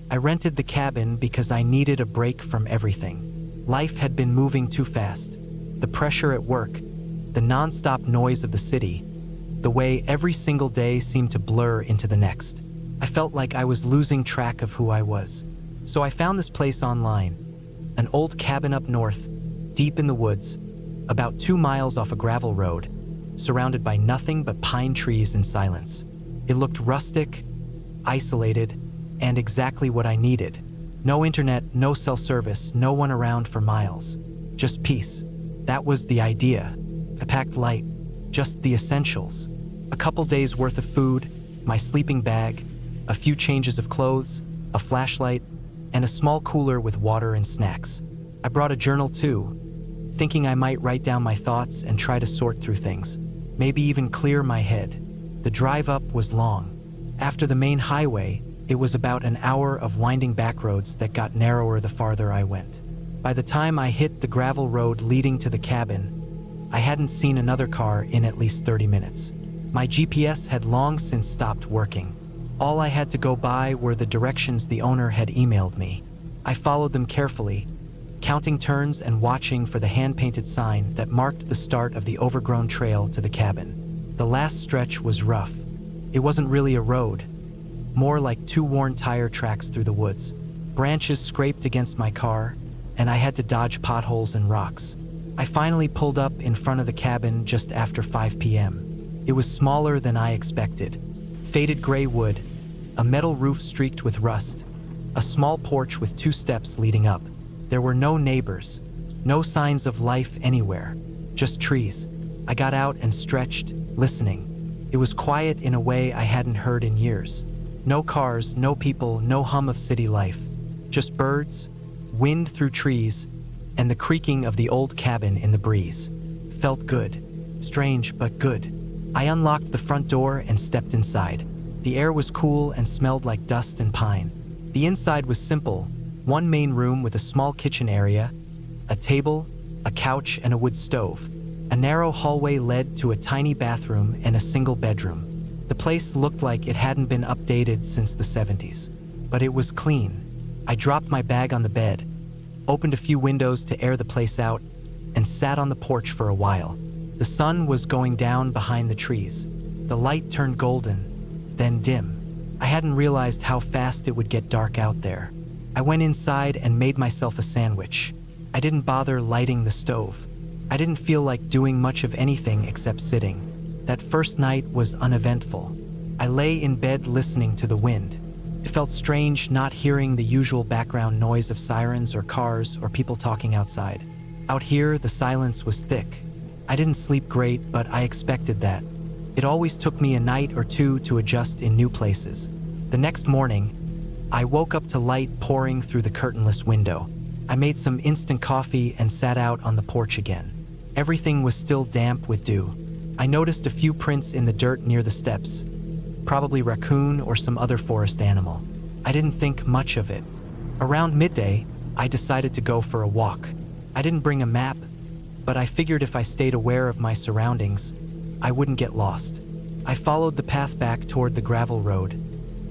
I rented the cabin because I needed a break from everything. Life had been moving too fast. The pressure at work, the non-stop noise of the city, the way every single day seemed to blur into the next. I felt like I was losing track of who I was. So I found this place online, an old cabin up north, deep in the woods, about 2 miles off a gravel road, surrounded by nothing but pine trees and silence. It looked rustic, isolated, and exactly what I needed. No internet, no cell service, no one around for miles. Just peace. That was the idea. I packed light, just the essentials. A couple days worth of food, my sleeping bag, a few changes of clothes, a flashlight, and a small cooler with water and snacks. I brought a journal too, thinking I might write down my thoughts and try to sort through things. Maybe even clear my head. The drive up was long. After the main highway, it was about an hour of winding back roads that got narrower the farther I went. By the time I hit the gravel road leading to the cabin, I hadn't seen another car in at least 30 minutes. My GPS had long since stopped working. All I had to go by were the directions the owner had emailed me. I followed them carefully, counting turns and watching for the hand-painted sign that marked the start of the overgrown trail to the cabin. The last stretch was rough. It wasn't really a road, more like 2 worn tire tracks through the woods. Branches scraped against my car, and I had to dodge potholes and rocks. I finally pulled up in front of the cabin just after 5 p.m. It was smaller than I expected. Faded gray wood, a metal roof streaked with rust, a small porch with 2 steps leading up. There were no neighbors, no signs of life anywhere, just trees. I got out and stretched, listening. It was quiet in a way I hadn't heard in years. No cars, no people, no hum of city life. Just birds, wind through trees, and the creaking of the old cabin in the breeze. Felt good. Strange, but good. I unlocked the front door and stepped inside. The air was cool and smelled like dust and pine. The inside was simple. 1 main room with a small kitchen area, a table, a couch, and a wood stove. A narrow hallway led to a tiny bathroom and a single bedroom. The place looked like it hadn't been updated since the 70s, but it was clean. I dropped my bag on the bed, opened a few windows to air the place out, and sat on the porch for a while. The sun was going down behind the trees. The light turned golden, then dim. I hadn't realized how fast it would get dark out there. I went inside and made myself a sandwich. I didn't bother lighting the stove. I didn't feel like doing much of anything except sitting. That first night was uneventful. I lay in bed listening to the wind. It felt strange not hearing the usual background noise of sirens or cars or people talking outside. Out here, the silence was thick. I didn't sleep great, but I expected that. It always took me a night or two to adjust in new places. The next morning, I woke up to light pouring through the curtainless window. I made some instant coffee and sat out on the porch again. Everything was still damp with dew. I noticed a few prints in the dirt near the steps, probably raccoon or some other forest animal. I didn't think much of it. Around midday, I decided to go for a walk. I didn't bring a map, but I figured if I stayed aware of my surroundings, I wouldn't get lost. I followed the path back toward the gravel road,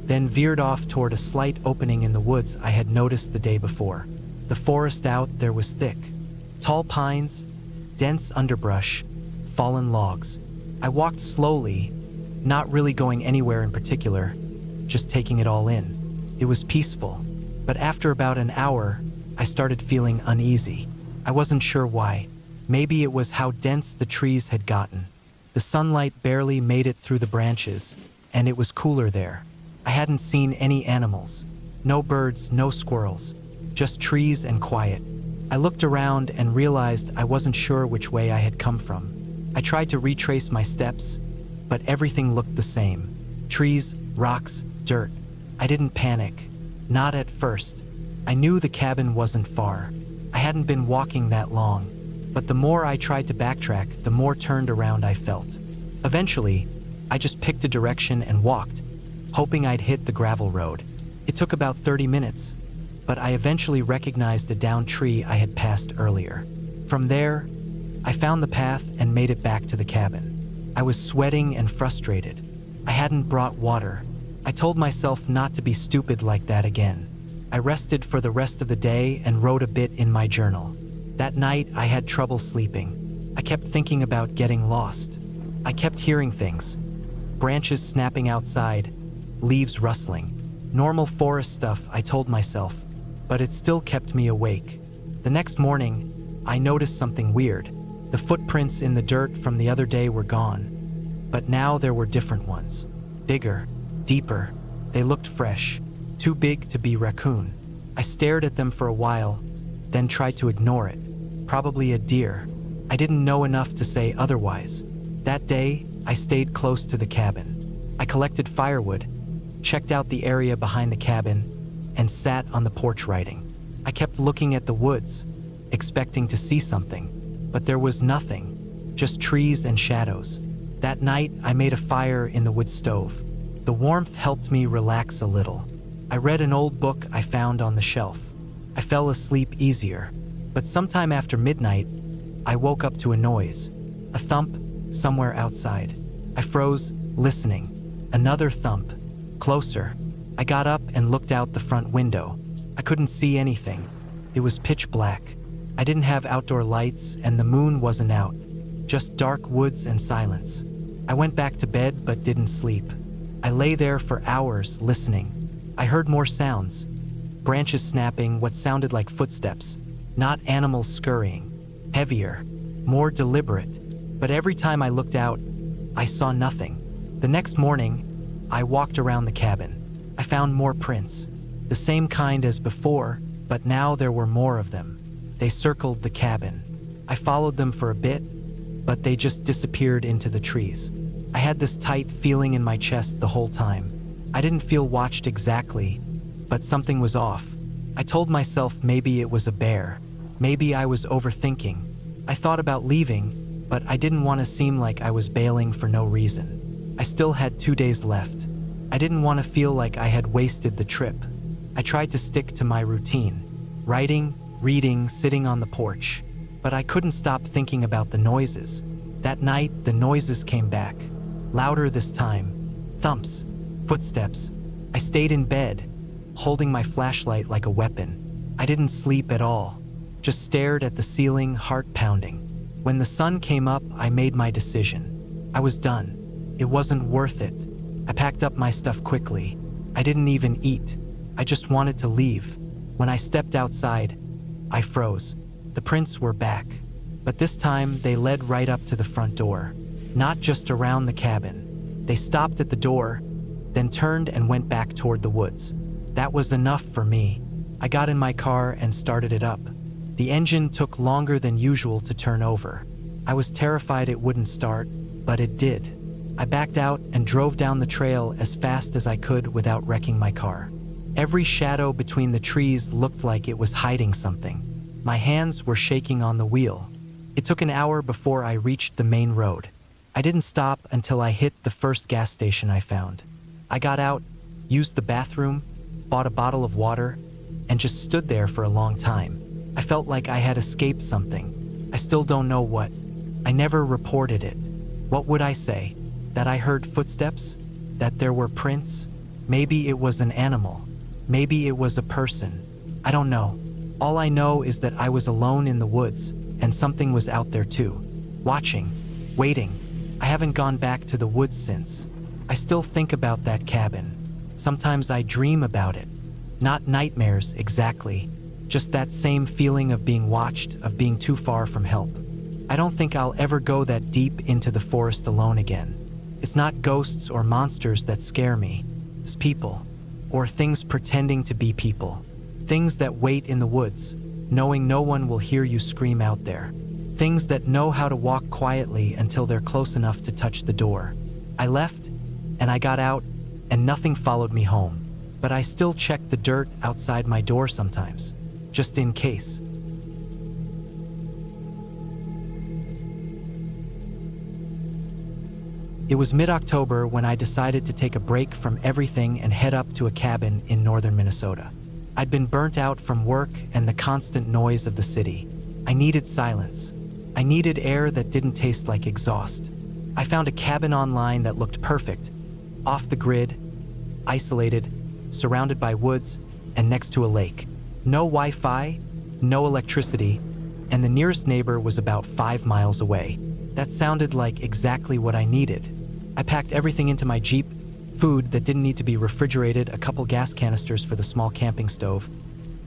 then veered off toward a slight opening in the woods I had noticed the day before. The forest out there was thick. Tall pines, dense underbrush, fallen logs. I walked slowly, not really going anywhere in particular, just taking it all in. It was peaceful, but after about an hour, I started feeling uneasy. I wasn't sure why. Maybe it was how dense the trees had gotten. The sunlight barely made it through the branches, and it was cooler there. I hadn't seen any animals. No birds, no squirrels, just trees and quiet. I looked around and realized I wasn't sure which way I had come from. I tried to retrace my steps, but everything looked the same. Trees, rocks, dirt. I didn't panic. Not at first. I knew the cabin wasn't far. I hadn't been walking that long, but the more I tried to backtrack, the more turned around I felt. Eventually, I just picked a direction and walked, hoping I'd hit the gravel road. It took about 30 minutes, but I eventually recognized a downed tree I had passed earlier. From there, I found the path and made it back to the cabin. I was sweating and frustrated. I hadn't brought water. I told myself not to be stupid like that again. I rested for the rest of the day and wrote a bit in my journal. That night, I had trouble sleeping. I kept thinking about getting lost. I kept hearing things. Branches snapping outside, leaves rustling. Normal forest stuff, I told myself, but it still kept me awake. The next morning, I noticed something weird. The footprints in the dirt from the other day were gone, but now there were different ones. Bigger, deeper. They looked fresh, too big to be raccoon. I stared at them for a while, then tried to ignore it. Probably a deer. I didn't know enough to say otherwise. That day, I stayed close to the cabin. I collected firewood, checked out the area behind the cabin, and sat on the porch writing. I kept looking at the woods, expecting to see something, but there was nothing, just trees and shadows. That night, I made a fire in the wood stove. The warmth helped me relax a little. I read an old book I found on the shelf. I fell asleep easier, but sometime after midnight, I woke up to a noise, a thump somewhere outside. I froze, listening. Another thump, closer. I got up and looked out the front window. I couldn't see anything. It was pitch black. I didn't have outdoor lights and the moon wasn't out, just dark woods and silence. I went back to bed but didn't sleep. I lay there for hours listening. I heard more sounds. Branches snapping, what sounded like footsteps. Not animals scurrying. Heavier, more deliberate. But every time I looked out, I saw nothing. The next morning, I walked around the cabin. I found more prints. The same kind as before, but now there were more of them. They circled the cabin. I followed them for a bit, but they just disappeared into the trees. I had this tight feeling in my chest the whole time. I didn't feel watched exactly, but something was off. I told myself maybe it was a bear. Maybe I was overthinking. I thought about leaving, but I didn't want to seem like I was bailing for no reason. I still had 2 days left. I didn't want to feel like I had wasted the trip. I tried to stick to my routine. Writing, reading, sitting on the porch. But I couldn't stop thinking about the noises. That night, the noises came back. Louder this time. Thumps. Footsteps. I stayed in bed, holding my flashlight like a weapon. I didn't sleep at all. Just stared at the ceiling, heart pounding. When the sun came up, I made my decision. I was done. It wasn't worth it. I packed up my stuff quickly. I didn't even eat. I just wanted to leave. When I stepped outside, I froze. The prints were back. But this time, they led right up to the front door. Not just around the cabin. They stopped at the door, then turned and went back toward the woods. That was enough for me. I got in my car and started it up. The engine took longer than usual to turn over. I was terrified it wouldn't start, but it did. I backed out and drove down the trail as fast as I could without wrecking my car. Every shadow between the trees looked like it was hiding something. My hands were shaking on the wheel. It took an hour before I reached the main road. I didn't stop until I hit the first gas station I found. I got out, used the bathroom, bought a bottle of water, and just stood there for a long time. I felt like I had escaped something. I still don't know what. I never reported it. What would I say? That I heard footsteps? That there were prints? Maybe it was an animal. Maybe it was a person. I don't know. All I know is that I was alone in the woods, and something was out there too. Watching. Waiting. I haven't gone back to the woods since. I still think about that cabin. Sometimes I dream about it. Not nightmares, exactly. Just that same feeling of being watched, of being too far from help. I don't think I'll ever go that deep into the forest alone again. It's not ghosts or monsters that scare me. It's people. Or things pretending to be people. Things that wait in the woods, knowing no one will hear you scream out there. Things that know how to walk quietly until they're close enough to touch the door. I left, and I got out, and nothing followed me home. But I still check the dirt outside my door sometimes, just in case. It was mid-October when I decided to take a break from everything and head up to a cabin in northern Minnesota. I'd been burnt out from work and the constant noise of the city. I needed silence. I needed air that didn't taste like exhaust. I found a cabin online that looked perfect, off the grid, isolated, surrounded by woods, and next to a lake. No Wi-Fi, no electricity, and the nearest neighbor was about 5 miles away. That sounded like exactly what I needed. I packed everything into my Jeep, food that didn't need to be refrigerated, a couple gas canisters for the small camping stove,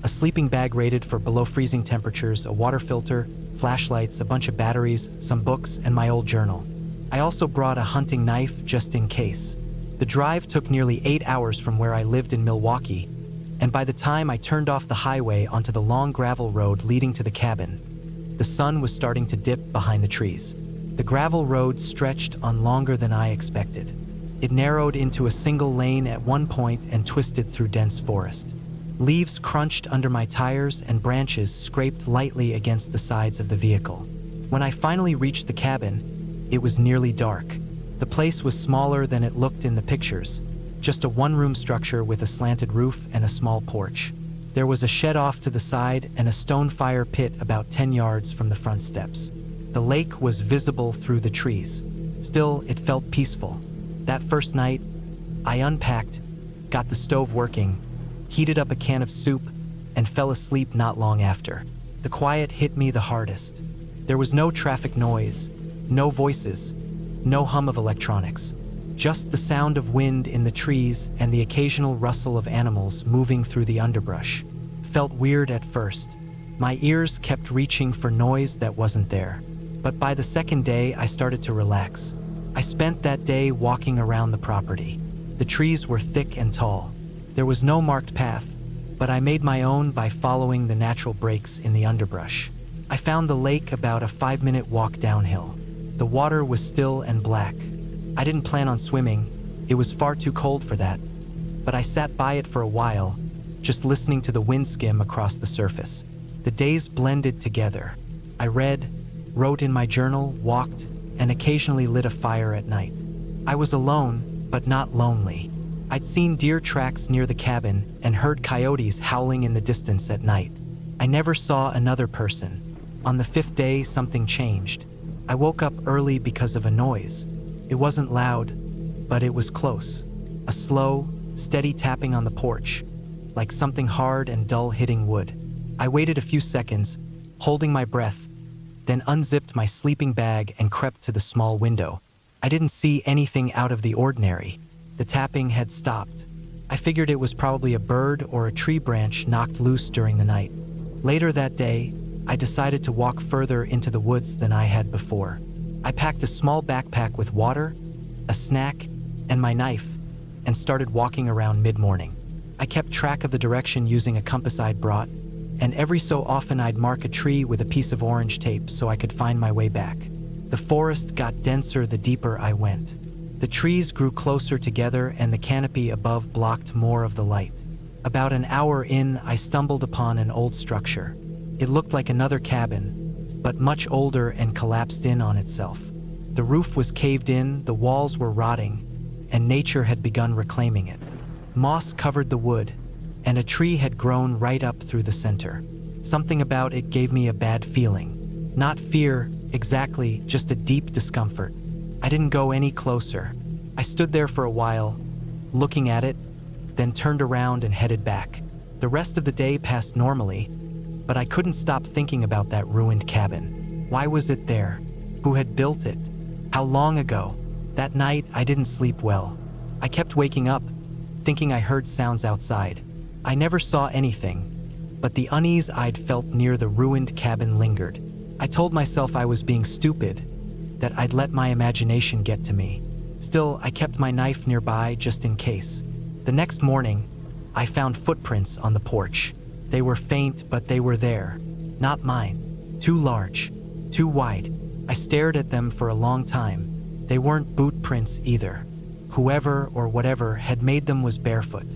a sleeping bag rated for below freezing temperatures, a water filter, flashlights, a bunch of batteries, some books, and my old journal. I also brought a hunting knife just in case. The drive took nearly 8 hours from where I lived in Milwaukee, and by the time I turned off the highway onto the long gravel road leading to the cabin, the sun was starting to dip behind the trees. The gravel road stretched on longer than I expected. It narrowed into a single lane at one point and twisted through dense forest. Leaves crunched under my tires and branches scraped lightly against the sides of the vehicle. When I finally reached the cabin, it was nearly dark. The place was smaller than it looked in the pictures, just a one-room structure with a slanted roof and a small porch. There was a shed off to the side and a stone fire pit about 10 yards from the front steps. The lake was visible through the trees. Still, it felt peaceful. That first night, I unpacked, got the stove working, heated up a can of soup, and fell asleep not long after. The quiet hit me the hardest. There was no traffic noise, no voices, no hum of electronics. Just the sound of wind in the trees and the occasional rustle of animals moving through the underbrush. Felt weird at first. My ears kept reaching for noise that wasn't there. But by the second day, I started to relax. I spent that day walking around the property. The trees were thick and tall. There was no marked path, but I made my own by following the natural breaks in the underbrush. I found the lake about a 5-minute walk downhill. The water was still and black. I didn't plan on swimming. It was far too cold for that. But I sat by it for a while, just listening to the wind skim across the surface. The days blended together. I read, wrote in my journal, walked, and occasionally lit a fire at night. I was alone, but not lonely. I'd seen deer tracks near the cabin and heard coyotes howling in the distance at night. I never saw another person. On the 5th day, something changed. I woke up early because of a noise. It wasn't loud, but it was close. A slow, steady tapping on the porch, like something hard and dull hitting wood. I waited a few seconds, holding my breath, then unzipped my sleeping bag and crept to the small window. I didn't see anything out of the ordinary. The tapping had stopped. I figured it was probably a bird or a tree branch knocked loose during the night. Later that day, I decided to walk further into the woods than I had before. I packed a small backpack with water, a snack, and my knife, and started walking around mid-morning. I kept track of the direction using a compass I'd brought, and every so often I'd mark a tree with a piece of orange tape so I could find my way back. The forest got denser the deeper I went. The trees grew closer together and the canopy above blocked more of the light. About an hour in, I stumbled upon an old structure. It looked like another cabin, but much older and collapsed in on itself. The roof was caved in, the walls were rotting, and nature had begun reclaiming it. Moss covered the wood, and a tree had grown right up through the center. Something about it gave me a bad feeling. Not fear, exactly, just a deep discomfort. I didn't go any closer. I stood there for a while, looking at it, then turned around and headed back. The rest of the day passed normally, but I couldn't stop thinking about that ruined cabin. Why was it there? Who had built it? How long ago? That night, I didn't sleep well. I kept waking up, thinking I heard sounds outside. I never saw anything, but the unease I'd felt near the ruined cabin lingered. I told myself I was being stupid, that I'd let my imagination get to me. Still, I kept my knife nearby just in case. The next morning, I found footprints on the porch. They were faint, but they were there. Not mine. Too large. Too wide. I stared at them for a long time. They weren't boot prints either. Whoever or whatever had made them was barefoot.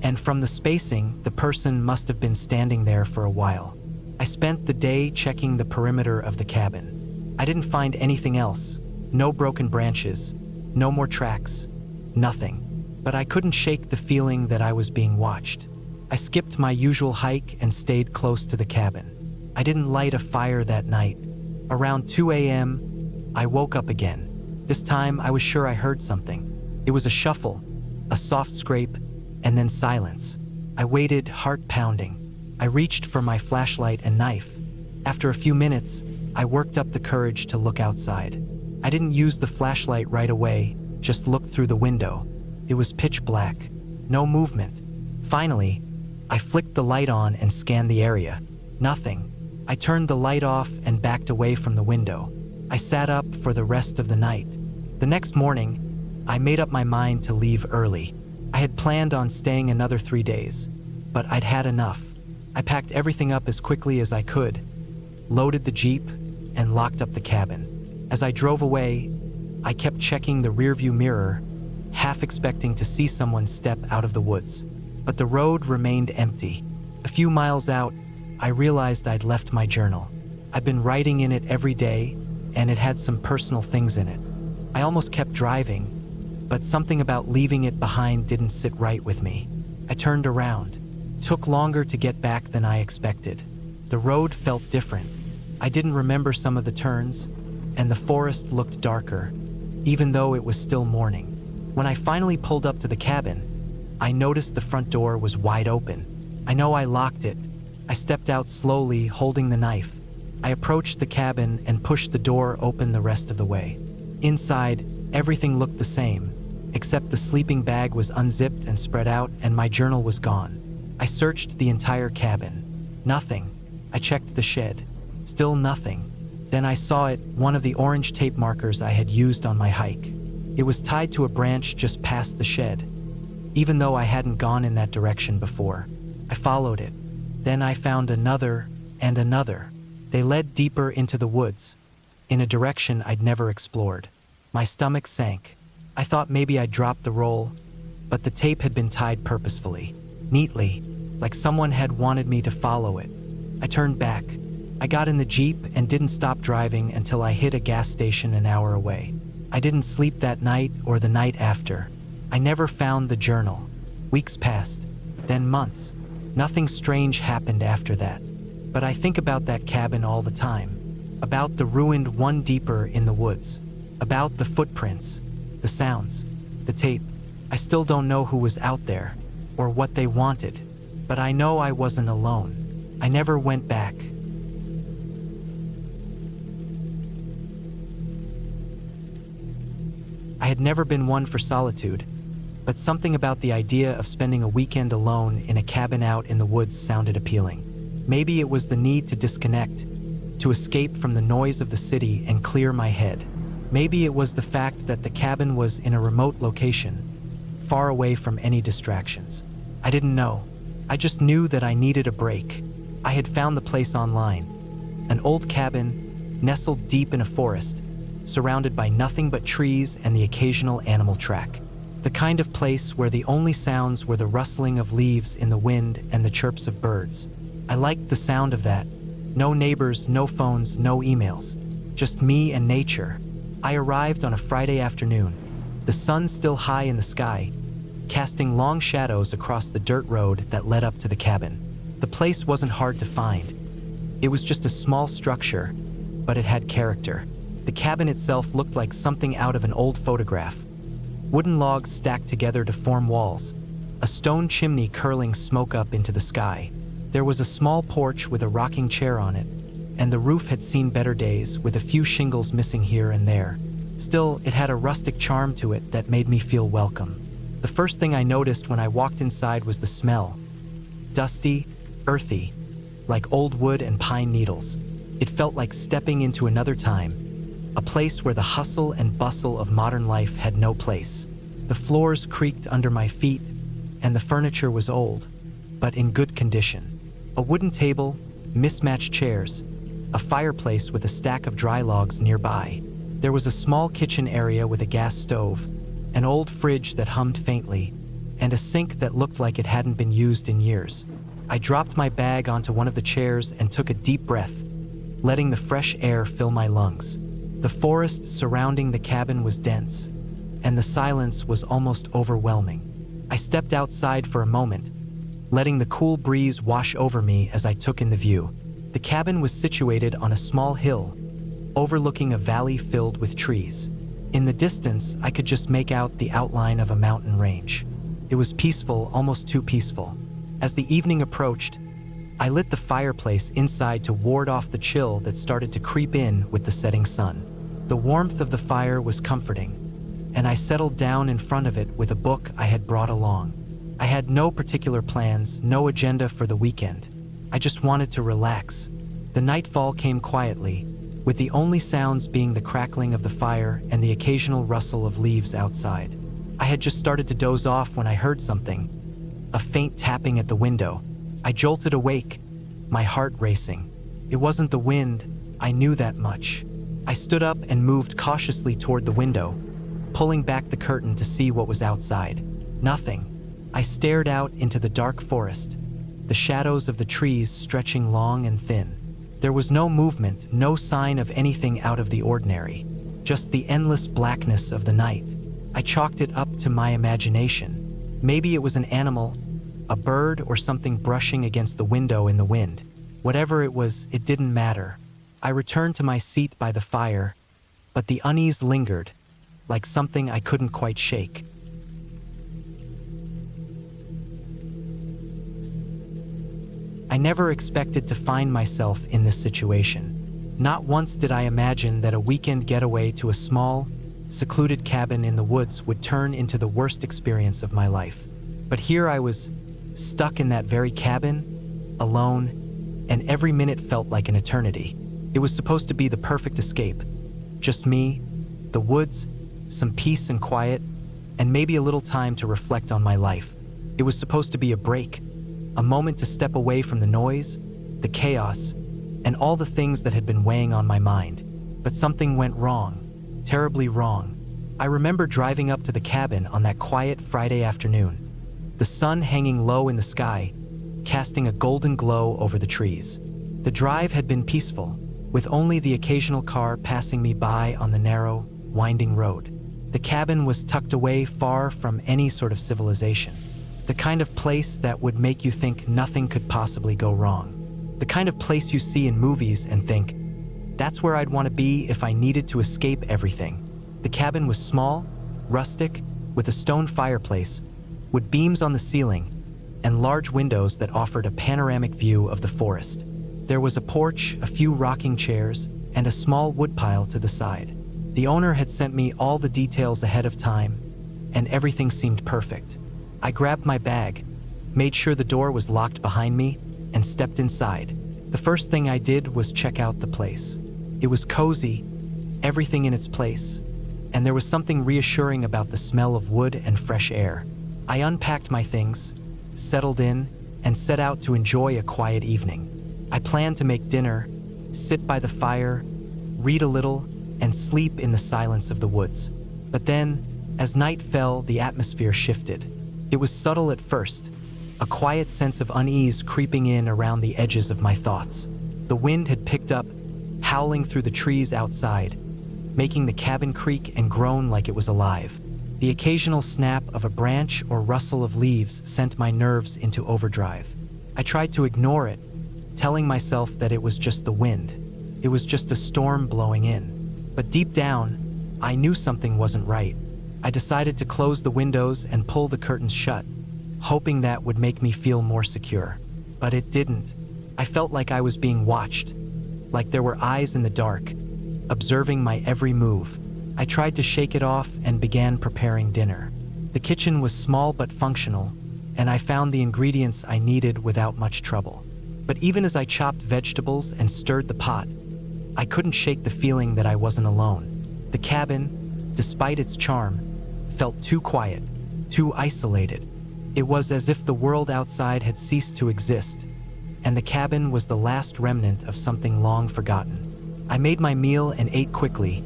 And from the spacing, the person must have been standing there for a while. I spent the day checking the perimeter of the cabin. I didn't find anything else. No broken branches. No more tracks. Nothing. But I couldn't shake the feeling that I was being watched. I skipped my usual hike and stayed close to the cabin. I didn't light a fire that night. Around 2 a.m., I woke up again. This time, I was sure I heard something. It was a shuffle, a soft scrape, and then silence. I waited, heart pounding. I reached for my flashlight and knife. After a few minutes, I worked up the courage to look outside. I didn't use the flashlight right away, just looked through the window. It was pitch black. No movement. Finally, I flicked the light on and scanned the area. Nothing. I turned the light off and backed away from the window. I sat up for the rest of the night. The next morning, I made up my mind to leave early. I had planned on staying another 3 days, but I'd had enough. I packed everything up as quickly as I could, loaded the Jeep, and locked up the cabin. As I drove away, I kept checking the rearview mirror, half expecting to see someone step out of the woods. But the road remained empty. A few miles out, I realized I'd left my journal. I'd been writing in it every day, and it had some personal things in it. I almost kept driving, but something about leaving it behind didn't sit right with me. I turned around. Took longer to get back than I expected. The road felt different. I didn't remember some of the turns, and the forest looked darker, even though it was still morning. When I finally pulled up to the cabin, I noticed the front door was wide open. I know I locked it. I stepped out slowly, holding the knife. I approached the cabin and pushed the door open the rest of the way. Inside, everything looked the same, except the sleeping bag was unzipped and spread out, and my journal was gone. I searched the entire cabin. Nothing. I checked the shed. Still nothing. Then I saw it, one of the orange tape markers I had used on my hike. It was tied to a branch just past the shed, even though I hadn't gone in that direction before. I followed it. Then I found another and another. They led deeper into the woods, in a direction I'd never explored. My stomach sank. I thought maybe I'd dropped the roll, but the tape had been tied purposefully, neatly, like someone had wanted me to follow it. I turned back. I got in the Jeep and didn't stop driving until I hit a gas station an hour away. I didn't sleep that night or the night after. I never found the journal. Weeks passed, then months. Nothing strange happened after that. But I think about that cabin all the time. About the ruined one deeper in the woods. About the footprints, the sounds, the tape. I still don't know who was out there or what they wanted, but I know I wasn't alone. I never went back. I had never been one for solitude, but something about the idea of spending a weekend alone in a cabin out in the woods sounded appealing. Maybe it was the need to disconnect, to escape from the noise of the city and clear my head. Maybe it was the fact that the cabin was in a remote location, far away from any distractions. I didn't know. I just knew that I needed a break. I had found the place online. An old cabin, nestled deep in a forest, surrounded by nothing but trees and the occasional animal track. The kind of place where the only sounds were the rustling of leaves in the wind and the chirps of birds. I liked the sound of that. No neighbors, no phones, no emails. Just me and nature. I arrived on a Friday afternoon, the sun still high in the sky, casting long shadows across the dirt road that led up to the cabin. The place wasn't hard to find. It was just a small structure, but it had character. The cabin itself looked like something out of an old photograph. Wooden logs stacked together to form walls, a stone chimney curling smoke up into the sky. There was a small porch with a rocking chair on it, and the roof had seen better days, with a few shingles missing here and there. Still, it had a rustic charm to it that made me feel welcome. The first thing I noticed when I walked inside was the smell. Dusty, earthy, like old wood and pine needles. It felt like stepping into another time, a place where the hustle and bustle of modern life had no place. The floors creaked under my feet, and the furniture was old, but in good condition. A wooden table, mismatched chairs, a fireplace with a stack of dry logs nearby. There was a small kitchen area with a gas stove, an old fridge that hummed faintly, and a sink that looked like it hadn't been used in years. I dropped my bag onto one of the chairs and took a deep breath, letting the fresh air fill my lungs. The forest surrounding the cabin was dense, and the silence was almost overwhelming. I stepped outside for a moment, letting the cool breeze wash over me as I took in the view. The cabin was situated on a small hill, overlooking a valley filled with trees. In the distance, I could just make out the outline of a mountain range. It was peaceful, almost too peaceful. As the evening approached, I lit the fireplace inside to ward off the chill that started to creep in with the setting sun. The warmth of the fire was comforting, and I settled down in front of it with a book I had brought along. I had no particular plans, no agenda for the weekend. I just wanted to relax. The nightfall came quietly, with the only sounds being the crackling of the fire and the occasional rustle of leaves outside. I had just started to doze off when I heard something, a faint tapping at the window. I jolted awake, my heart racing. It wasn't the wind, I knew that much. I stood up and moved cautiously toward the window, pulling back the curtain to see what was outside. Nothing. I stared out into the dark forest, the shadows of the trees stretching long and thin. There was no movement, no sign of anything out of the ordinary, just the endless blackness of the night. I chalked it up to my imagination. Maybe it was an animal, a bird, or something brushing against the window in the wind. Whatever it was, it didn't matter. I returned to my seat by the fire, but the unease lingered, like something I couldn't quite shake. I never expected to find myself in this situation. Not once did I imagine that a weekend getaway to a small, secluded cabin in the woods would turn into the worst experience of my life. But here I was, stuck in that very cabin, alone, and every minute felt like an eternity. It was supposed to be the perfect escape. Just me, the woods, some peace and quiet, and maybe a little time to reflect on my life. It was supposed to be a break, a moment to step away from the noise, the chaos, and all the things that had been weighing on my mind. But something went wrong, terribly wrong. I remember driving up to the cabin on that quiet Friday afternoon, the sun hanging low in the sky, casting a golden glow over the trees. The drive had been peaceful, with only the occasional car passing me by on the narrow, winding road. The cabin was tucked away far from any sort of civilization. The kind of place that would make you think nothing could possibly go wrong. The kind of place you see in movies and think, that's where I'd want to be if I needed to escape everything. The cabin was small, rustic, with a stone fireplace, with beams on the ceiling, and large windows that offered a panoramic view of the forest. There was a porch, a few rocking chairs, and a small woodpile to the side. The owner had sent me all the details ahead of time, and everything seemed perfect. I grabbed my bag, made sure the door was locked behind me, and stepped inside. The first thing I did was check out the place. It was cozy, everything in its place, and there was something reassuring about the smell of wood and fresh air. I unpacked my things, settled in, and set out to enjoy a quiet evening. I planned to make dinner, sit by the fire, read a little, and sleep in the silence of the woods. But then, as night fell, the atmosphere shifted. It was subtle at first, a quiet sense of unease creeping in around the edges of my thoughts. The wind had picked up, howling through the trees outside, making the cabin creak and groan like it was alive. The occasional snap of a branch or rustle of leaves sent my nerves into overdrive. I tried to ignore it, telling myself that it was just the wind. It was just a storm blowing in. But deep down, I knew something wasn't right. I decided to close the windows and pull the curtains shut, hoping that would make me feel more secure. But it didn't. I felt like I was being watched, like there were eyes in the dark, observing my every move. I tried to shake it off and began preparing dinner. The kitchen was small but functional, and I found the ingredients I needed without much trouble. But even as I chopped vegetables and stirred the pot, I couldn't shake the feeling that I wasn't alone. The cabin, despite its charm, felt too quiet, too isolated. It was as if the world outside had ceased to exist, and the cabin was the last remnant of something long forgotten. I made my meal and ate quickly,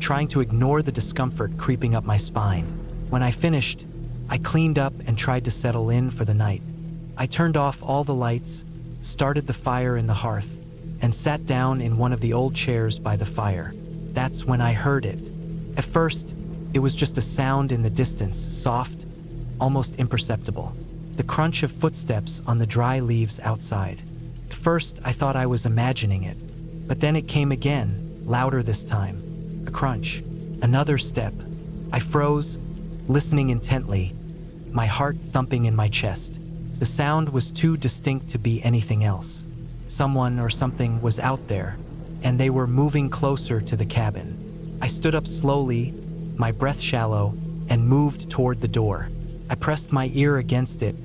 trying to ignore the discomfort creeping up my spine. When I finished, I cleaned up and tried to settle in for the night. I turned off all the lights, started the fire in the hearth, and sat down in one of the old chairs by the fire. That's when I heard it. At first, it was just a sound in the distance, soft, almost imperceptible. The crunch of footsteps on the dry leaves outside. At first, I thought I was imagining it, but then it came again, louder this time. A crunch, another step. I froze, listening intently, my heart thumping in my chest. The sound was too distinct to be anything else. Someone or something was out there, and they were moving closer to the cabin. I stood up slowly, my breath shallow, and moved toward the door. I pressed my ear against it,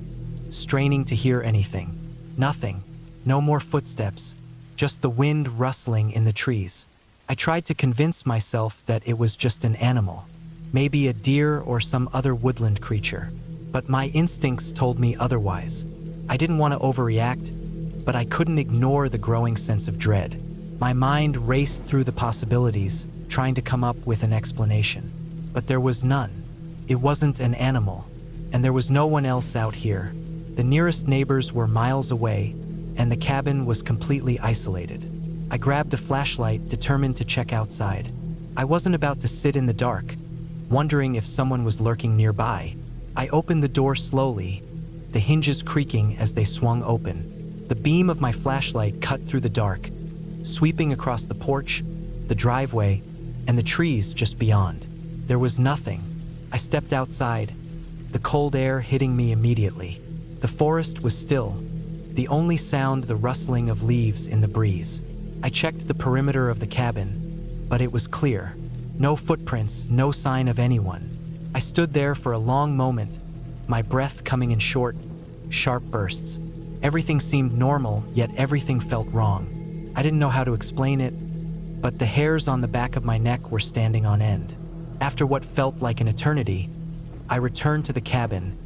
straining to hear anything. Nothing. No more footsteps, just the wind rustling in the trees. I tried to convince myself that it was just an animal, maybe a deer or some other woodland creature. But my instincts told me otherwise. I didn't want to overreact, but I couldn't ignore the growing sense of dread. My mind raced through the possibilities, trying to come up with an explanation. But there was none. It wasn't an animal, and there was no one else out here. The nearest neighbors were miles away, and the cabin was completely isolated. I grabbed a flashlight, determined to check outside. I wasn't about to sit in the dark, wondering if someone was lurking nearby. I opened the door slowly, the hinges creaking as they swung open. The beam of my flashlight cut through the dark, sweeping across the porch, the driveway, and the trees just beyond. There was nothing. I stepped outside, the cold air hitting me immediately. The forest was still, the only sound the rustling of leaves in the breeze. I checked the perimeter of the cabin, but it was clear. No footprints, no sign of anyone. I stood there for a long moment, my breath coming in short, sharp bursts. Everything seemed normal, yet everything felt wrong. I didn't know how to explain it, but the hairs on the back of my neck were standing on end. After what felt like an eternity, I returned to the cabin,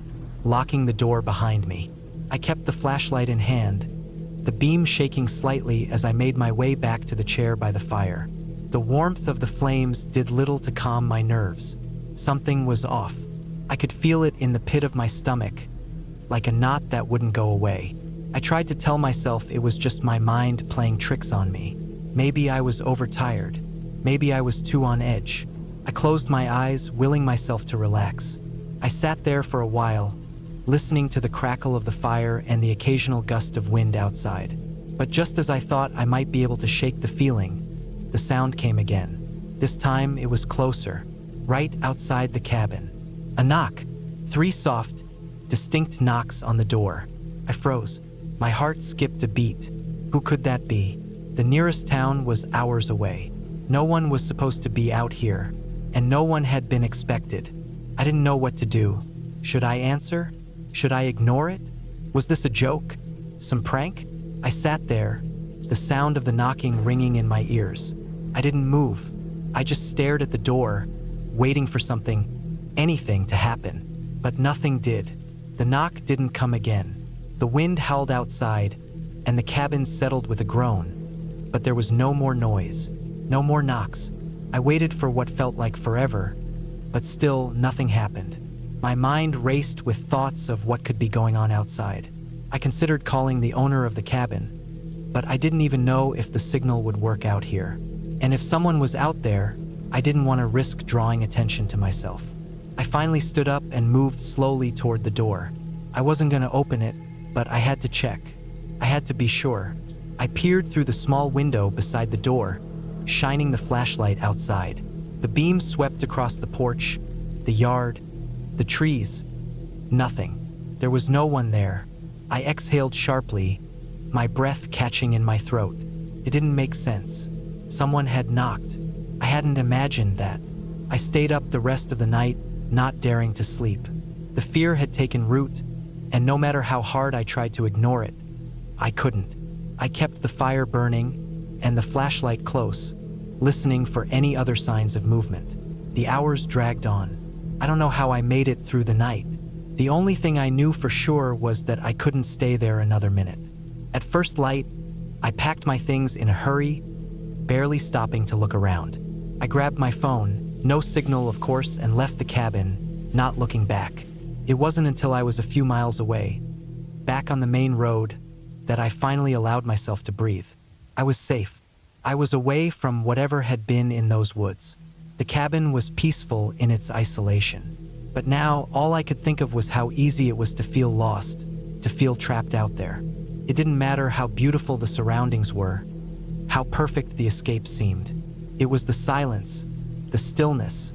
locking the door behind me. I kept the flashlight in hand, the beam shaking slightly as I made my way back to the chair by the fire. The warmth of the flames did little to calm my nerves. Something was off. I could feel it in the pit of my stomach, like a knot that wouldn't go away. I tried to tell myself it was just my mind playing tricks on me. Maybe I was overtired. Maybe I was too on edge. I closed my eyes, willing myself to relax. I sat there for a while, listening to the crackle of the fire and the occasional gust of wind outside. But just as I thought I might be able to shake the feeling, the sound came again. This time it was closer, right outside the cabin. A knock. 3 soft, distinct knocks on the door. I froze. My heart skipped a beat. Who could that be? The nearest town was hours away. No one was supposed to be out here, and no one had been expected. I didn't know what to do. Should I answer? Should I ignore it? Was this a joke? Some prank? I sat there, the sound of the knocking ringing in my ears. I didn't move. I just stared at the door, waiting for something, anything to happen. But nothing did. The knock didn't come again. The wind howled outside, and the cabin settled with a groan. But there was no more noise, no more knocks. I waited for what felt like forever, but still nothing happened. My mind raced with thoughts of what could be going on outside. I considered calling the owner of the cabin, but I didn't even know if the signal would work out here. And if someone was out there, I didn't want to risk drawing attention to myself. I finally stood up and moved slowly toward the door. I wasn't going to open it, but I had to check. I had to be sure. I peered through the small window beside the door, shining the flashlight outside. The beam swept across the porch, the yard, the trees. Nothing. There was no one there. I exhaled sharply, my breath catching in my throat. It didn't make sense. Someone had knocked. I hadn't imagined that. I stayed up the rest of the night, not daring to sleep. The fear had taken root, and no matter how hard I tried to ignore it, I couldn't. I kept the fire burning and the flashlight close, listening for any other signs of movement. The hours dragged on. I don't know how I made it through the night. The only thing I knew for sure was that I couldn't stay there another minute. At first light, I packed my things in a hurry, barely stopping to look around. I grabbed my phone, no signal of course, and left the cabin, not looking back. It wasn't until I was a few miles away, back on the main road, that I finally allowed myself to breathe. I was safe. I was away from whatever had been in those woods. The cabin was peaceful in its isolation. But now, all I could think of was how easy it was to feel lost, to feel trapped out there. It didn't matter how beautiful the surroundings were, how perfect the escape seemed. It was the silence, the stillness,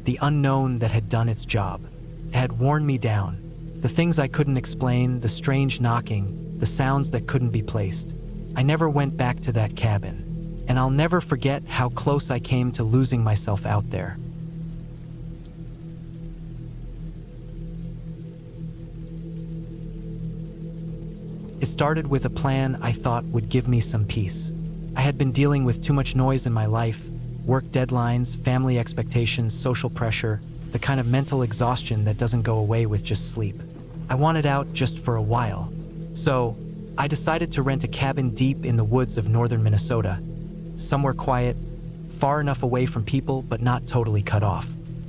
the unknown that had done its job. It had worn me down. The things I couldn't explain, the strange knocking, the sounds that couldn't be placed. I never went back to that cabin, and I'll never forget how close I came to losing myself out there. It started with a plan I thought would give me some peace. I had been dealing with too much noise in my life, work deadlines, family expectations, social pressure, the kind of mental exhaustion that doesn't go away with just sleep. I wanted out just for a while. So, I decided to rent a cabin deep in the woods of northern Minnesota, somewhere quiet, far enough away from people but not totally cut off.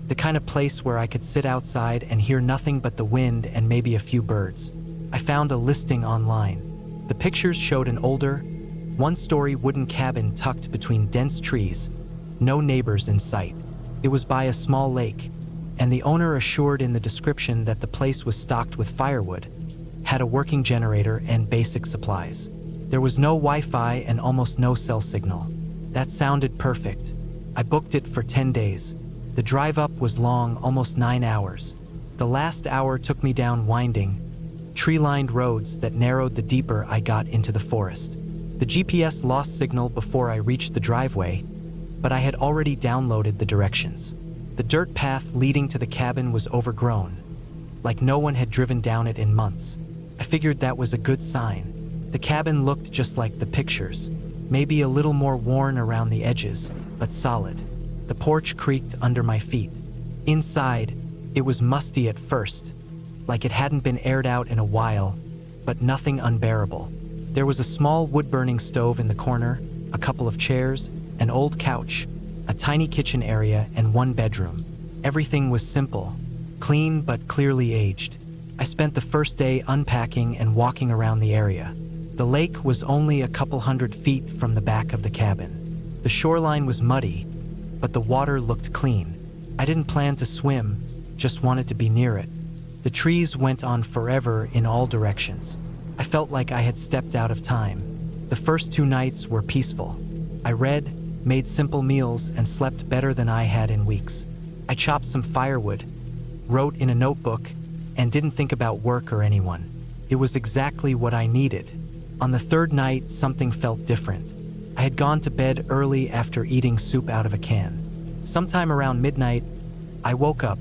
The kind of place where I could sit outside and hear nothing but the wind and maybe a few birds. I found a listing online. The pictures showed an older, one-story wooden cabin tucked between dense trees, no neighbors in sight. It was by a small lake, and the owner assured in the description that the place was stocked with firewood, had a working generator and basic supplies. There was no Wi-Fi and almost no cell signal. That sounded perfect. I booked it for 10 days. The drive up was long, almost 9 hours. The last hour took me down winding, tree-lined roads that narrowed the deeper I got into the forest. The GPS lost signal before I reached the driveway, but I had already downloaded the directions. The dirt path leading to the cabin was overgrown, like no one had driven down it in months. I figured that was a good sign. The cabin looked just like the pictures, maybe a little more worn around the edges, but solid. The porch creaked under my feet. Inside, it was musty at first, like it hadn't been aired out in a while, but nothing unbearable. There was a small wood-burning stove in the corner, a couple of chairs, an old couch, a tiny kitchen area, and one bedroom. Everything was simple, clean but clearly aged. I spent the first day unpacking and walking around the area. The lake was only a couple 100 feet from the back of the cabin. The shoreline was muddy, but the water looked clean. I didn't plan to swim, just wanted to be near it. The trees went on forever in all directions. I felt like I had stepped out of time. The first 2 nights were peaceful. I read, made simple meals, and slept better than I had in weeks. I chopped some firewood, wrote in a notebook, and didn't think about work or anyone. It was exactly what I needed. On the 3rd night, something felt different. I had gone to bed early after eating soup out of a can. Sometime around midnight, I woke up,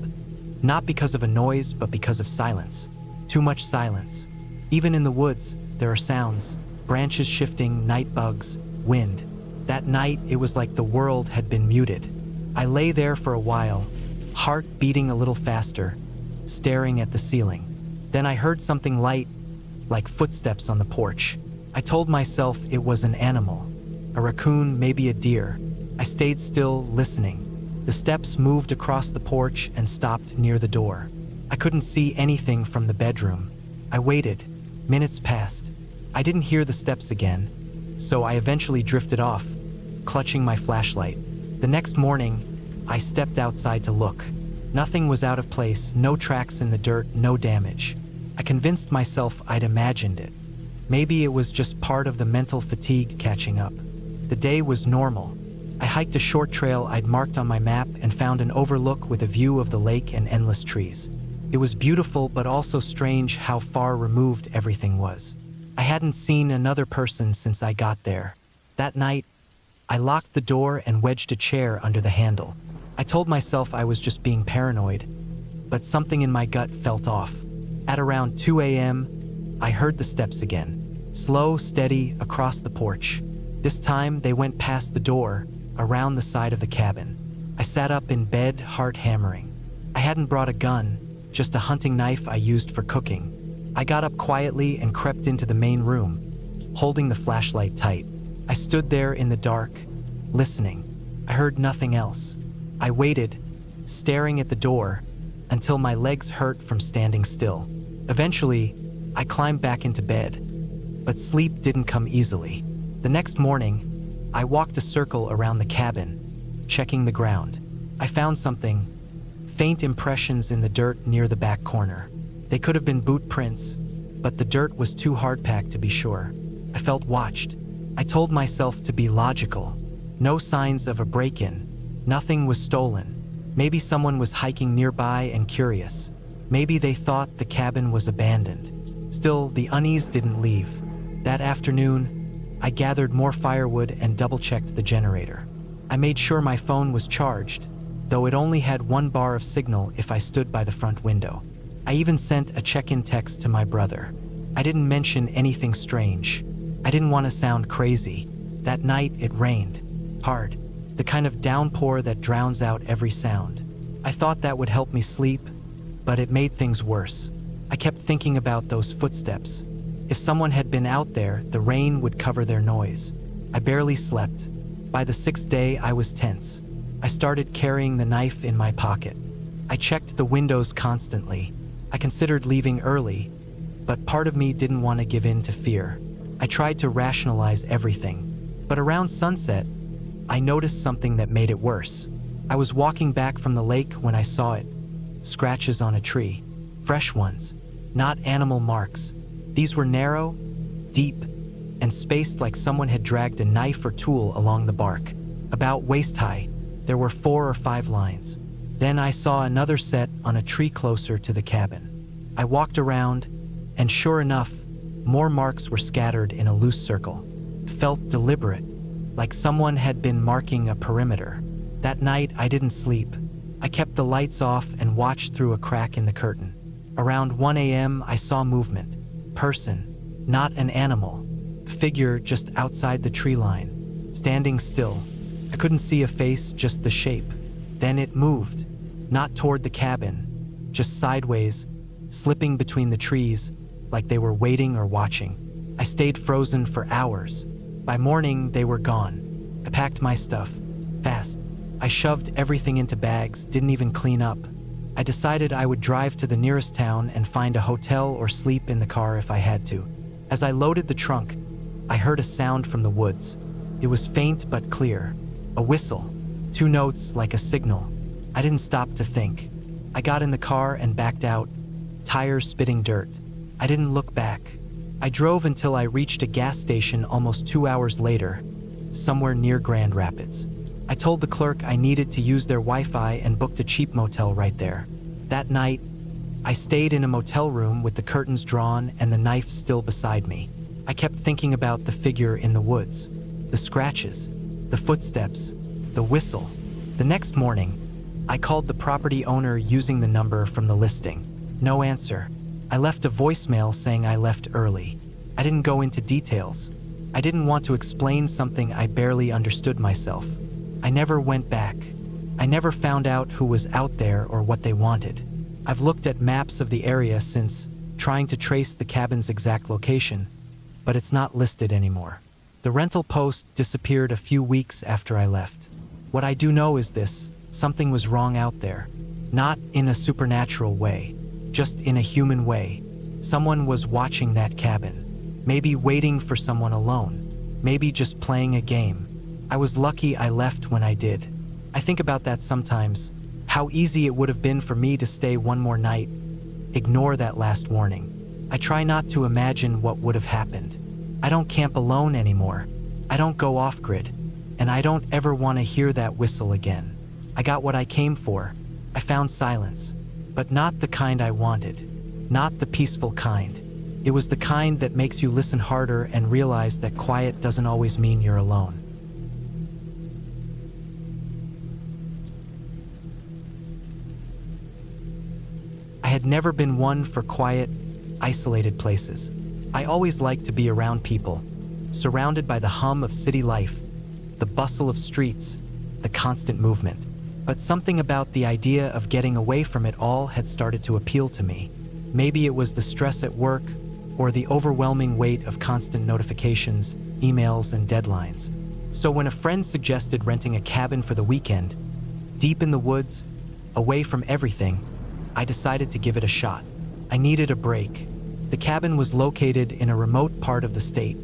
not because of a noise, but because of silence. Too much silence. Even in the woods, there are sounds, branches shifting, night bugs, wind. That night, it was like the world had been muted. I lay there for a while, heart beating a little faster, staring at the ceiling. Then I heard something light, like footsteps on the porch. I told myself it was an animal, a raccoon, maybe a deer. I stayed still, listening. The steps moved across the porch and stopped near the door. I couldn't see anything from the bedroom. I waited. Minutes passed. I didn't hear the steps again, so I eventually drifted off, clutching my flashlight. The next morning, I stepped outside to look. Nothing was out of place, no tracks in the dirt, no damage. I convinced myself I'd imagined it. Maybe it was just part of the mental fatigue catching up. The day was normal. I hiked a short trail I'd marked on my map and found an overlook with a view of the lake and endless trees. It was beautiful, but also strange how far removed everything was. I hadn't seen another person since I got there. That night, I locked the door and wedged a chair under the handle. I told myself I was just being paranoid, but something in my gut felt off. At around 2 a.m., I heard the steps again, slow, steady, across the porch. This time, they went past the door, around the side of the cabin. I sat up in bed, heart hammering. I hadn't brought a gun, just a hunting knife I used for cooking. I got up quietly and crept into the main room, holding the flashlight tight. I stood there in the dark, listening. I heard nothing else. I waited, staring at the door, until my legs hurt from standing still. Eventually, I climbed back into bed, but sleep didn't come easily. The next morning, I walked a circle around the cabin, checking the ground. I found something, faint impressions in the dirt near the back corner. They could have been boot prints, but the dirt was too hard-packed to be sure. I felt watched. I told myself to be logical. No signs of a break-in. Nothing was stolen. Maybe someone was hiking nearby and curious. Maybe they thought the cabin was abandoned. Still, the unease didn't leave. That afternoon, I gathered more firewood and double-checked the generator. I made sure my phone was charged, though it only had 1 bar of signal if I stood by the front window. I even sent a check-in text to my brother. I didn't mention anything strange. I didn't want to sound crazy. That night, it rained. Hard. The kind of downpour that drowns out every sound. I thought that would help me sleep, but it made things worse. I kept thinking about those footsteps. If someone had been out there, the rain would cover their noise. I barely slept. By the 6th day, I was tense. I started carrying the knife in my pocket. I checked the windows constantly. I considered leaving early, but part of me didn't want to give in to fear. I tried to rationalize everything, but around sunset, I noticed something that made it worse. I was walking back from the lake when I saw it. Scratches on a tree. Fresh ones, not animal marks. These were narrow, deep, and spaced like someone had dragged a knife or tool along the bark. About waist-high, there were 4 or 5 lines. Then I saw another set on a tree closer to the cabin. I walked around, and sure enough, more marks were scattered in a loose circle. It felt deliberate, like someone had been marking a perimeter. That night, I didn't sleep. I kept the lights off and watched through a crack in the curtain. Around 1 a.m., I saw movement. Person, not an animal. Figure just outside the tree line, standing still. I couldn't see a face, just the shape. Then it moved, not toward the cabin, just sideways, slipping between the trees, like they were waiting or watching. I stayed frozen for hours. By morning, they were gone. I packed my stuff, fast. I shoved everything into bags, didn't even clean up. I decided I would drive to the nearest town and find a hotel or sleep in the car if I had to. As I loaded the trunk, I heard a sound from the woods. It was faint but clear. A whistle. 2 notes like a signal. I didn't stop to think. I got in the car and backed out, tires spitting dirt. I didn't look back. I drove until I reached a gas station almost 2 hours later, somewhere near Grand Rapids. I told the clerk I needed to use their Wi-Fi and booked a cheap motel right there. That night, I stayed in a motel room with the curtains drawn and the knife still beside me. I kept thinking about the figure in the woods, the scratches, the footsteps, the whistle. The next morning, I called the property owner using the number from the listing. No answer. I left a voicemail saying I left early. I didn't go into details. I didn't want to explain something I barely understood myself. I never went back. I never found out who was out there or what they wanted. I've looked at maps of the area since, trying to trace the cabin's exact location, but it's not listed anymore. The rental post disappeared a few weeks after I left. What I do know is this: something was wrong out there. Not in a supernatural way, just in a human way. Someone was watching that cabin. Maybe waiting for someone alone. Maybe just playing a game. I was lucky I left when I did. I think about that sometimes, how easy it would have been for me to stay one more night, ignore that last warning. I try not to imagine what would have happened. I don't camp alone anymore. I don't go off-grid, and I don't ever want to hear that whistle again. I got what I came for. I found silence, but not the kind I wanted. Not the peaceful kind. It was the kind that makes you listen harder and realize that quiet doesn't always mean you're alone. I had never been one for quiet, isolated places. I always liked to be around people, surrounded by the hum of city life, the bustle of streets, the constant movement. But something about the idea of getting away from it all had started to appeal to me. Maybe it was the stress at work, or the overwhelming weight of constant notifications, emails, and deadlines. So when a friend suggested renting a cabin for the weekend, deep in the woods, away from everything, I decided to give it a shot. I needed a break. The cabin was located in a remote part of the state,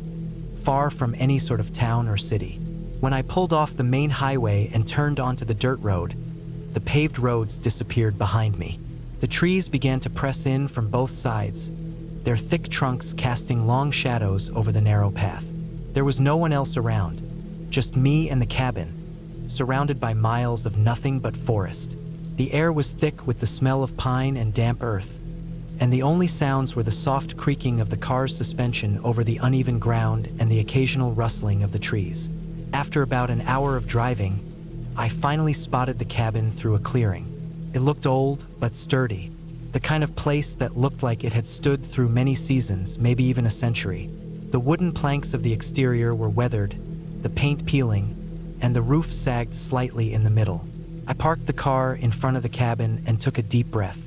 far from any sort of town or city. When I pulled off the main highway and turned onto the dirt road, the paved roads disappeared behind me. The trees began to press in from both sides, their thick trunks casting long shadows over the narrow path. There was no one else around, just me and the cabin, surrounded by miles of nothing but forest. The air was thick with the smell of pine and damp earth, and the only sounds were the soft creaking of the car's suspension over the uneven ground and the occasional rustling of the trees. After about an hour of driving, I finally spotted the cabin through a clearing. It looked old but sturdy, the kind of place that looked like it had stood through many seasons, maybe even a century. The wooden planks of the exterior were weathered, the paint peeling, and the roof sagged slightly in the middle. I parked the car in front of the cabin and took a deep breath.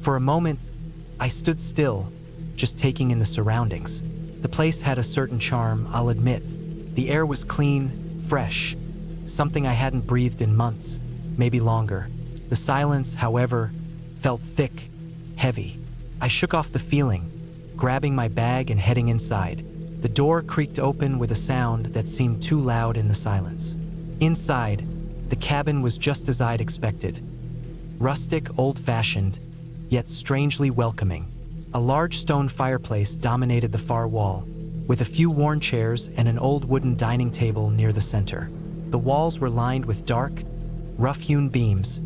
For a moment, I stood still, just taking in the surroundings. The place had a certain charm, I'll admit. The air was clean, fresh, something I hadn't breathed in months, maybe longer. The silence, however, felt thick, heavy. I shook off the feeling, grabbing my bag and heading inside. The door creaked open with a sound that seemed too loud in the silence. Inside, the cabin was just as I'd expected. Rustic, old-fashioned, yet strangely welcoming. A large stone fireplace dominated the far wall, with a few worn chairs and an old wooden dining table near the center. The walls were lined with dark, rough-hewn beams,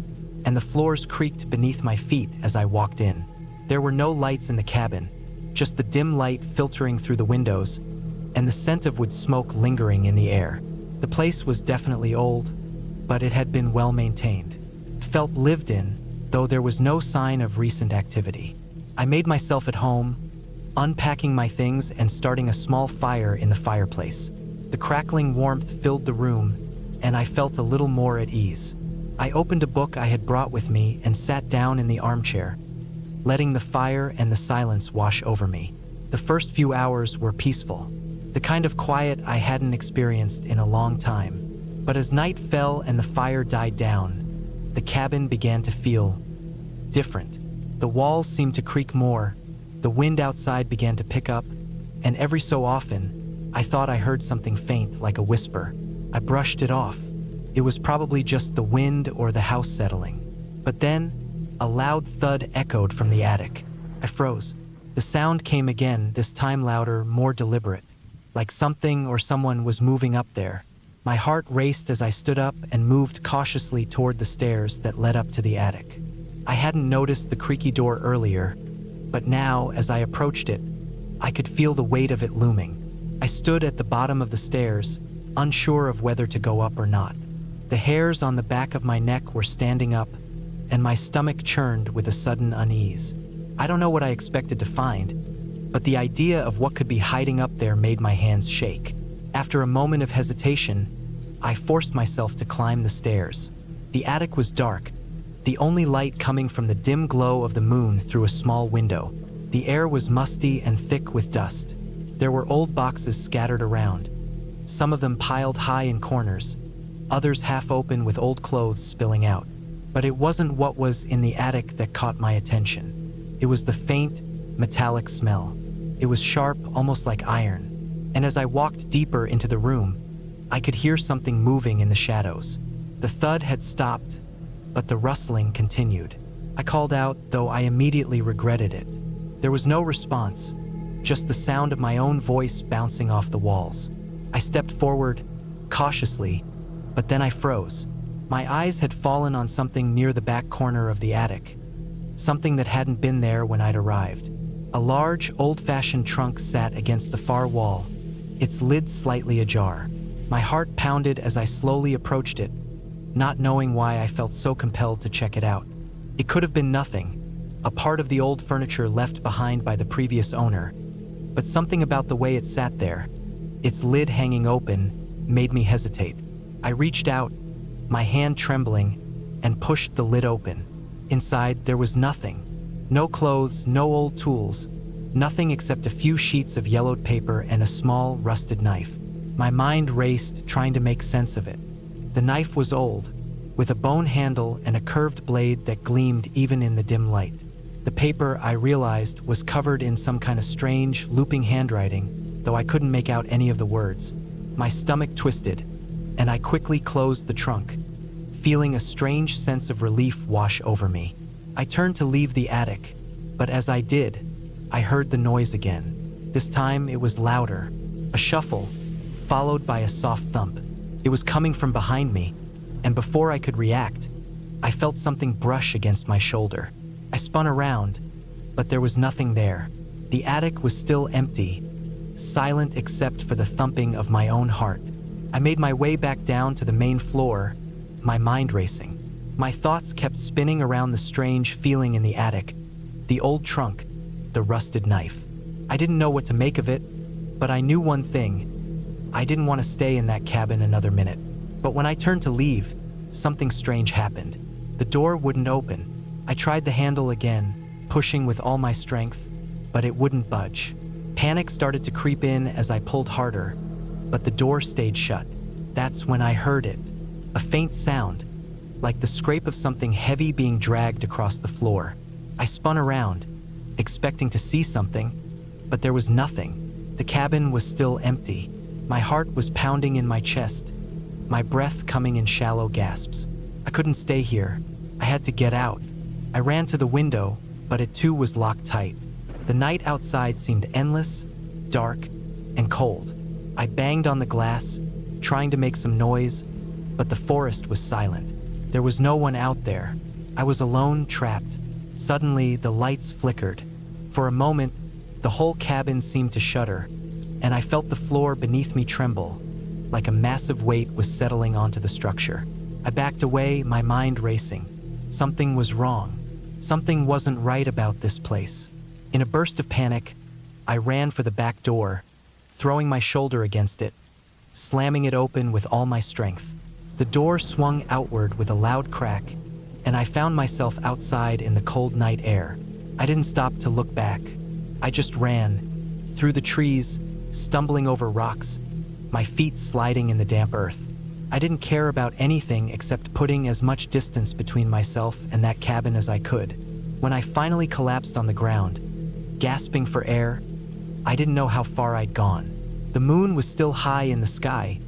and the floors creaked beneath my feet as I walked in. There were no lights in the cabin, just the dim light filtering through the windows, and the scent of wood smoke lingering in the air. The place was definitely old, but it had been well maintained. It felt lived in, though there was no sign of recent activity. I made myself at home, unpacking my things and starting a small fire in the fireplace. The crackling warmth filled the room, and I felt a little more at ease. I opened a book I had brought with me and sat down in the armchair, letting the fire and the silence wash over me. The first few hours were peaceful, the kind of quiet I hadn't experienced in a long time. But as night fell and the fire died down, the cabin began to feel different. The walls seemed to creak more, the wind outside began to pick up, and every so often, I thought I heard something faint like a whisper. I brushed it off. It was probably just the wind or the house settling. But then, a loud thud echoed from the attic. I froze. The sound came again, this time louder, more deliberate, like something or someone was moving up there. My heart raced as I stood up and moved cautiously toward the stairs that led up to the attic. I hadn't noticed the creaky door earlier, but now, as I approached it, I could feel the weight of it looming. I stood at the bottom of the stairs, unsure of whether to go up or not. The hairs on the back of my neck were standing up, and my stomach churned with a sudden unease. I don't know what I expected to find, but the idea of what could be hiding up there made my hands shake. After a moment of hesitation, I forced myself to climb the stairs. The attic was dark, the only light coming from the dim glow of the moon through a small window. The air was musty and thick with dust. There were old boxes scattered around, some of them piled high in corners, others half open with old clothes spilling out. But it wasn't what was in the attic that caught my attention. It was the faint, metallic smell. It was sharp, almost like iron. And as I walked deeper into the room, I could hear something moving in the shadows. The thud had stopped, but the rustling continued. I called out, though I immediately regretted it. There was no response, just the sound of my own voice bouncing off the walls. I stepped forward, cautiously, but then I froze. My eyes had fallen on something near the back corner of the attic, something that hadn't been there when I'd arrived. A large, old-fashioned trunk sat against the far wall, its lid slightly ajar. My heart pounded as I slowly approached it, not knowing why I felt so compelled to check it out. It could have been nothing, a part of the old furniture left behind by the previous owner, but something about the way it sat there, its lid hanging open, made me hesitate. I reached out, my hand trembling, and pushed the lid open. Inside, there was nothing. No clothes, no old tools, nothing except a few sheets of yellowed paper and a small, rusted knife. My mind raced, trying to make sense of it. The knife was old, with a bone handle and a curved blade that gleamed even in the dim light. The paper, I realized, was covered in some kind of strange, looping handwriting, though I couldn't make out any of the words. My stomach twisted, and I quickly closed the trunk, feeling a strange sense of relief wash over me. I turned to leave the attic, but as I did, I heard the noise again. This time it was louder, a shuffle, followed by a soft thump. It was coming from behind me, and before I could react, I felt something brush against my shoulder. I spun around, but there was nothing there. The attic was still empty, silent except for the thumping of my own heart. I made my way back down to the main floor, my mind racing. My thoughts kept spinning around the strange feeling in the attic, the old trunk, the rusted knife. I didn't know what to make of it, but I knew one thing. I didn't want to stay in that cabin another minute. But when I turned to leave, something strange happened. The door wouldn't open. I tried the handle again, pushing with all my strength, but it wouldn't budge. Panic started to creep in as I pulled harder, but the door stayed shut. That's when I heard it, a faint sound, like the scrape of something heavy being dragged across the floor. I spun around, expecting to see something, but there was nothing. The cabin was still empty. My heart was pounding in my chest, my breath coming in shallow gasps. I couldn't stay here. I had to get out. I ran to the window, but it too was locked tight. The night outside seemed endless, dark, and cold. I banged on the glass, trying to make some noise, but the forest was silent. There was no one out there. I was alone, trapped. Suddenly, the lights flickered. For a moment, the whole cabin seemed to shudder, and I felt the floor beneath me tremble, like a massive weight was settling onto the structure. I backed away, my mind racing. Something was wrong. Something wasn't right about this place. In a burst of panic, I ran for the back door, throwing my shoulder against it, slamming it open with all my strength. The door swung outward with a loud crack, and I found myself outside in the cold night air. I didn't stop to look back. I just ran, through the trees, stumbling over rocks, my feet sliding in the damp earth. I didn't care about anything except putting as much distance between myself and that cabin as I could. When I finally collapsed on the ground, gasping for air, I didn't know how far I'd gone. The moon was still high in the sky,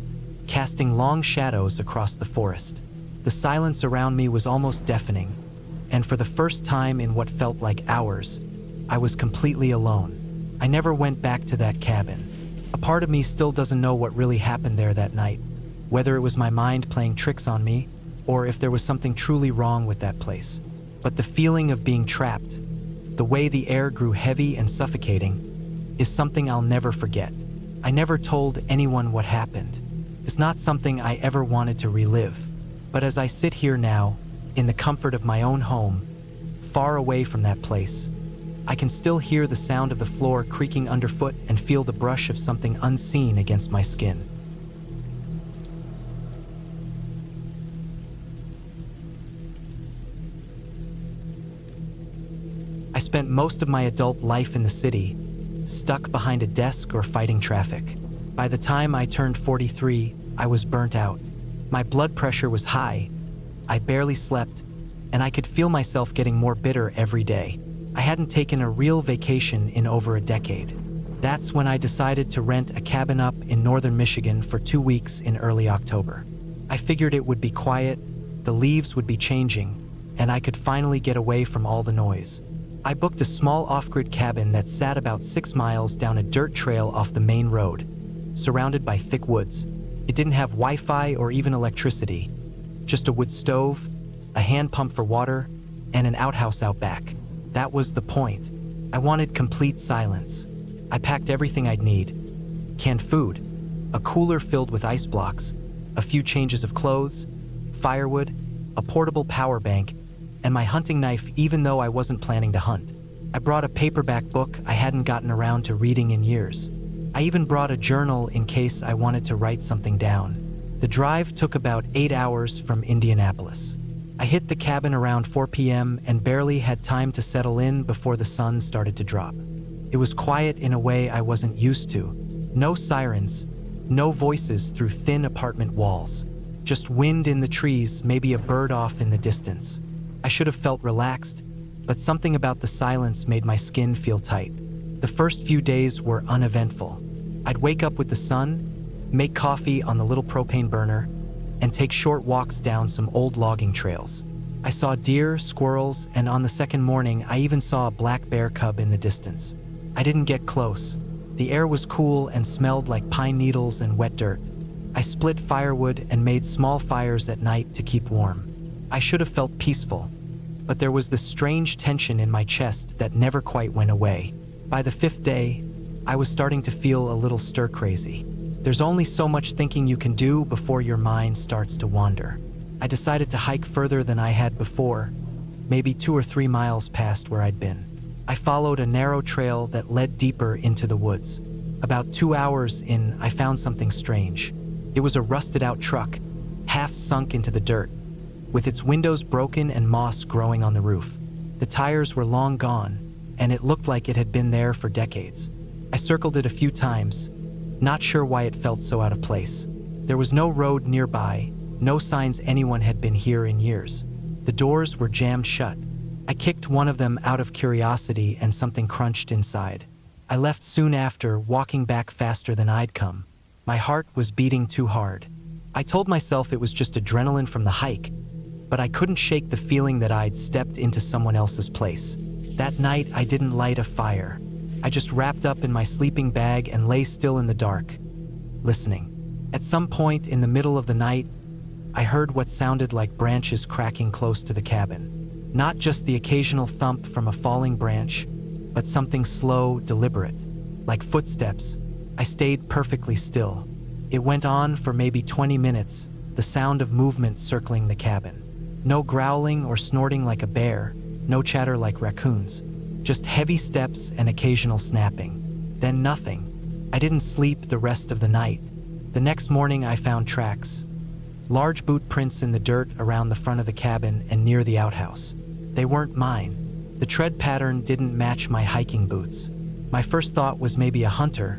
casting long shadows across the forest. The silence around me was almost deafening, and for the first time in what felt like hours, I was completely alone. I never went back to that cabin. A part of me still doesn't know what really happened there that night, whether it was my mind playing tricks on me, or if there was something truly wrong with that place. But the feeling of being trapped, the way the air grew heavy and suffocating, is something I'll never forget. I never told anyone what happened. It's not something I ever wanted to relive. But as I sit here now, in the comfort of my own home, far away from that place, I can still hear the sound of the floor creaking underfoot and feel the brush of something unseen against my skin. I spent most of my adult life in the city, stuck behind a desk or fighting traffic. By the time I turned 43, I was burnt out. My blood pressure was high, I barely slept, and I could feel myself getting more bitter every day. I hadn't taken a real vacation in over a decade. That's when I decided to rent a cabin up in northern Michigan for 2 weeks in early October. I figured it would be quiet, the leaves would be changing, and I could finally get away from all the noise. I booked a small off-grid cabin that sat about 6 miles down a dirt trail off the main road, surrounded by thick woods. It didn't have Wi-Fi or even electricity, just a wood stove, a hand pump for water, and an outhouse out back. That was the point. I wanted complete silence. I packed everything I'd need. Canned food, a cooler filled with ice blocks, a few changes of clothes, firewood, a portable power bank, and my hunting knife even though I wasn't planning to hunt. I brought a paperback book I hadn't gotten around to reading in years. I even brought a journal in case I wanted to write something down. The drive took about 8 hours from Indianapolis. I hit the cabin around 4 p.m. and barely had time to settle in before the sun started to drop. It was quiet in a way I wasn't used to. No sirens, no voices through thin apartment walls. Just wind in the trees, maybe a bird off in the distance. I should have felt relaxed, but something about the silence made my skin feel tight. The first few days were uneventful. I'd wake up with the sun, make coffee on the little propane burner, and take short walks down some old logging trails. I saw deer, squirrels, and on the second morning, I even saw a black bear cub in the distance. I didn't get close. The air was cool and smelled like pine needles and wet dirt. I split firewood and made small fires at night to keep warm. I should have felt peaceful, but there was this strange tension in my chest that never quite went away. By the 5th day, I was starting to feel a little stir-crazy. There's only so much thinking you can do before your mind starts to wander. I decided to hike further than I had before, maybe 2 or 3 miles past where I'd been. I followed a narrow trail that led deeper into the woods. About 2 hours in, I found something strange. It was a rusted-out truck, half sunk into the dirt, with its windows broken and moss growing on the roof. The tires were long gone, and it looked like it had been there for decades. I circled it a few times, not sure why it felt so out of place. There was no road nearby, no signs anyone had been here in years. The doors were jammed shut. I kicked one of them out of curiosity and something crunched inside. I left soon after, walking back faster than I'd come. My heart was beating too hard. I told myself it was just adrenaline from the hike, but I couldn't shake the feeling that I'd stepped into someone else's place. That night, I didn't light a fire. I just wrapped up in my sleeping bag and lay still in the dark, listening. At some point in the middle of the night, I heard what sounded like branches cracking close to the cabin. Not just the occasional thump from a falling branch, but something slow, deliberate, like footsteps. I stayed perfectly still. It went on for maybe 20 minutes, the sound of movement circling the cabin. No growling or snorting like a bear, no chatter like raccoons, just heavy steps and occasional snapping. Then nothing. I didn't sleep the rest of the night. The next morning I found tracks. Large boot prints in the dirt around the front of the cabin and near the outhouse. They weren't mine. The tread pattern didn't match my hiking boots. My first thought was maybe a hunter,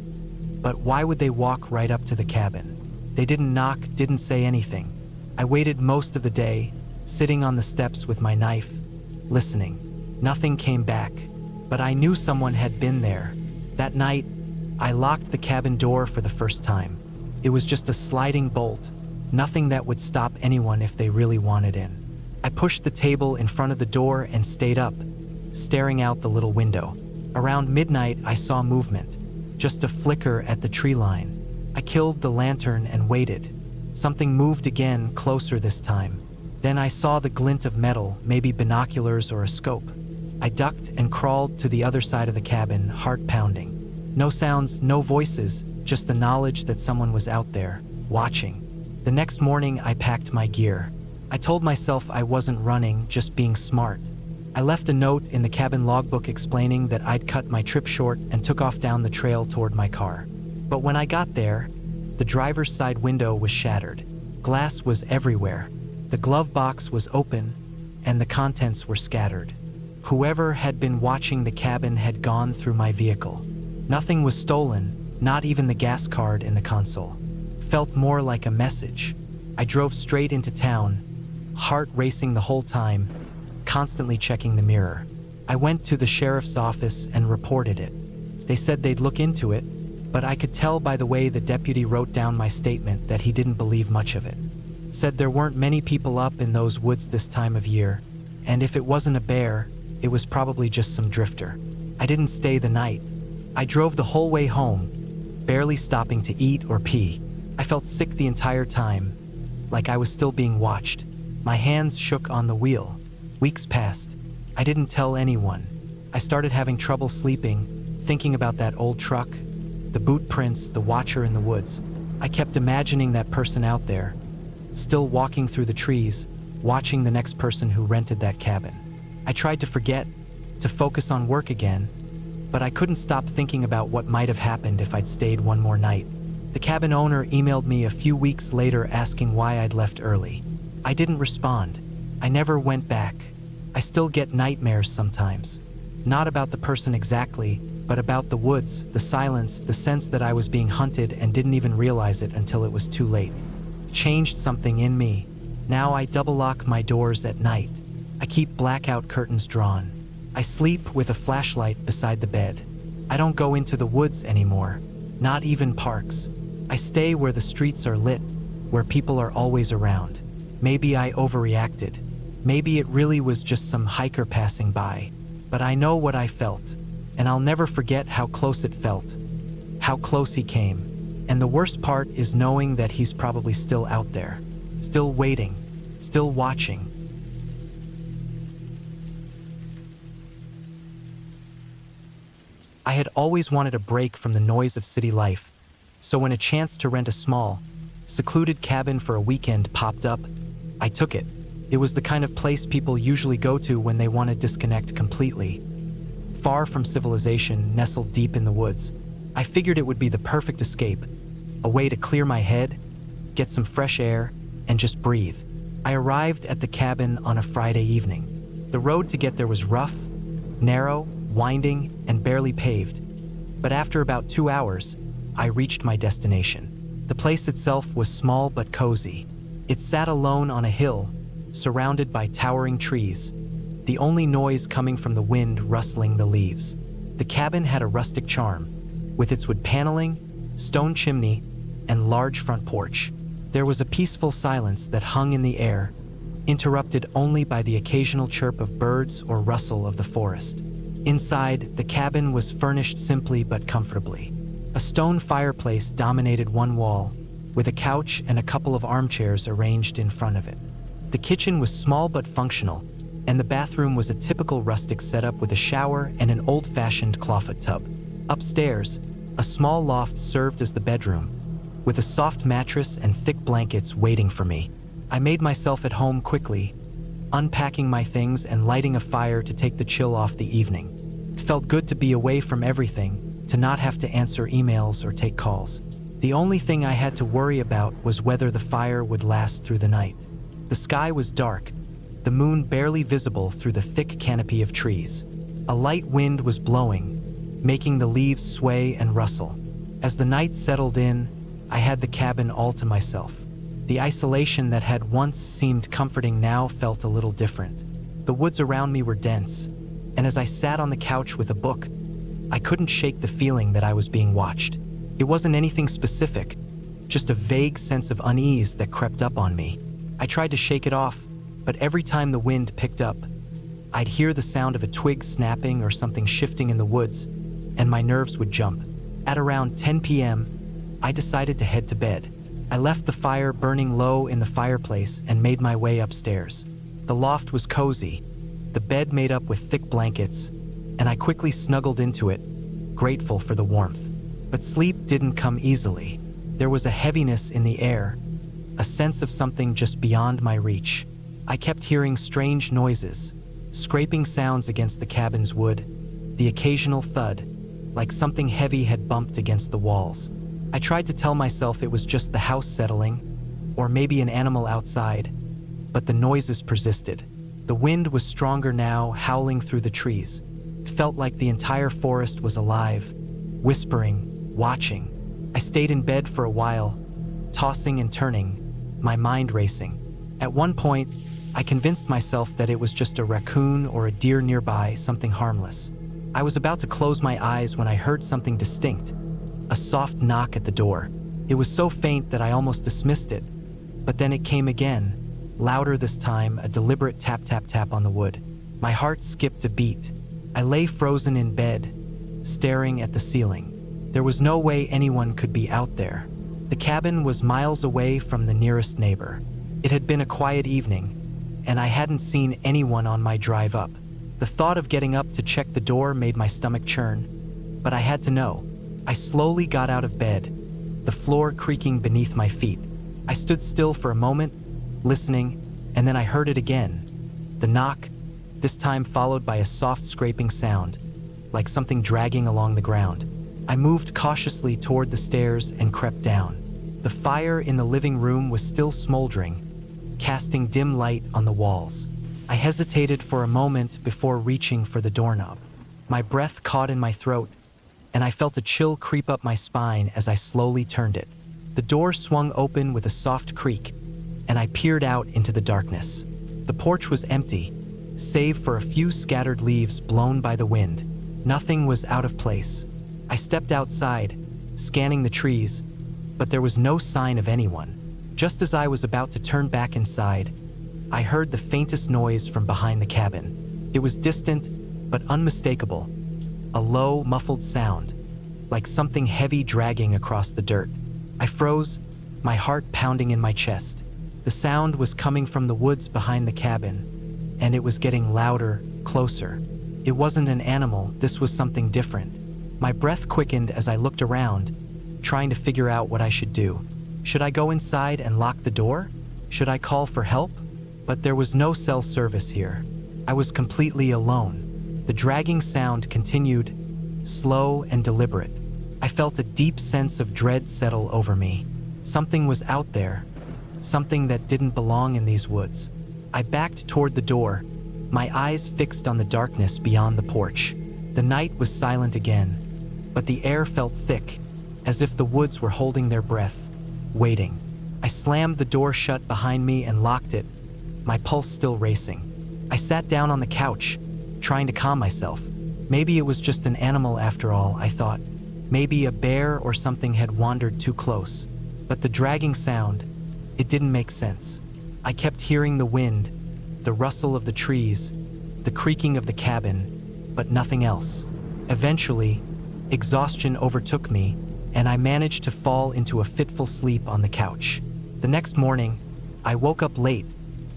but why would they walk right up to the cabin? They didn't knock, didn't say anything. I waited most of the day, sitting on the steps with my knife, listening. Nothing came back, but I knew someone had been there. That night, I locked the cabin door for the first time. It was just a sliding bolt, nothing that would stop anyone if they really wanted in. I pushed the table in front of the door and stayed up, staring out the little window. Around midnight, I saw movement, just a flicker at the tree line. I killed the lantern and waited. Something moved again, closer this time. Then I saw the glint of metal, maybe binoculars or a scope. I ducked and crawled to the other side of the cabin, heart pounding. No sounds, no voices, just the knowledge that someone was out there, watching. The next morning, I packed my gear. I told myself I wasn't running, just being smart. I left a note in the cabin logbook explaining that I'd cut my trip short and took off down the trail toward my car. But when I got there, the driver's side window was shattered. Glass was everywhere. The glove box was open, and the contents were scattered. Whoever had been watching the cabin had gone through my vehicle. Nothing was stolen, not even the gas card in the console. Felt more like a message. I drove straight into town, heart racing the whole time, constantly checking the mirror. I went to the sheriff's office and reported it. They said they'd look into it, but I could tell by the way the deputy wrote down my statement that he didn't believe much of it. Said there weren't many people up in those woods this time of year, and if it wasn't a bear, it was probably just some drifter. I didn't stay the night. I drove the whole way home, barely stopping to eat or pee. I felt sick the entire time, like I was still being watched. My hands shook on the wheel. Weeks passed. I didn't tell anyone. I started having trouble sleeping, thinking about that old truck, the boot prints, the watcher in the woods. I kept imagining that person out there, still walking through the trees, watching the next person who rented that cabin. I tried to forget, to focus on work again, but I couldn't stop thinking about what might have happened if I'd stayed one more night. The cabin owner emailed me a few weeks later asking why I'd left early. I didn't respond. I never went back. I still get nightmares sometimes. Not about the person exactly, but about the woods, the silence, the sense that I was being hunted and didn't even realize it until it was too late. Changed something in me. Now I double lock my doors at night. I keep blackout curtains drawn. I sleep with a flashlight beside the bed. I don't go into the woods anymore, not even parks. I stay where the streets are lit, where people are always around. Maybe I overreacted. Maybe it really was just some hiker passing by. But I know what I felt, and I'll never forget how close it felt. How close he came. And the worst part is knowing that he's probably still out there, still waiting, still watching. I had always wanted a break from the noise of city life, so when a chance to rent a small, secluded cabin for a weekend popped up, I took it. It was the kind of place people usually go to when they want to disconnect completely. Far from civilization, nestled deep in the woods, I figured it would be the perfect escape, a way to clear my head, get some fresh air, and just breathe. I arrived at the cabin on a Friday evening. The road to get there was rough, narrow, winding, and barely paved. But after about 2 hours, I reached my destination. The place itself was small but cozy. It sat alone on a hill, surrounded by towering trees, the only noise coming from the wind rustling the leaves. The cabin had a rustic charm, with its wood paneling, stone chimney, and large front porch. There was a peaceful silence that hung in the air, interrupted only by the occasional chirp of birds or rustle of the forest. Inside, the cabin was furnished simply but comfortably. A stone fireplace dominated one wall, with a couch and a couple of armchairs arranged in front of it. The kitchen was small but functional, and the bathroom was a typical rustic setup with a shower and an old-fashioned clawfoot tub. Upstairs, a small loft served as the bedroom, with a soft mattress and thick blankets waiting for me. I made myself at home quickly, unpacking my things and lighting a fire to take the chill off the evening. It felt good to be away from everything, to not have to answer emails or take calls. The only thing I had to worry about was whether the fire would last through the night. The sky was dark, the moon barely visible through the thick canopy of trees. A light wind was blowing, making the leaves sway and rustle. As the night settled in, I had the cabin all to myself. The isolation that had once seemed comforting now felt a little different. The woods around me were dense, and as I sat on the couch with a book, I couldn't shake the feeling that I was being watched. It wasn't anything specific, just a vague sense of unease that crept up on me. I tried to shake it off, but every time the wind picked up, I'd hear the sound of a twig snapping or something shifting in the woods, and my nerves would jump. At around 10 p.m., I decided to head to bed. I left the fire burning low in the fireplace and made my way upstairs. The loft was cozy, the bed made up with thick blankets, and I quickly snuggled into it, grateful for the warmth. But sleep didn't come easily. There was a heaviness in the air, a sense of something just beyond my reach. I kept hearing strange noises, scraping sounds against the cabin's wood, the occasional thud, like something heavy had bumped against the walls. I tried to tell myself it was just the house settling, or maybe an animal outside, but the noises persisted. The wind was stronger now, howling through the trees. It felt like the entire forest was alive, whispering, watching. I stayed in bed for a while, tossing and turning, my mind racing. At one point, I convinced myself that it was just a raccoon or a deer nearby, something harmless. I was about to close my eyes when I heard something distinct, a soft knock at the door. It was so faint that I almost dismissed it, but then it came again, louder this time, a deliberate tap tap tap on the wood. My heart skipped a beat. I lay frozen in bed, staring at the ceiling. There was no way anyone could be out there. The cabin was miles away from the nearest neighbor. It had been a quiet evening, and I hadn't seen anyone on my drive up. The thought of getting up to check the door made my stomach churn, but I had to know. I slowly got out of bed, the floor creaking beneath my feet. I stood still for a moment, listening, and then I heard it again. The knock, this time followed by a soft scraping sound, like something dragging along the ground. I moved cautiously toward the stairs and crept down. The fire in the living room was still smoldering, casting dim light on the walls. I hesitated for a moment before reaching for the doorknob. My breath caught in my throat, and I felt a chill creep up my spine as I slowly turned it. The door swung open with a soft creak, and I peered out into the darkness. The porch was empty, save for a few scattered leaves blown by the wind. Nothing was out of place. I stepped outside, scanning the trees, but there was no sign of anyone. Just as I was about to turn back inside, I heard the faintest noise from behind the cabin. It was distant, but unmistakable. A low, muffled sound, like something heavy dragging across the dirt. I froze, my heart pounding in my chest. The sound was coming from the woods behind the cabin, and it was getting louder, closer. It wasn't an animal, this was something different. My breath quickened as I looked around, trying to figure out what I should do. Should I go inside and lock the door? Should I call for help? But there was no cell service here. I was completely alone. The dragging sound continued, slow and deliberate. I felt a deep sense of dread settle over me. Something was out there, something that didn't belong in these woods. I backed toward the door, my eyes fixed on the darkness beyond the porch. The night was silent again, but the air felt thick, as if the woods were holding their breath, waiting. I slammed the door shut behind me and locked it, my pulse still racing. I sat down on the couch, trying to calm myself. Maybe it was just an animal after all, I thought. Maybe a bear or something had wandered too close. But the dragging sound, it didn't make sense. I kept hearing the wind, the rustle of the trees, the creaking of the cabin, but nothing else. Eventually, exhaustion overtook me, and I managed to fall into a fitful sleep on the couch. The next morning, I woke up late,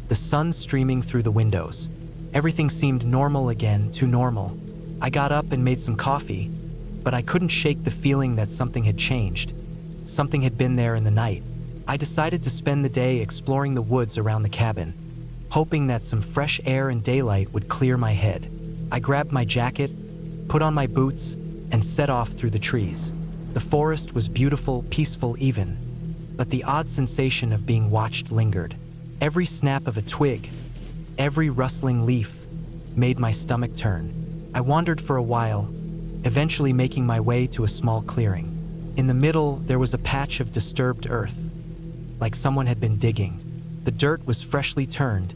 the sun streaming through the windows. Everything seemed normal again, too normal. I got up and made some coffee, but I couldn't shake the feeling that something had changed. Something had been there in the night. I decided to spend the day exploring the woods around the cabin, hoping that some fresh air and daylight would clear my head. I grabbed my jacket, put on my boots, and set off through the trees. The forest was beautiful, peaceful even, but the odd sensation of being watched lingered. Every snap of a twig, every rustling leaf, made my stomach turn. I wandered for a while, eventually making my way to a small clearing. In the middle, there was a patch of disturbed earth, like someone had been digging. The dirt was freshly turned,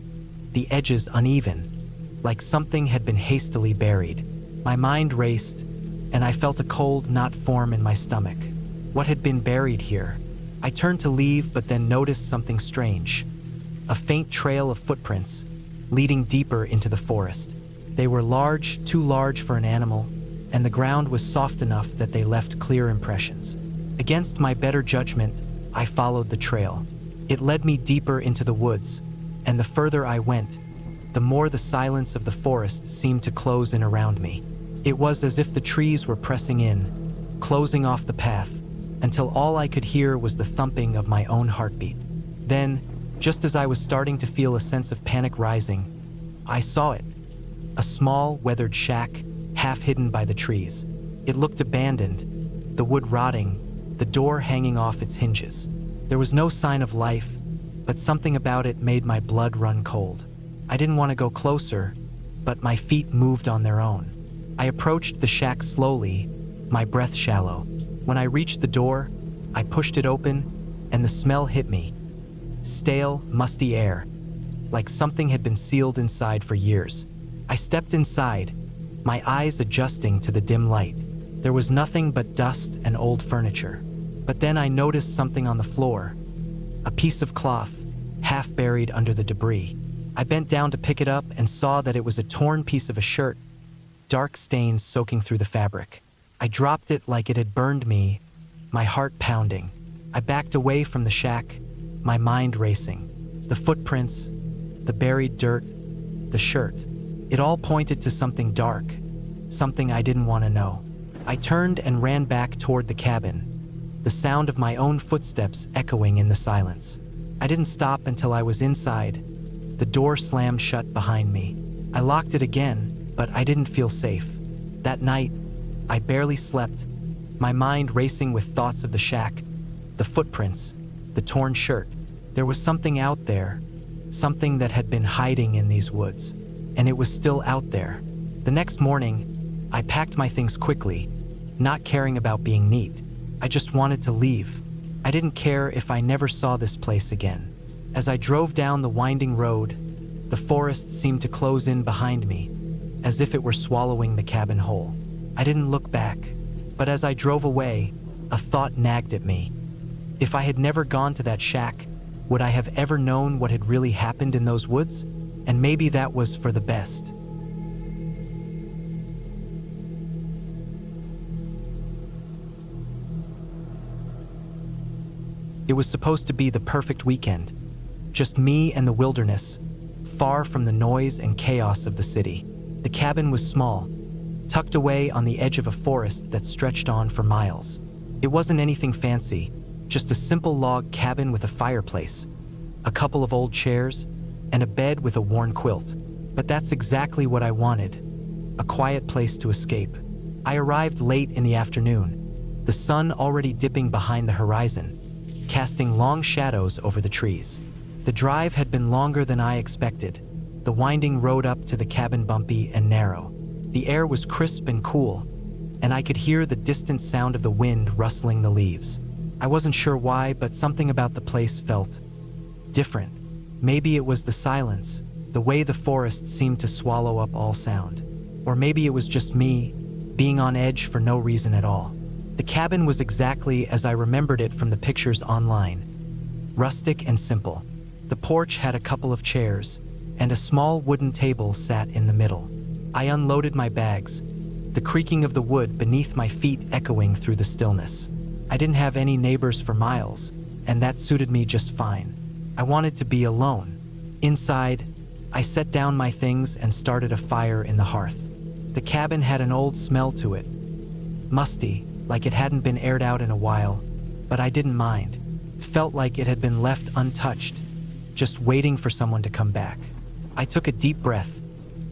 the edges uneven, like something had been hastily buried. My mind raced, and I felt a cold knot form in my stomach. What had been buried here? I turned to leave, but then noticed something strange. A faint trail of footprints, leading deeper into the forest. They were large, too large for an animal, and the ground was soft enough that they left clear impressions. Against my better judgment, I followed the trail. It led me deeper into the woods, and the further I went, the more the silence of the forest seemed to close in around me. It was as if the trees were pressing in, closing off the path, until all I could hear was the thumping of my own heartbeat. Then, just as I was starting to feel a sense of panic rising, I saw it. A small, weathered shack, half hidden by the trees. It looked abandoned, the wood rotting, the door hanging off its hinges. There was no sign of life, but something about it made my blood run cold. I didn't want to go closer, but my feet moved on their own. I approached the shack slowly, my breath shallow. When I reached the door, I pushed it open, and the smell hit me. Stale, musty air, like something had been sealed inside for years. I stepped inside, my eyes adjusting to the dim light. There was nothing but dust and old furniture. But then I noticed something on the floor, a piece of cloth, half buried under the debris. I bent down to pick it up and saw that it was a torn piece of a shirt, dark stains soaking through the fabric. I dropped it like it had burned me, my heart pounding. I backed away from the shack, my mind racing. The footprints, the buried dirt, the shirt. It all pointed to something dark, something I didn't want to know. I turned and ran back toward the cabin, the sound of my own footsteps echoing in the silence. I didn't stop until I was inside. The door slammed shut behind me. I locked it again, but I didn't feel safe. That night, I barely slept, my mind racing with thoughts of the shack, the footprints, the torn shirt. There was something out there, something that had been hiding in these woods, and it was still out there. The next morning, I packed my things quickly, not caring about being neat. I just wanted to leave. I didn't care if I never saw this place again. As I drove down the winding road, the forest seemed to close in behind me, as if it were swallowing the cabin whole. I didn't look back, but as I drove away, a thought nagged at me. If I had never gone to that shack, would I have ever known what had really happened in those woods? And maybe that was for the best. It was supposed to be the perfect weekend. Just me and the wilderness, far from the noise and chaos of the city. The cabin was small, tucked away on the edge of a forest that stretched on for miles. It wasn't anything fancy, just a simple log cabin with a fireplace, a couple of old chairs, and a bed with a worn quilt. But that's exactly what I wanted, a quiet place to escape. I arrived late in the afternoon, the sun already dipping behind the horizon, casting long shadows over the trees. The drive had been longer than I expected, the winding road up to the cabin bumpy and narrow. The air was crisp and cool, and I could hear the distant sound of the wind rustling the leaves. I wasn't sure why, but something about the place felt different. Maybe it was the silence, the way the forest seemed to swallow up all sound. Or maybe it was just me, being on edge for no reason at all. The cabin was exactly as I remembered it from the pictures online. Rustic and simple. The porch had a couple of chairs, and a small wooden table sat in the middle. I unloaded my bags, the creaking of the wood beneath my feet echoing through the stillness. I didn't have any neighbors for miles, and that suited me just fine. I wanted to be alone. Inside, I set down my things and started a fire in the hearth. The cabin had an old smell to it, musty, like it hadn't been aired out in a while, but I didn't mind. It felt like it had been left untouched, just waiting for someone to come back. I took a deep breath,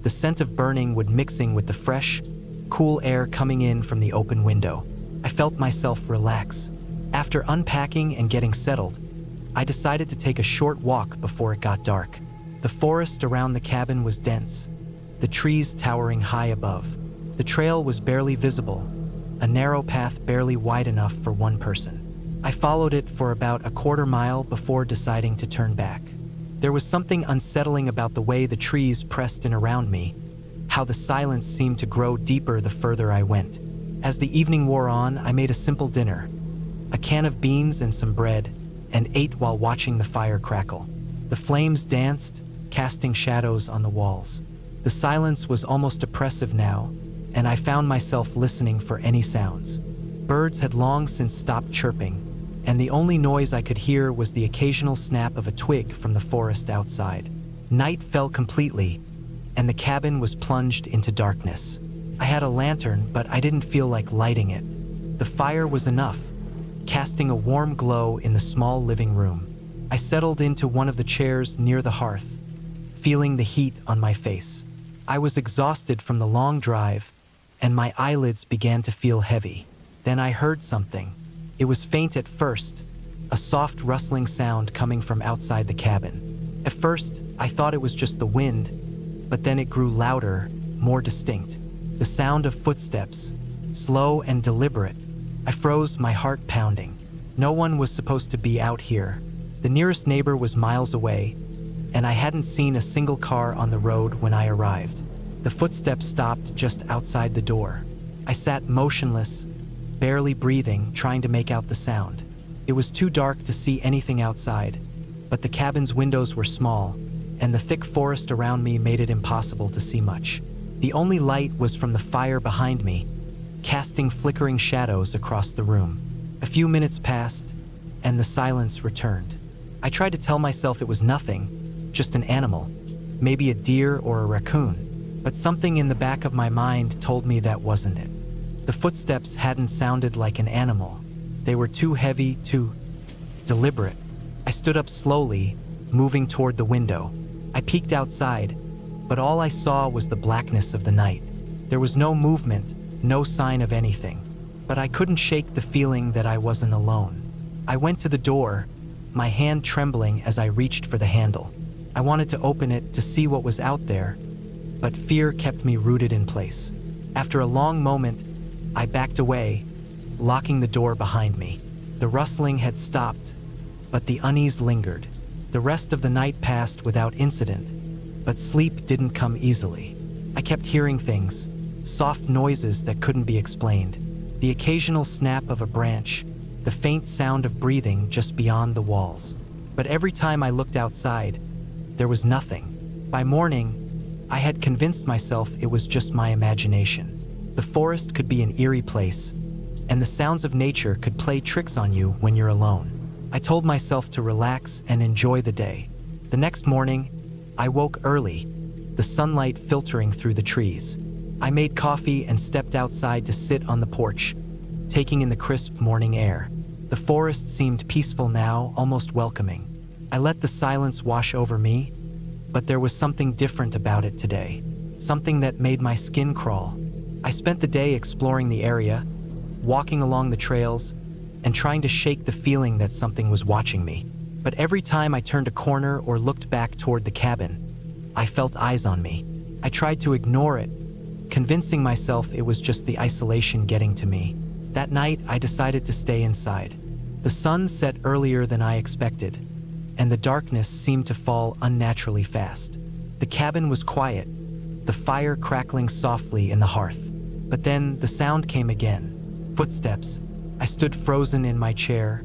the scent of burning wood mixing with the fresh, cool air coming in from the open window. I felt myself relax. After unpacking and getting settled, I decided to take a short walk before it got dark. The forest around the cabin was dense, the trees towering high above. The trail was barely visible, a narrow path barely wide enough for one person. I followed it for about a quarter mile before deciding to turn back. There was something unsettling about the way the trees pressed in around me, how the silence seemed to grow deeper the further I went. As the evening wore on, I made a simple dinner, a can of beans and some bread, and ate while watching the fire crackle. The flames danced, casting shadows on the walls. The silence was almost oppressive now, and I found myself listening for any sounds. Birds had long since stopped chirping, and the only noise I could hear was the occasional snap of a twig from the forest outside. Night fell completely, and the cabin was plunged into darkness. I had a lantern, but I didn't feel like lighting it. The fire was enough, casting a warm glow in the small living room. I settled into one of the chairs near the hearth, feeling the heat on my face. I was exhausted from the long drive, and my eyelids began to feel heavy. Then I heard something. It was faint at first, a soft rustling sound coming from outside the cabin. At first, I thought it was just the wind, but then it grew louder, more distinct. The sound of footsteps, slow and deliberate. I froze, my heart pounding. No one was supposed to be out here. The nearest neighbor was miles away, and I hadn't seen a single car on the road when I arrived. The footsteps stopped just outside the door. I sat motionless, barely breathing, trying to make out the sound. It was too dark to see anything outside, but the cabin's windows were small, and the thick forest around me made it impossible to see much. The only light was from the fire behind me, casting flickering shadows across the room. A few minutes passed, and the silence returned. I tried to tell myself it was nothing, just an animal, maybe a deer or a raccoon, but something in the back of my mind told me that wasn't it. The footsteps hadn't sounded like an animal. They were too heavy, too deliberate. I stood up slowly, moving toward the window. I peeked outside, but all I saw was the blackness of the night. There was no movement, no sign of anything, but I couldn't shake the feeling that I wasn't alone. I went to the door, my hand trembling as I reached for the handle. I wanted to open it to see what was out there, but fear kept me rooted in place. After a long moment, I backed away, locking the door behind me. The rustling had stopped, but the unease lingered. The rest of the night passed without incident, but sleep didn't come easily. I kept hearing things, soft noises that couldn't be explained, the occasional snap of a branch, the faint sound of breathing just beyond the walls. But every time I looked outside, there was nothing. By morning, I had convinced myself it was just my imagination. The forest could be an eerie place, and the sounds of nature could play tricks on you when you're alone. I told myself to relax and enjoy the day. The next morning, I woke early, the sunlight filtering through the trees. I made coffee and stepped outside to sit on the porch, taking in the crisp morning air. The forest seemed peaceful now, almost welcoming. I let the silence wash over me, but there was something different about it today. Something that made my skin crawl. I spent the day exploring the area, walking along the trails, and trying to shake the feeling that something was watching me. But every time I turned a corner or looked back toward the cabin, I felt eyes on me. I tried to ignore it, convincing myself it was just the isolation getting to me. That night, I decided to stay inside. The sun set earlier than I expected, and the darkness seemed to fall unnaturally fast. The cabin was quiet, the fire crackling softly in the hearth. But then the sound came again. Footsteps. I stood frozen in my chair,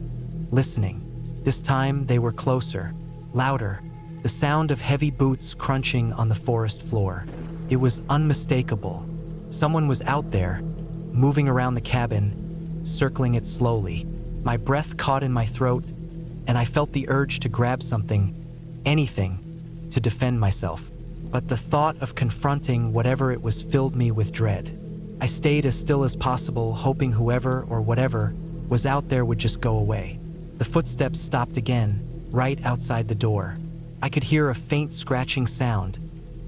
listening. This time they were closer, louder, the sound of heavy boots crunching on the forest floor. It was unmistakable. Someone was out there, moving around the cabin, circling it slowly. My breath caught in my throat, and I felt the urge to grab something, anything, to defend myself. But the thought of confronting whatever it was filled me with dread. I stayed as still as possible, hoping whoever or whatever was out there would just go away. The footsteps stopped again, right outside the door. I could hear a faint scratching sound,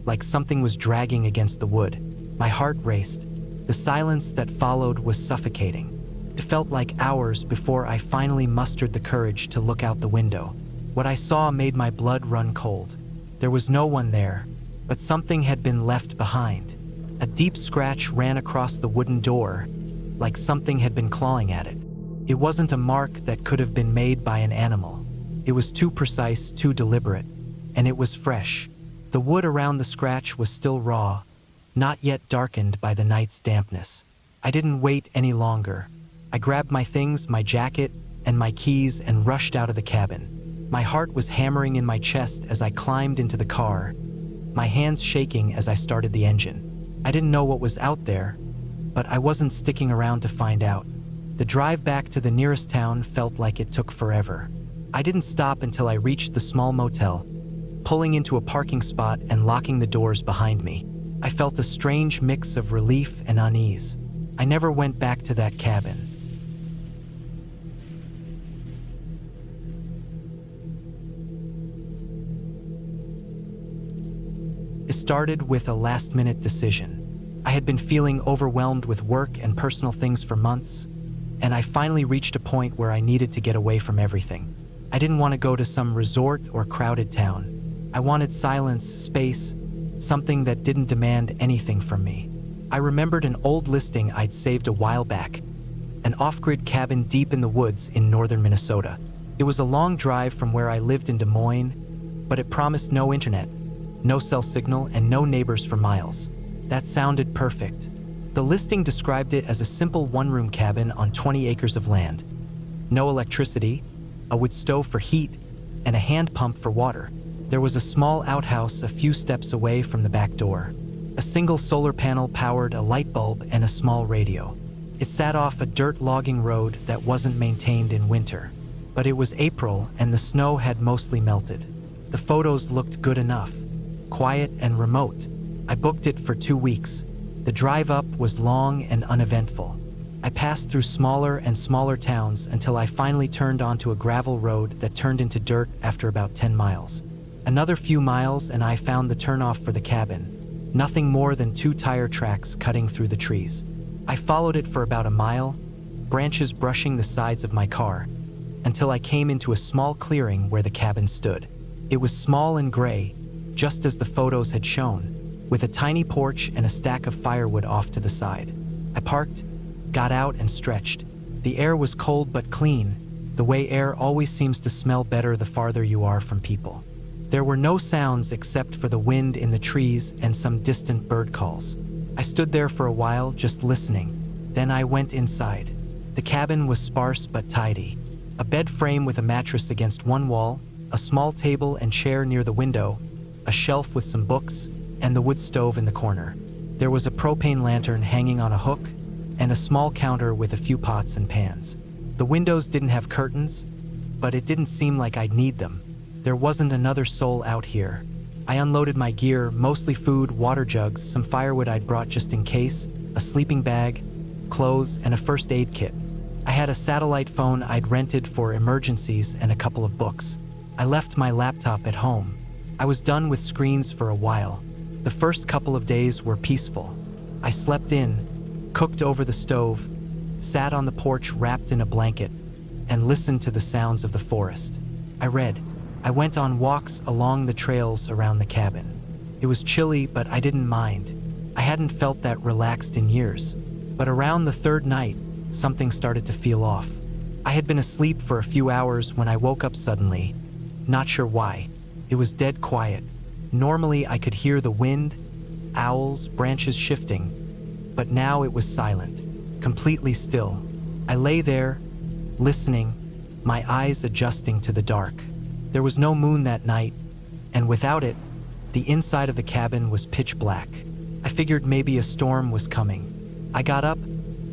like something was dragging against the wood. My heart raced. The silence that followed was suffocating. It felt like hours before I finally mustered the courage to look out the window. What I saw made my blood run cold. There was no one there, but something had been left behind. A deep scratch ran across the wooden door, like something had been clawing at it. It wasn't a mark that could have been made by an animal. It was too precise, too deliberate, and it was fresh. The wood around the scratch was still raw, not yet darkened by the night's dampness. I didn't wait any longer. I grabbed my things, my jacket, and my keys, and rushed out of the cabin. My heart was hammering in my chest as I climbed into the car, my hands shaking as I started the engine. I didn't know what was out there, but I wasn't sticking around to find out. The drive back to the nearest town felt like it took forever. I didn't stop until I reached the small motel, pulling into a parking spot and locking the doors behind me. I felt a strange mix of relief and unease. I never went back to that cabin. It started with a last-minute decision. I had been feeling overwhelmed with work and personal things for months, and I finally reached a point where I needed to get away from everything. I didn't want to go to some resort or crowded town. I wanted silence, space, something that didn't demand anything from me. I remembered an old listing I'd saved a while back, an off-grid cabin deep in the woods in northern Minnesota. It was a long drive from where I lived in Des Moines, but it promised no internet, no cell signal, and no neighbors for miles. That sounded perfect. The listing described it as a simple one-room cabin on 20 acres of land. No electricity, a wood stove for heat, and a hand pump for water. There was a small outhouse a few steps away from the back door. A single solar panel powered a light bulb and a small radio. It sat off a dirt logging road that wasn't maintained in winter. But it was April and the snow had mostly melted. The photos looked good enough. Quiet and remote. I booked it for 2 weeks. The drive up was long and uneventful. I passed through smaller and smaller towns until I finally turned onto a gravel road that turned into dirt after about 10 miles. Another few miles and I found the turnoff for the cabin. Nothing more than 2 tire tracks cutting through the trees. I followed it for about a mile, branches brushing the sides of my car, until I came into a small clearing where the cabin stood. It was small and gray, just as the photos had shown, with a tiny porch and a stack of firewood off to the side. I parked, got out and stretched. The air was cold but clean, the way air always seems to smell better the farther you are from people. There were no sounds except for the wind in the trees and some distant bird calls. I stood there for a while, just listening. Then I went inside. The cabin was sparse but tidy. A bed frame with a mattress against one wall, a small table and chair near the window, a shelf with some books, and the wood stove in the corner. There was a propane lantern hanging on a hook, and a small counter with a few pots and pans. The windows didn't have curtains, but it didn't seem like I'd need them. There wasn't another soul out here. I unloaded my gear, mostly food, water jugs, some firewood I'd brought just in case, a sleeping bag, clothes, and a first aid kit. I had a satellite phone I'd rented for emergencies and a couple of books. I left my laptop at home. I was done with screens for a while. The first couple of days were peaceful. I slept in, cooked over the stove, sat on the porch wrapped in a blanket, and listened to the sounds of the forest. I read. I went on walks along the trails around the cabin. It was chilly, but I didn't mind. I hadn't felt that relaxed in years. But around the third night, something started to feel off. I had been asleep for a few hours when I woke up suddenly. Not sure why. It was dead quiet. Normally I could hear the wind, owls, branches shifting, but now it was silent, completely still. I lay there, listening, my eyes adjusting to the dark. There was no moon that night, and without it, the inside of the cabin was pitch black. I figured maybe a storm was coming. I got up,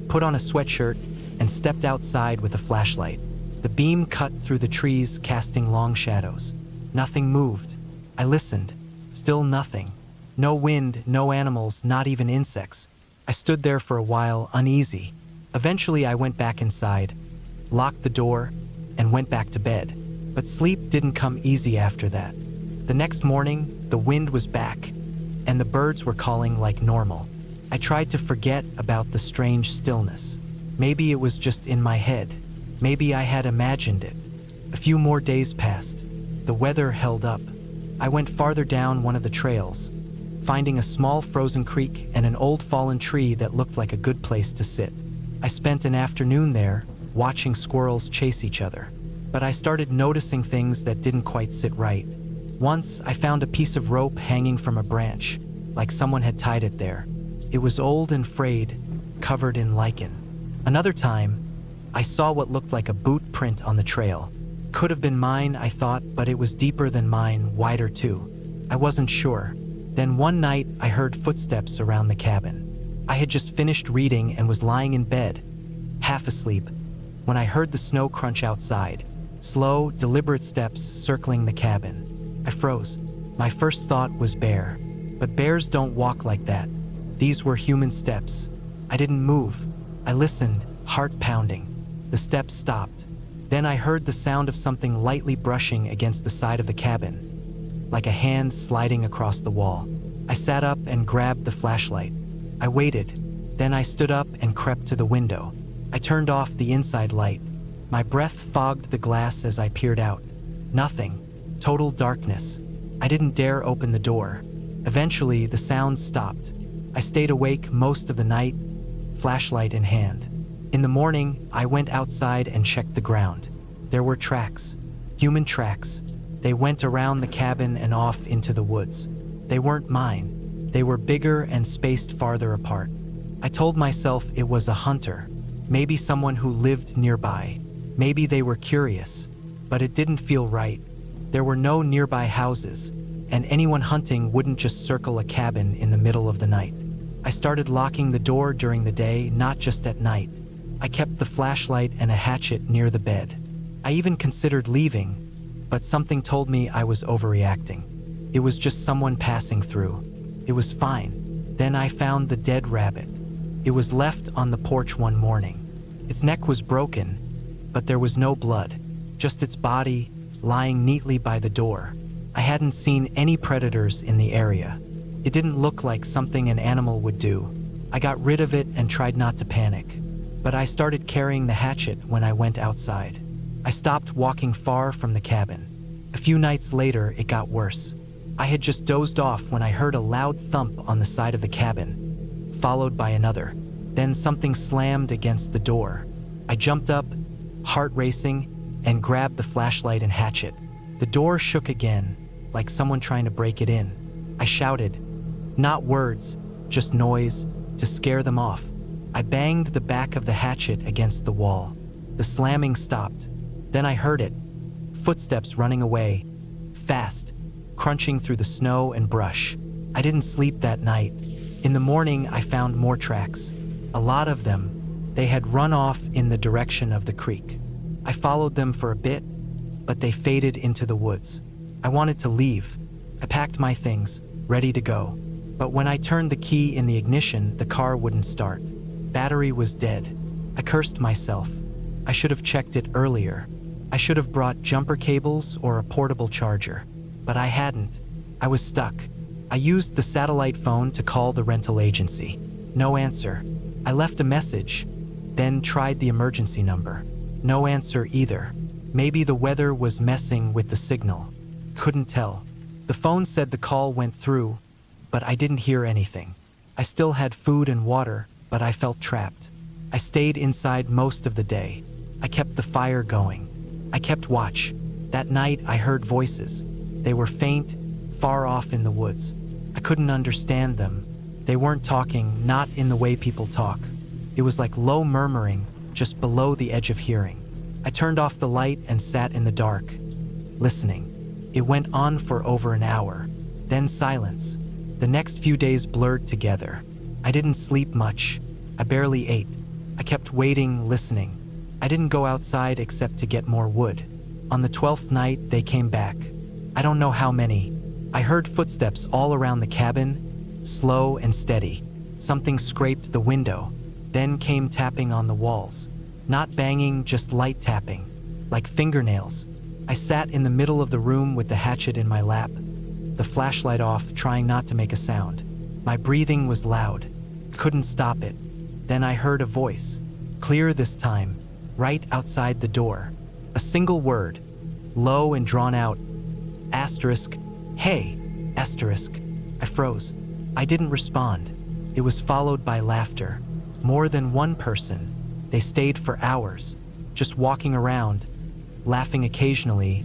put on a sweatshirt, and stepped outside with a flashlight. The beam cut through the trees, casting long shadows. Nothing moved. I listened. Still nothing. No wind, no animals, not even insects. I stood there for a while, uneasy. Eventually I went back inside, locked the door, and went back to bed. But sleep didn't come easy after that. The next morning, the wind was back, and the birds were calling like normal. I tried to forget about the strange stillness. Maybe it was just in my head. Maybe I had imagined it. A few more days passed. The weather held up. I went farther down one of the trails, finding a small frozen creek and an old fallen tree that looked like a good place to sit. I spent an afternoon there, watching squirrels chase each other. But I started noticing things that didn't quite sit right. Once, I found a piece of rope hanging from a branch, like someone had tied it there. It was old and frayed, covered in lichen. Another time, I saw what looked like a boot print on the trail. Could have been mine, I thought, but it was deeper than mine, wider too. I wasn't sure. Then one night, I heard footsteps around the cabin. I had just finished reading and was lying in bed, half asleep, when I heard the snow crunch outside. Slow, deliberate steps circling the cabin. I froze. My first thought was bear. But bears don't walk like that. These were human steps. I didn't move. I listened, heart pounding. The steps stopped. Then I heard the sound of something lightly brushing against the side of the cabin, like a hand sliding across the wall. I sat up and grabbed the flashlight. I waited. Then I stood up and crept to the window. I turned off the inside light. My breath fogged the glass as I peered out. Nothing. Total darkness. I didn't dare open the door. Eventually, the sounds stopped. I stayed awake most of the night, flashlight in hand. In the morning, I went outside and checked the ground. There were tracks. Human tracks. They went around the cabin and off into the woods. They weren't mine. They were bigger and spaced farther apart. I told myself it was a hunter. Maybe someone who lived nearby. Maybe they were curious. But it didn't feel right. There were no nearby houses, and anyone hunting wouldn't just circle a cabin in the middle of the night. I started locking the door during the day, not just at night. I kept the flashlight and a hatchet near the bed. I even considered leaving, but something told me I was overreacting. It was just someone passing through. It was fine. Then I found the dead rabbit. It was left on the porch one morning. Its neck was broken, but there was no blood, just its body lying neatly by the door. I hadn't seen any predators in the area. It didn't look like something an animal would do. I got rid of it and tried not to panic. But I started carrying the hatchet when I went outside. I stopped walking far from the cabin. A few nights later, it got worse. I had just dozed off when I heard a loud thump on the side of the cabin, followed by another. Then something slammed against the door. I jumped up, heart racing, and grabbed the flashlight and hatchet. The door shook again, like someone trying to break it in. I shouted, not words, just noise, to scare them off. I banged the back of the hatchet against the wall. The slamming stopped. Then I heard it. Footsteps running away, fast, crunching through the snow and brush. I didn't sleep that night. In the morning, I found more tracks. A lot of them. They had run off in the direction of the creek. I followed them for a bit, but they faded into the woods. I wanted to leave, I packed my things, ready to go. But when I turned the key in the ignition, the car wouldn't start. Battery was dead. I cursed myself. I should have checked it earlier. I should have brought jumper cables or a portable charger. But I hadn't. I was stuck. I used the satellite phone to call the rental agency. No answer. I left a message, then tried the emergency number. No answer either. Maybe the weather was messing with the signal. Couldn't tell. The phone said the call went through, but I didn't hear anything. I still had food and water, but I felt trapped. I stayed inside most of the day. I kept the fire going. I kept watch. That night I heard voices. They were faint, far off in the woods. I couldn't understand them. They weren't talking, not in the way people talk. It was like low murmuring, just below the edge of hearing. I turned off the light and sat in the dark, listening. It went on for over an hour, then silence. The next few days blurred together. I didn't sleep much. I barely ate. I kept waiting, listening. I didn't go outside except to get more wood. On the 12th night, they came back. I don't know how many. I heard footsteps all around the cabin, slow and steady. Something scraped the window, then came tapping on the walls. Not banging, just light tapping, like fingernails. I sat in the middle of the room with the hatchet in my lap, the flashlight off, trying not to make a sound. My breathing was loud. Couldn't stop it. Then I heard a voice, clear this time, right outside the door. A single word, low and drawn out. Asterisk, hey, asterisk. I froze. I didn't respond. It was followed by laughter. More than one person. They stayed for hours, just walking around, laughing occasionally,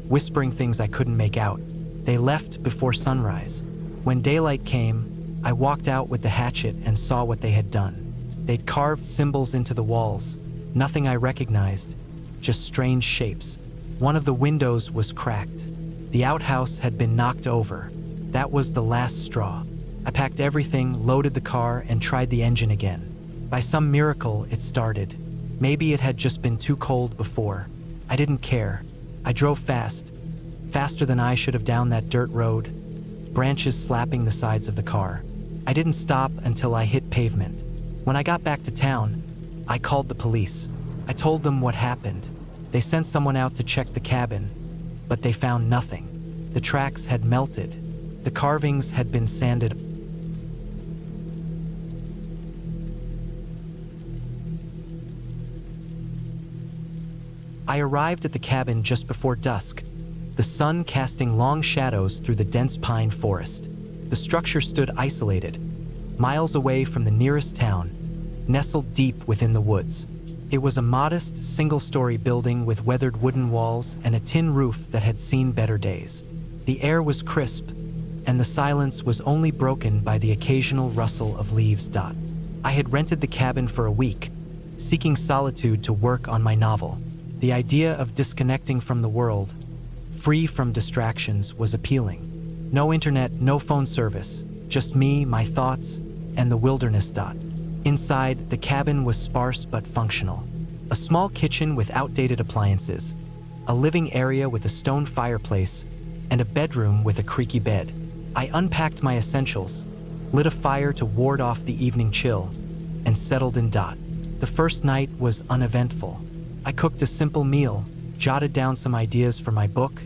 whispering things I couldn't make out. They left before sunrise. When daylight came, I walked out with the hatchet and saw what they had done. They'd carved symbols into the walls, nothing I recognized, just strange shapes. One of the windows was cracked. The outhouse had been knocked over. That was the last straw. I packed everything, loaded the car, and tried the engine again. By some miracle, it started. Maybe it had just been too cold before. I didn't care. I drove fast, faster than I should have down that dirt road, branches slapping the sides of the car. I didn't stop until I hit pavement. When I got back to town, I called the police. I told them what happened. They sent someone out to check the cabin, but they found nothing. The tracks had melted. The carvings had been sanded. I arrived at the cabin just before dusk, the sun casting long shadows through the dense pine forest. The structure stood isolated, miles away from the nearest town, nestled deep within the woods. It was a modest, single-story building with weathered wooden walls and a tin roof that had seen better days. The air was crisp, and the silence was only broken by the occasional rustle of leaves. I had rented the cabin for a week, seeking solitude to work on my novel. The idea of disconnecting from the world, free from distractions, was appealing. No internet, no phone service, just me, my thoughts, and the wilderness. Inside, the cabin was sparse but functional. A small kitchen with outdated appliances, a living area with a stone fireplace, and a bedroom with a creaky bed. I unpacked my essentials, lit a fire to ward off the evening chill, and settled in. The first night was uneventful. I cooked a simple meal, jotted down some ideas for my book,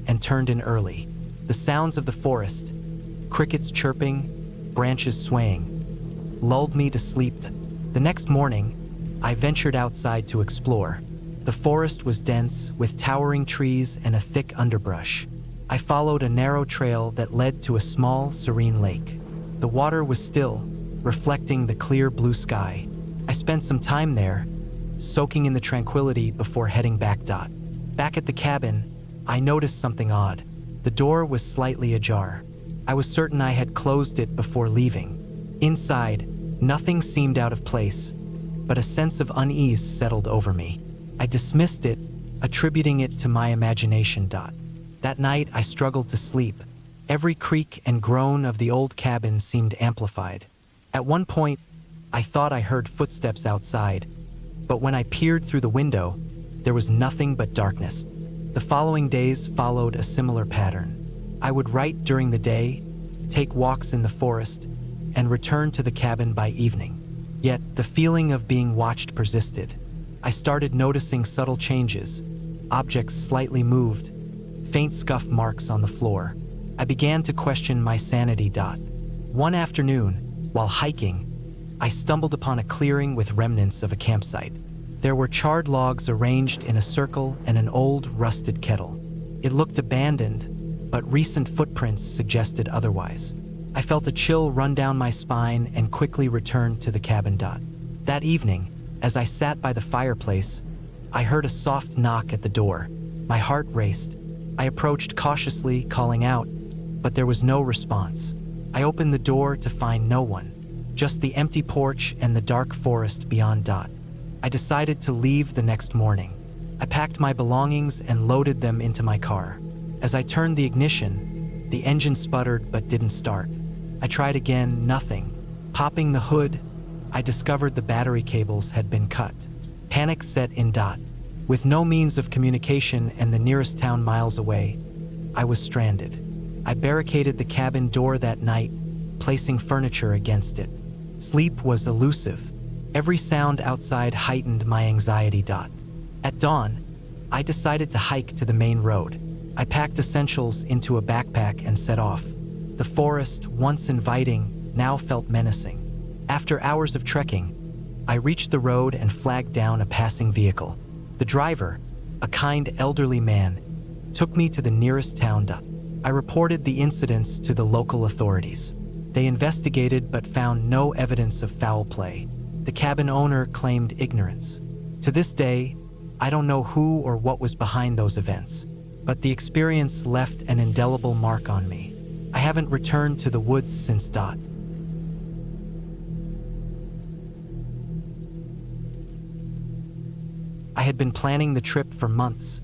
and turned in early. The sounds of the forest, crickets chirping, branches swaying, lulled me to sleep. The next morning, I ventured outside to explore. The forest was dense, with towering trees and a thick underbrush. I followed a narrow trail that led to a small, serene lake. The water was still, reflecting the clear blue sky. I spent some time there, soaking in the tranquility before heading back. Back at the cabin, I noticed something odd. The door was slightly ajar. I was certain I had closed it before leaving. Inside, nothing seemed out of place, but a sense of unease settled over me. I dismissed it, attributing it to my imagination. That night, I struggled to sleep. Every creak and groan of the old cabin seemed amplified. At one point, I thought I heard footsteps outside, but when I peered through the window, there was nothing but darkness. The following days followed a similar pattern. I would write during the day, take walks in the forest, and return to the cabin by evening. Yet, the feeling of being watched persisted. I started noticing subtle changes, objects slightly moved, faint scuff marks on the floor. I began to question my sanity. One afternoon, while hiking, I stumbled upon a clearing with remnants of a campsite. There were charred logs arranged in a circle and an old, rusted kettle. It looked abandoned, but recent footprints suggested otherwise. I felt a chill run down my spine and quickly returned to the cabin. That evening, as I sat by the fireplace, I heard a soft knock at the door. My heart raced. I approached cautiously, calling out, but there was no response. I opened the door to find no one, just the empty porch and the dark forest beyond. I decided to leave the next morning. I packed my belongings and loaded them into my car. As I turned the ignition, the engine sputtered but didn't start. I tried again, nothing. Popping the hood, I discovered the battery cables had been cut. Panic set in. With no means of communication and the nearest town miles away, I was stranded. I barricaded the cabin door that night, placing furniture against it. Sleep was elusive. Every sound outside heightened my anxiety. At dawn, I decided to hike to the main road. I packed essentials into a backpack and set off. The forest, once inviting, now felt menacing. After hours of trekking, I reached the road and flagged down a passing vehicle. The driver, a kind elderly man, took me to the nearest town. I reported the incidents to the local authorities. They investigated but found no evidence of foul play. The cabin owner claimed ignorance. To this day, I don't know who or what was behind those events, but the experience left an indelible mark on me. I haven't returned to the woods since. I had been planning the trip for months,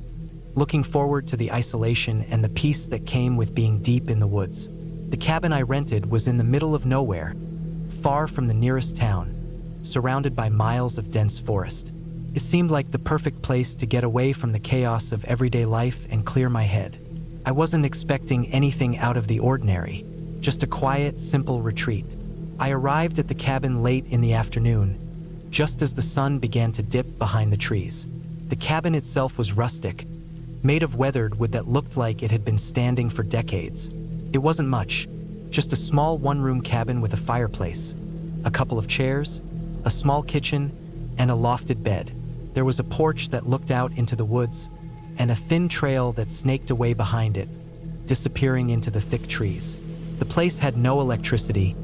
looking forward to the isolation and the peace that came with being deep in the woods. The cabin I rented was in the middle of nowhere, far from the nearest town, surrounded by miles of dense forest. It seemed like the perfect place to get away from the chaos of everyday life and clear my head. I wasn't expecting anything out of the ordinary, just a quiet, simple retreat. I arrived at the cabin late in the afternoon, just as the sun began to dip behind the trees. The cabin itself was rustic, made of weathered wood that looked like it had been standing for decades. It wasn't much, just a small one-room cabin with a fireplace, a couple of chairs, a small kitchen, and a lofted bed. There was a porch that looked out into the woods, and a thin trail that snaked away behind it, disappearing into the thick trees. The place had no electricity,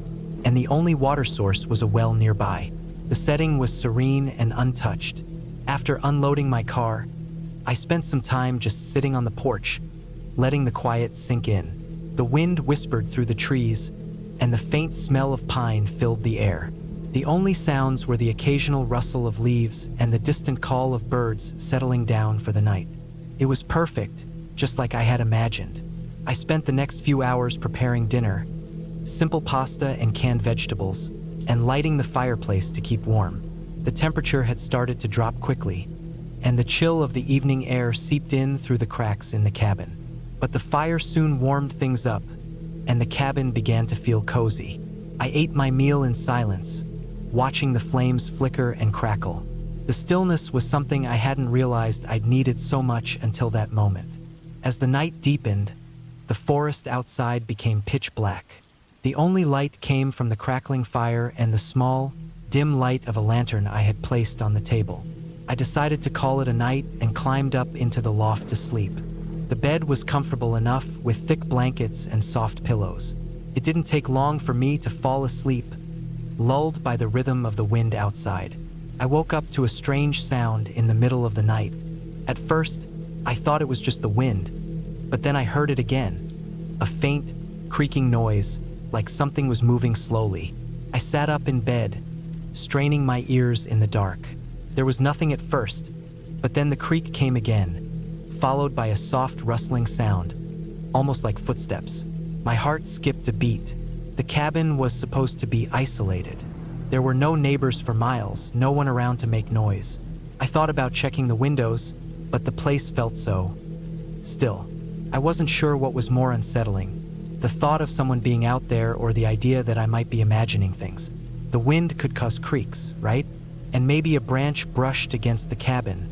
and the only water source was a well nearby. The setting was serene and untouched. After unloading my car, I spent some time just sitting on the porch, letting the quiet sink in. The wind whispered through the trees, and the faint smell of pine filled the air. The only sounds were the occasional rustle of leaves and the distant call of birds settling down for the night. It was perfect, just like I had imagined. I spent the next few hours preparing dinner, simple pasta and canned vegetables, and lighting the fireplace to keep warm. The temperature had started to drop quickly, and the chill of the evening air seeped in through the cracks in the cabin. But the fire soon warmed things up, and the cabin began to feel cozy. I ate my meal in silence, watching the flames flicker and crackle. The stillness was something I hadn't realized I'd needed so much until that moment. As the night deepened, the forest outside became pitch black. The only light came from the crackling fire and the small, dim light of a lantern I had placed on the table. I decided to call it a night and climbed up into the loft to sleep. The bed was comfortable enough with thick blankets and soft pillows. It didn't take long for me to fall asleep, lulled by the rhythm of the wind outside. I woke up to a strange sound in the middle of the night. At first, I thought it was just the wind, but then I heard it again, a faint, creaking noise, like something was moving slowly. I sat up in bed, straining my ears in the dark. There was nothing at first, but then the creak came again, followed by a soft rustling sound, almost like footsteps. My heart skipped a beat. The cabin was supposed to be isolated. There were no neighbors for miles, no one around to make noise. I thought about checking the windows, but the place felt so still. I wasn't sure what was more unsettling, the thought of someone being out there or the idea that I might be imagining things. The wind could cause creaks, right? And maybe a branch brushed against the cabin,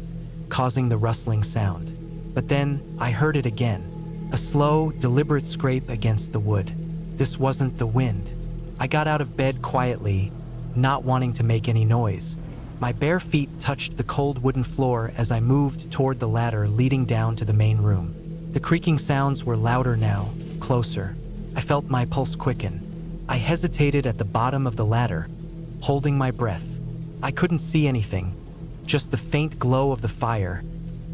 causing the rustling sound. But then I heard it again, a slow, deliberate scrape against the wood. This wasn't the wind. I got out of bed quietly, not wanting to make any noise. My bare feet touched the cold wooden floor as I moved toward the ladder leading down to the main room. The creaking sounds were louder now, closer. I felt my pulse quicken. I hesitated at the bottom of the ladder, holding my breath. I couldn't see anything, just the faint glow of the fire,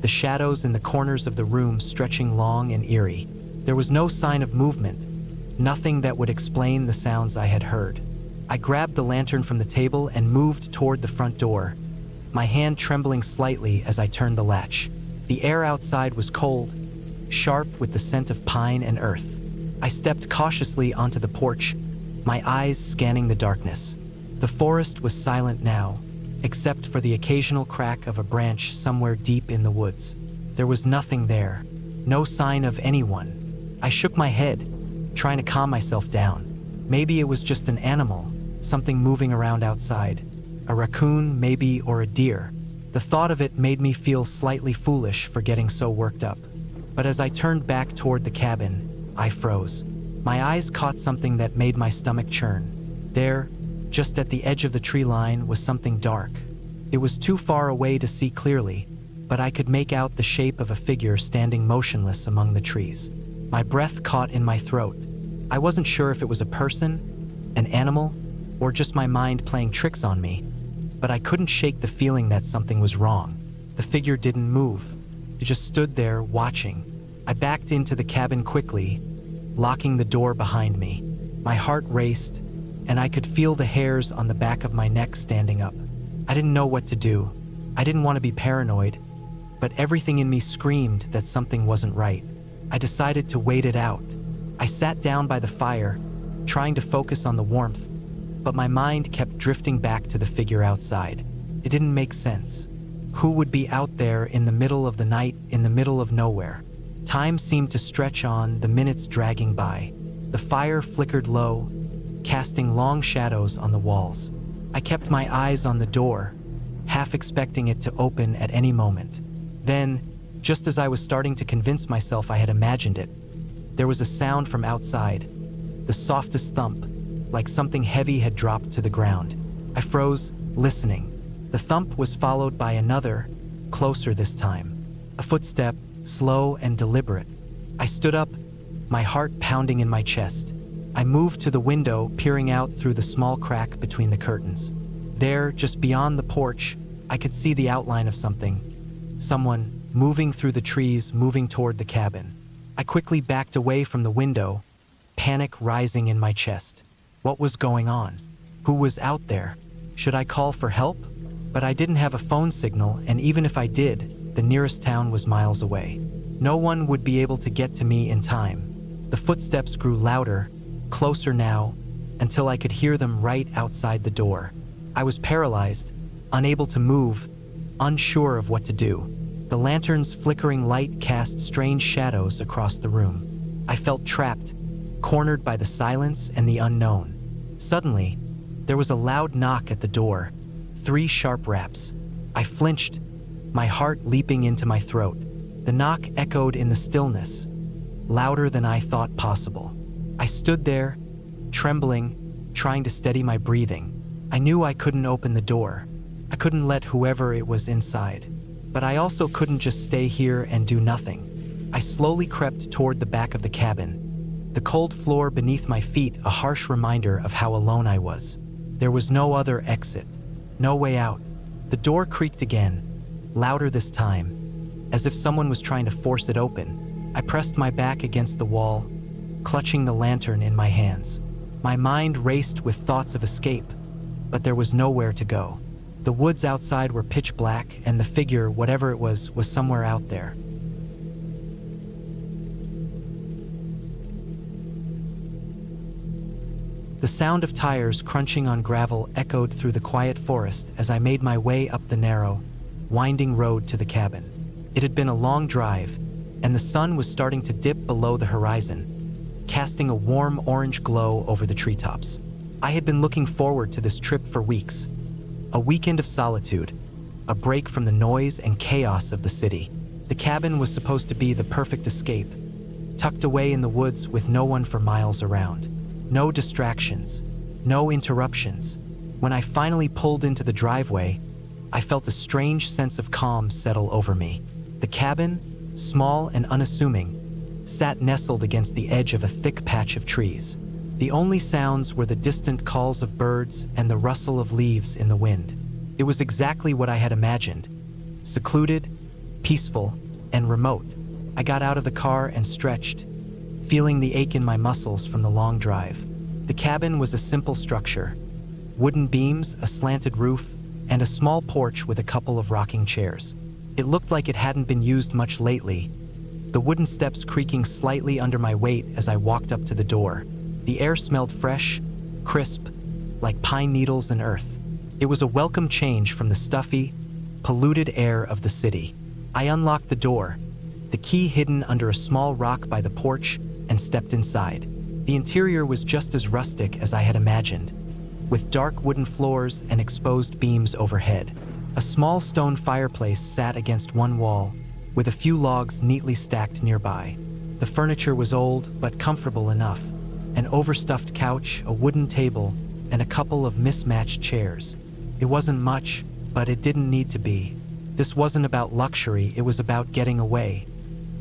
the shadows in the corners of the room stretching long and eerie. There was no sign of movement, nothing that would explain the sounds I had heard. I grabbed the lantern from the table and moved toward the front door, my hand trembling slightly as I turned the latch. The air outside was cold, sharp with the scent of pine and earth. I stepped cautiously onto the porch, my eyes scanning the darkness. The forest was silent now, except for the occasional crack of a branch somewhere deep in the woods. There was nothing there, no sign of anyone. I shook my head, trying to calm myself down. Maybe it was just an animal, something moving around outside. A raccoon, maybe, or a deer. The thought of it made me feel slightly foolish for getting so worked up. But as I turned back toward the cabin, I froze. My eyes caught something that made my stomach churn. There, just at the edge of the tree line, was something dark. It was too far away to see clearly, but I could make out the shape of a figure standing motionless among the trees. My breath caught in my throat. I wasn't sure if it was a person, an animal, or just my mind playing tricks on me, but I couldn't shake the feeling that something was wrong. The figure didn't move. It just stood there, watching. I backed into the cabin quickly, locking the door behind me. My heart raced, and I could feel the hairs on the back of my neck standing up. I didn't know what to do. I didn't want to be paranoid, but everything in me screamed that something wasn't right. I decided to wait it out. I sat down by the fire, trying to focus on the warmth, but my mind kept drifting back to the figure outside. It didn't make sense. Who would be out there in the middle of the night, in the middle of nowhere? Time seemed to stretch on, the minutes dragging by. The fire flickered low, casting long shadows on the walls. I kept my eyes on the door, half expecting it to open at any moment. Then, just as I was starting to convince myself I had imagined it, there was a sound from outside, the softest thump, like something heavy had dropped to the ground. I froze, listening. The thump was followed by another, closer this time. A footstep, slow and deliberate. I stood up, my heart pounding in my chest. I moved to the window, peering out through the small crack between the curtains. There, just beyond the porch, I could see the outline of something. Someone, moving through the trees, moving toward the cabin. I quickly backed away from the window, panic rising in my chest. What was going on? Who was out there? Should I call for help? But I didn't have a phone signal, and even if I did, the nearest town was miles away. No one would be able to get to me in time. The footsteps grew louder, closer now, until I could hear them right outside the door. I was paralyzed, unable to move, unsure of what to do. The lantern's flickering light cast strange shadows across the room. I felt trapped, cornered by the silence and the unknown. Suddenly, there was a loud knock at the door, 3 sharp raps. I flinched, my heart leaping into my throat. The knock echoed in the stillness, louder than I thought possible. I stood there, trembling, trying to steady my breathing. I knew I couldn't open the door. I couldn't let whoever it was inside. But I also couldn't just stay here and do nothing. I slowly crept toward the back of the cabin, the cold floor beneath my feet a harsh reminder of how alone I was. There was no other exit, no way out. The door creaked again, louder this time, as if someone was trying to force it open. I pressed my back against the wall, clutching the lantern in my hands. My mind raced with thoughts of escape, but there was nowhere to go. The woods outside were pitch black, and the figure, whatever it was somewhere out there. The sound of tires crunching on gravel echoed through the quiet forest as I made my way up the narrow, winding road to the cabin. It had been a long drive, and the sun was starting to dip below the horizon, casting a warm orange glow over the treetops. I had been looking forward to this trip for weeks. A weekend of solitude, a break from the noise and chaos of the city. The cabin was supposed to be the perfect escape, tucked away in the woods with no one for miles around. No distractions, no interruptions. When I finally pulled into the driveway, I felt a strange sense of calm settle over me. The cabin, small and unassuming, sat nestled against the edge of a thick patch of trees. The only sounds were the distant calls of birds and the rustle of leaves in the wind. It was exactly what I had imagined. Secluded, peaceful, and remote. I got out of the car and stretched, feeling the ache in my muscles from the long drive. The cabin was a simple structure. Wooden beams, a slanted roof, and a small porch with a couple of rocking chairs. It looked like it hadn't been used much lately, the wooden steps creaking slightly under my weight as I walked up to the door. The air smelled fresh, crisp, like pine needles and earth. It was a welcome change from the stuffy, polluted air of the city. I unlocked the door, the key hidden under a small rock by the porch, and stepped inside. The interior was just as rustic as I had imagined, with dark wooden floors and exposed beams overhead. A small stone fireplace sat against one wall, with a few logs neatly stacked nearby. The furniture was old but comfortable enough. An overstuffed couch, a wooden table, and a couple of mismatched chairs. It wasn't much, but it didn't need to be. This wasn't about luxury, it was about getting away,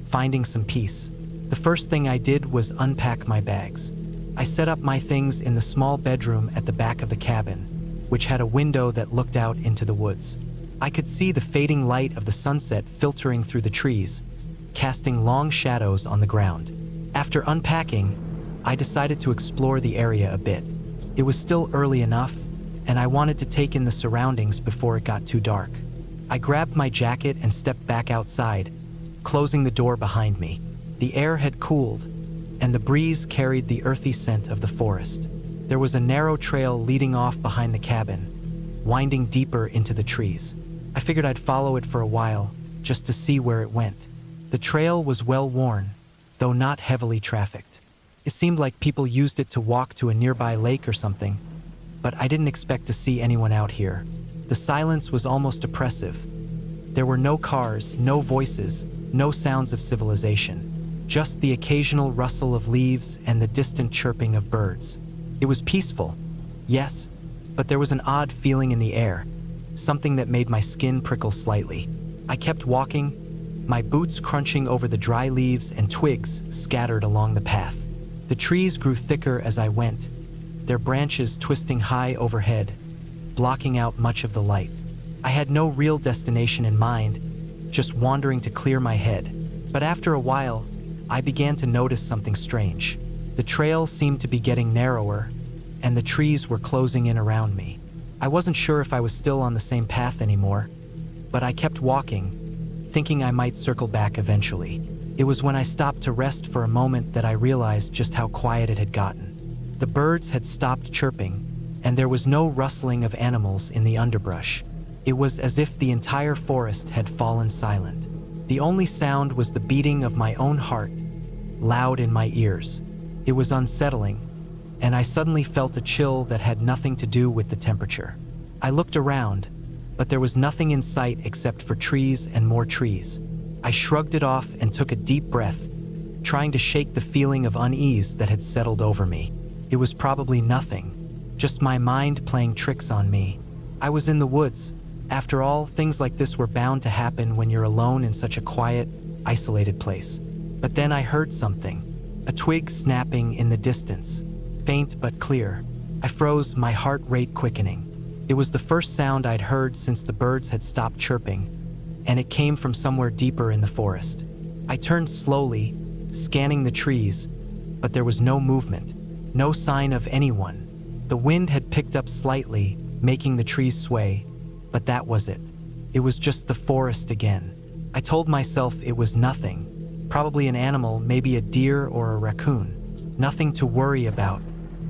finding some peace. The first thing I did was unpack my bags. I set up my things in the small bedroom at the back of the cabin, which had a window that looked out into the woods. I could see the fading light of the sunset filtering through the trees, casting long shadows on the ground. After unpacking, I decided to explore the area a bit. It was still early enough, and I wanted to take in the surroundings before it got too dark. I grabbed my jacket and stepped back outside, closing the door behind me. The air had cooled, and the breeze carried the earthy scent of the forest. There was a narrow trail leading off behind the cabin, winding deeper into the trees. I figured I'd follow it for a while, just to see where it went. The trail was well worn, though not heavily trafficked. It seemed like people used it to walk to a nearby lake or something, but I didn't expect to see anyone out here. The silence was almost oppressive. There were no cars, no voices, no sounds of civilization, just the occasional rustle of leaves and the distant chirping of birds. It was peaceful, yes, but there was an odd feeling in the air, something that made my skin prickle slightly. I kept walking, my boots crunching over the dry leaves and twigs scattered along the path. The trees grew thicker as I went, their branches twisting high overhead, blocking out much of the light. I had no real destination in mind, just wandering to clear my head. But after a while, I began to notice something strange. The trail seemed to be getting narrower, and the trees were closing in around me. I wasn't sure if I was still on the same path anymore, but I kept walking, thinking I might circle back eventually. It was when I stopped to rest for a moment that I realized just how quiet it had gotten. The birds had stopped chirping, and there was no rustling of animals in the underbrush. It was as if the entire forest had fallen silent. The only sound was the beating of my own heart, loud in my ears. It was unsettling, and I suddenly felt a chill that had nothing to do with the temperature. I looked around, but there was nothing in sight except for trees and more trees. I shrugged it off and took a deep breath, trying to shake the feeling of unease that had settled over me. It was probably nothing, just my mind playing tricks on me. I was in the woods. After all, things like this were bound to happen when you're alone in such a quiet, isolated place. But then I heard something, a twig snapping in the distance, faint but clear. I froze, my heart rate quickening. It was the first sound I'd heard since the birds had stopped chirping, and it came from somewhere deeper in the forest. I turned slowly, scanning the trees, but there was no movement, no sign of anyone. The wind had picked up slightly, making the trees sway, but that was it. It was just the forest again. I told myself it was nothing, probably an animal, maybe a deer or a raccoon. Nothing to worry about.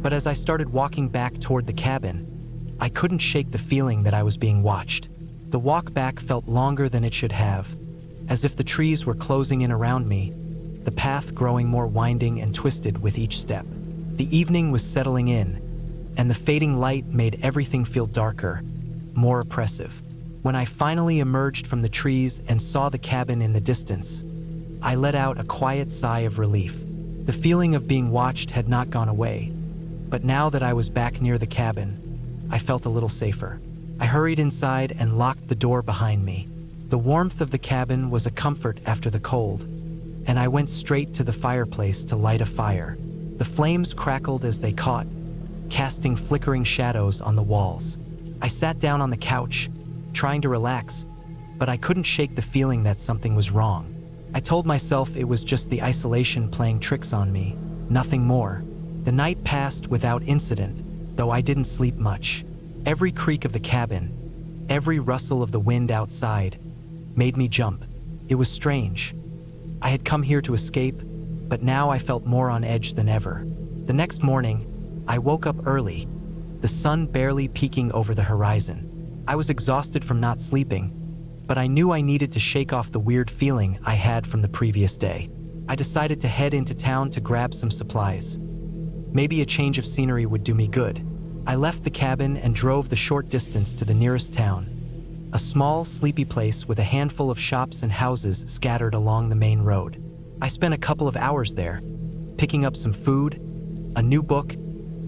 But as I started walking back toward the cabin, I couldn't shake the feeling that I was being watched. The walk back felt longer than it should have, as if the trees were closing in around me, the path growing more winding and twisted with each step. The evening was settling in, and the fading light made everything feel darker, more oppressive. When I finally emerged from the trees and saw the cabin in the distance, I let out a quiet sigh of relief. The feeling of being watched had not gone away, but now that I was back near the cabin, I felt a little safer. I hurried inside and locked the door behind me. The warmth of the cabin was a comfort after the cold, and I went straight to the fireplace to light a fire. The flames crackled as they caught, casting flickering shadows on the walls. I sat down on the couch, trying to relax, but I couldn't shake the feeling that something was wrong. I told myself it was just the isolation playing tricks on me, nothing more. The night passed without incident, though I didn't sleep much. Every creak of the cabin, every rustle of the wind outside, made me jump. It was strange. I had come here to escape, but now I felt more on edge than ever. The next morning, I woke up early, the sun barely peeking over the horizon. I was exhausted from not sleeping, but I knew I needed to shake off the weird feeling I had from the previous day. I decided to head into town to grab some supplies. Maybe a change of scenery would do me good. I left the cabin and drove the short distance to the nearest town, a small, sleepy place with a handful of shops and houses scattered along the main road. I spent a couple of hours there, picking up some food, a new book,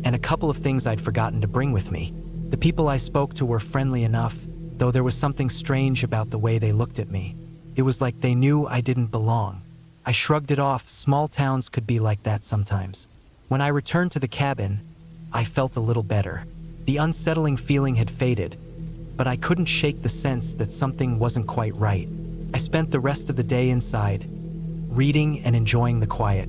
and a couple of things I'd forgotten to bring with me. The people I spoke to were friendly enough, though there was something strange about the way they looked at me. It was like they knew I didn't belong. I shrugged it off. Small towns could be like that sometimes. When I returned to the cabin, I felt a little better. The unsettling feeling had faded, but I couldn't shake the sense that something wasn't quite right. I spent the rest of the day inside, reading and enjoying the quiet.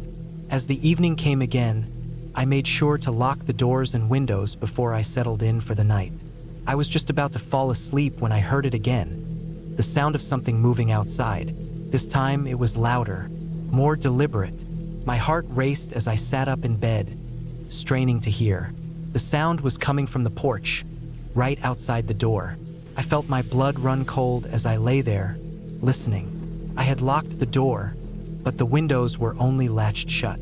As the evening came again, I made sure to lock the doors and windows before I settled in for the night. I was just about to fall asleep when I heard it again, the sound of something moving outside. This time it was louder, more deliberate. My heart raced as I sat up in bed, straining to hear. The sound was coming from the porch, right outside the door. I felt my blood run cold as I lay there, listening. I had locked the door, but the windows were only latched shut.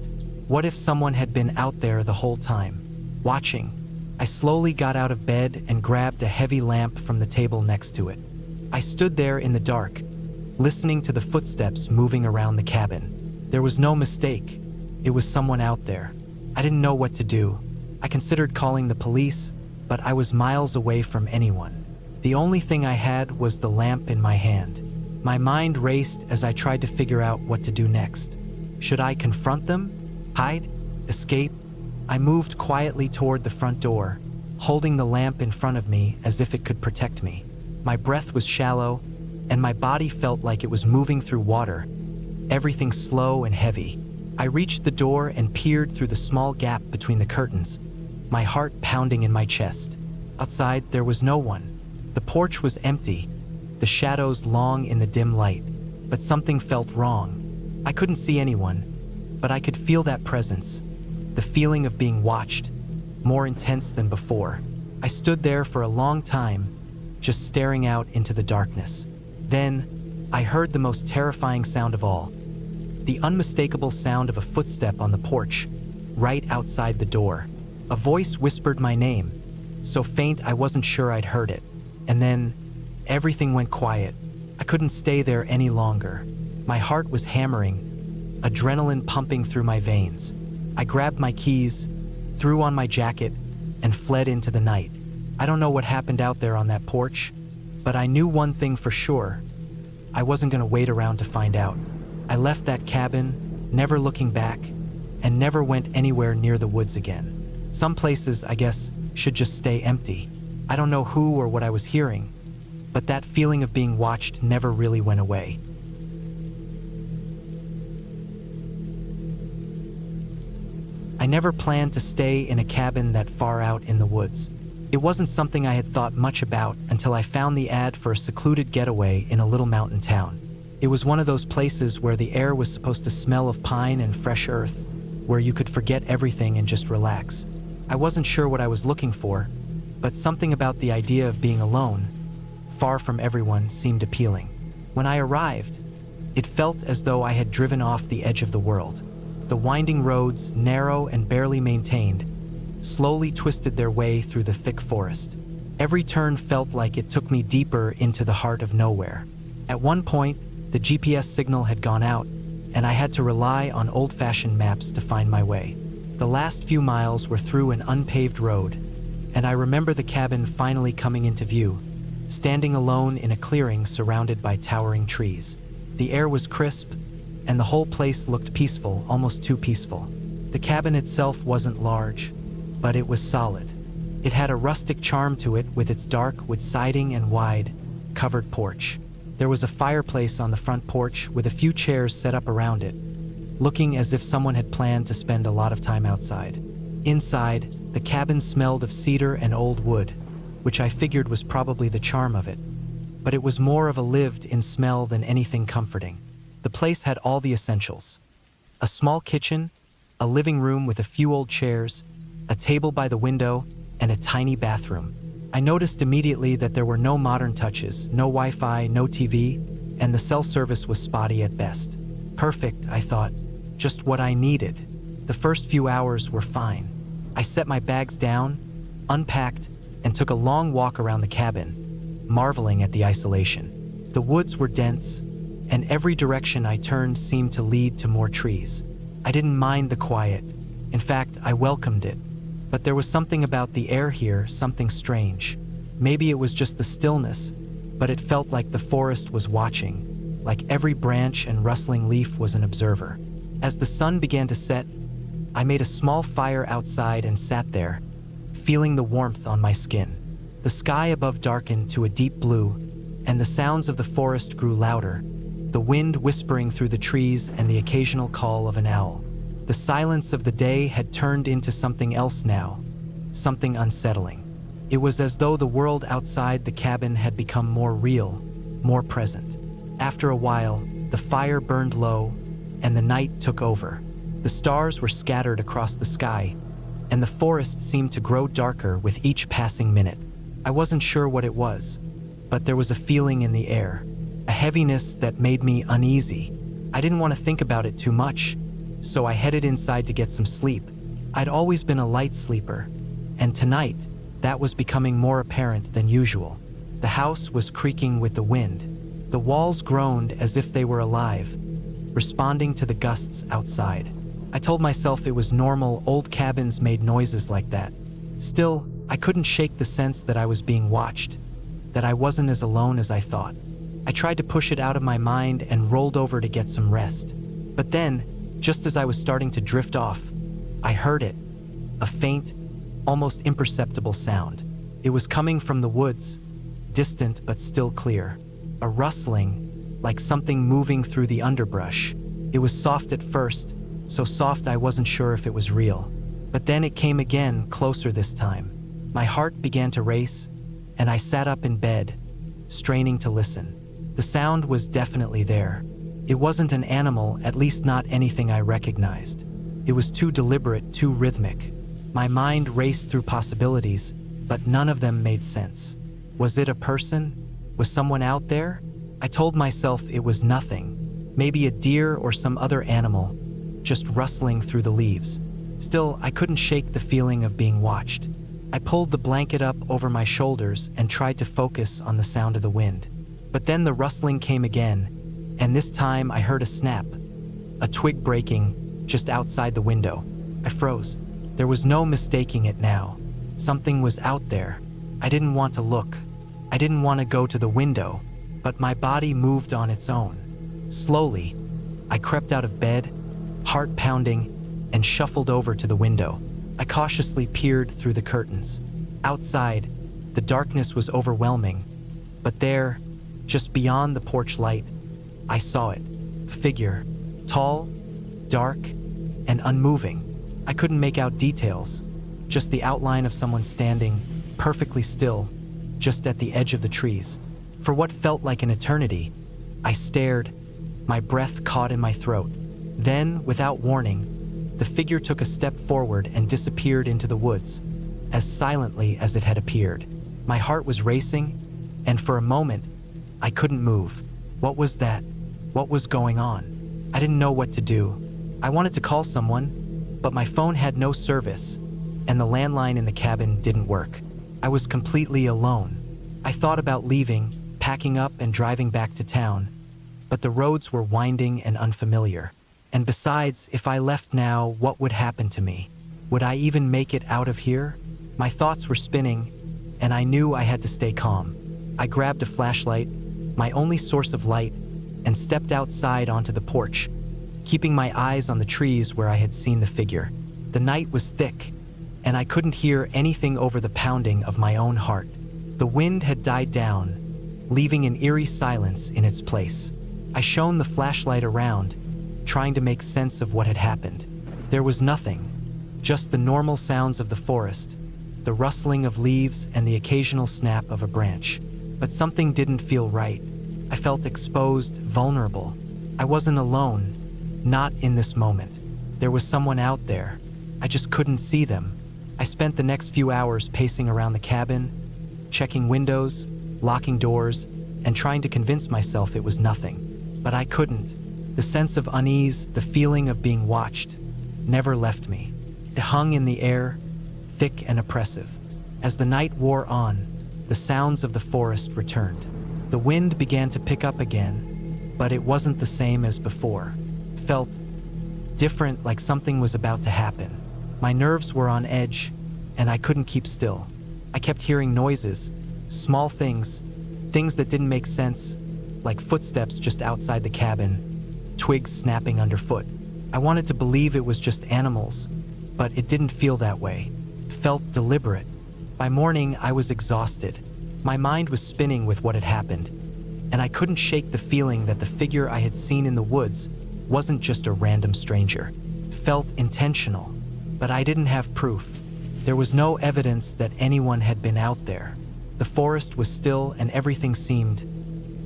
What if someone had been out there the whole time, watching? I slowly got out of bed and grabbed a heavy lamp from the table next to it. I stood there in the dark, listening to the footsteps moving around the cabin. There was no mistake. It was someone out there. I didn't know what to do. I considered calling the police, but I was miles away from anyone. The only thing I had was the lamp in my hand. My mind raced as I tried to figure out what to do next. Should I confront them? Hide? Escape? I moved quietly toward the front door, holding the lamp in front of me as if it could protect me. My breath was shallow, and my body felt like it was moving through water, everything slow and heavy. I reached the door and peered through the small gap between the curtains, my heart pounding in my chest. Outside, there was no one. The porch was empty, the shadows long in the dim light, but something felt wrong. I couldn't see anyone, but I could feel that presence. The feeling of being watched, more intense than before. I stood there for a long time, just staring out into the darkness. Then, I heard the most terrifying sound of all. The unmistakable sound of a footstep on the porch, right outside the door. A voice whispered my name, so faint I wasn't sure I'd heard it. And then, everything went quiet. I couldn't stay there any longer. My heart was hammering, adrenaline pumping through my veins. I grabbed my keys, threw on my jacket, and fled into the night. I don't know what happened out there on that porch, but I knew one thing for sure. I wasn't going to wait around to find out. I left that cabin, never looking back, and never went anywhere near the woods again. Some places, I guess, should just stay empty. I don't know who or what I was hearing, but that feeling of being watched never really went away. I never planned to stay in a cabin that far out in the woods. It wasn't something I had thought much about until I found the ad for a secluded getaway in a little mountain town. It was one of those places where the air was supposed to smell of pine and fresh earth, where you could forget everything and just relax. I wasn't sure what I was looking for, but something about the idea of being alone, far from everyone, seemed appealing. When I arrived, It felt as though I had driven off the edge of the world. The winding roads, narrow and barely maintained, slowly twisted their way through the thick forest. Every turn felt like it took me deeper into the heart of nowhere. At one point, the GPS signal had gone out, and I had to rely on old-fashioned maps to find my way. The last few miles were through an unpaved road, and I remember the cabin finally coming into view, standing alone in a clearing surrounded by towering trees. The air was crisp, and the whole place looked peaceful, almost too peaceful. The cabin itself wasn't large, but it was solid. It had a rustic charm to it with its dark wood siding and wide, covered porch. There was a fireplace on the front porch with a few chairs set up around it, looking as if someone had planned to spend a lot of time outside. Inside, the cabin smelled of cedar and old wood, which I figured was probably the charm of it. But it was more of a lived-in smell than anything comforting. The place had all the essentials: a small kitchen, a living room with a few old chairs, a table by the window, and a tiny bathroom. I noticed immediately that there were no modern touches, no Wi-Fi, no TV, and the cell service was spotty at best. Perfect, I thought. Just what I needed. The first few hours were fine. I set my bags down, unpacked, and took a long walk around the cabin, marveling at the isolation. The woods were dense, and every direction I turned seemed to lead to more trees. I didn't mind the quiet. In fact, I welcomed it. But there was something about the air here, something strange. Maybe it was just the stillness, but it felt like the forest was watching, like every branch and rustling leaf was an observer. As the sun began to set, I made a small fire outside and sat there, feeling the warmth on my skin. The sky above darkened to a deep blue, and the sounds of the forest grew louder, the wind whispering through the trees and the occasional call of an owl. The silence of the day had turned into something else now, something unsettling. It was as though the world outside the cabin had become more real, more present. After a while, the fire burned low, and the night took over. The stars were scattered across the sky, and the forest seemed to grow darker with each passing minute. I wasn't sure what it was, but there was a feeling in the air, a heaviness that made me uneasy. I didn't want to think about it too much, so I headed inside to get some sleep. I'd always been a light sleeper, and tonight, that was becoming more apparent than usual. The house was creaking with the wind. The walls groaned as if they were alive, responding to the gusts outside. I told myself it was normal, old cabins made noises like that. Still, I couldn't shake the sense that I was being watched, that I wasn't as alone as I thought. I tried to push it out of my mind and rolled over to get some rest. But then, just as I was starting to drift off, I heard it, a faint, almost imperceptible sound. It was coming from the woods, distant but still clear. A rustling, like something moving through the underbrush. It was soft at first, so soft I wasn't sure if it was real. But then it came again, closer this time. My heart began to race, and I sat up in bed, straining to listen. The sound was definitely there. It wasn't an animal, at least not anything I recognized. It was too deliberate, too rhythmic. My mind raced through possibilities, but none of them made sense. Was it a person? Was someone out there? I told myself it was nothing. Maybe a deer or some other animal, just rustling through the leaves. Still, I couldn't shake the feeling of being watched. I pulled the blanket up over my shoulders and tried to focus on the sound of the wind. But then the rustling came again, and this time I heard a snap, a twig breaking just outside the window. I froze. There was no mistaking it now. Something was out there. I didn't want to look. I didn't want to go to the window, but my body moved on its own. Slowly, I crept out of bed, heart pounding, and shuffled over to the window. I cautiously peered through the curtains. Outside, the darkness was overwhelming, but there, just beyond the porch light, I saw it. A figure, tall, dark, and unmoving. I couldn't make out details, just the outline of someone standing, perfectly still, just at the edge of the trees. For what felt like an eternity, I stared, my breath caught in my throat. Then, without warning, the figure took a step forward and disappeared into the woods, as silently as it had appeared. My heart was racing, and for a moment, I couldn't move. What was that? What was going on? I didn't know what to do. I wanted to call someone, but my phone had no service, and the landline in the cabin didn't work. I was completely alone. I thought about leaving, packing up and driving back to town, but the roads were winding and unfamiliar. And besides, if I left now, what would happen to me? Would I even make it out of here? My thoughts were spinning, and I knew I had to stay calm. I grabbed a flashlight, my only source of light, and stepped outside onto the porch, keeping my eyes on the trees where I had seen the figure. The night was thick, and I couldn't hear anything over the pounding of my own heart. The wind had died down, leaving an eerie silence in its place. I shone the flashlight around, trying to make sense of what had happened. There was nothing, just the normal sounds of the forest, the rustling of leaves and the occasional snap of a branch. But something didn't feel right. I felt exposed, vulnerable. I wasn't alone, not in this moment. There was someone out there. I just couldn't see them. I spent the next few hours pacing around the cabin, checking windows, locking doors, and trying to convince myself it was nothing. But I couldn't. The sense of unease, the feeling of being watched, never left me. It hung in the air, thick and oppressive. As the night wore on, the sounds of the forest returned. The wind began to pick up again, but it wasn't the same as before. It felt different, like something was about to happen. My nerves were on edge, and I couldn't keep still. I kept hearing noises, small things that didn't make sense, like footsteps just outside the cabin, twigs snapping underfoot. I wanted to believe it was just animals, but it didn't feel that way. It felt deliberate. By morning, I was exhausted. My mind was spinning with what had happened, and I couldn't shake the feeling that the figure I had seen in the woods wasn't just a random stranger. It felt intentional, but I didn't have proof. There was no evidence that anyone had been out there. The forest was still and everything seemed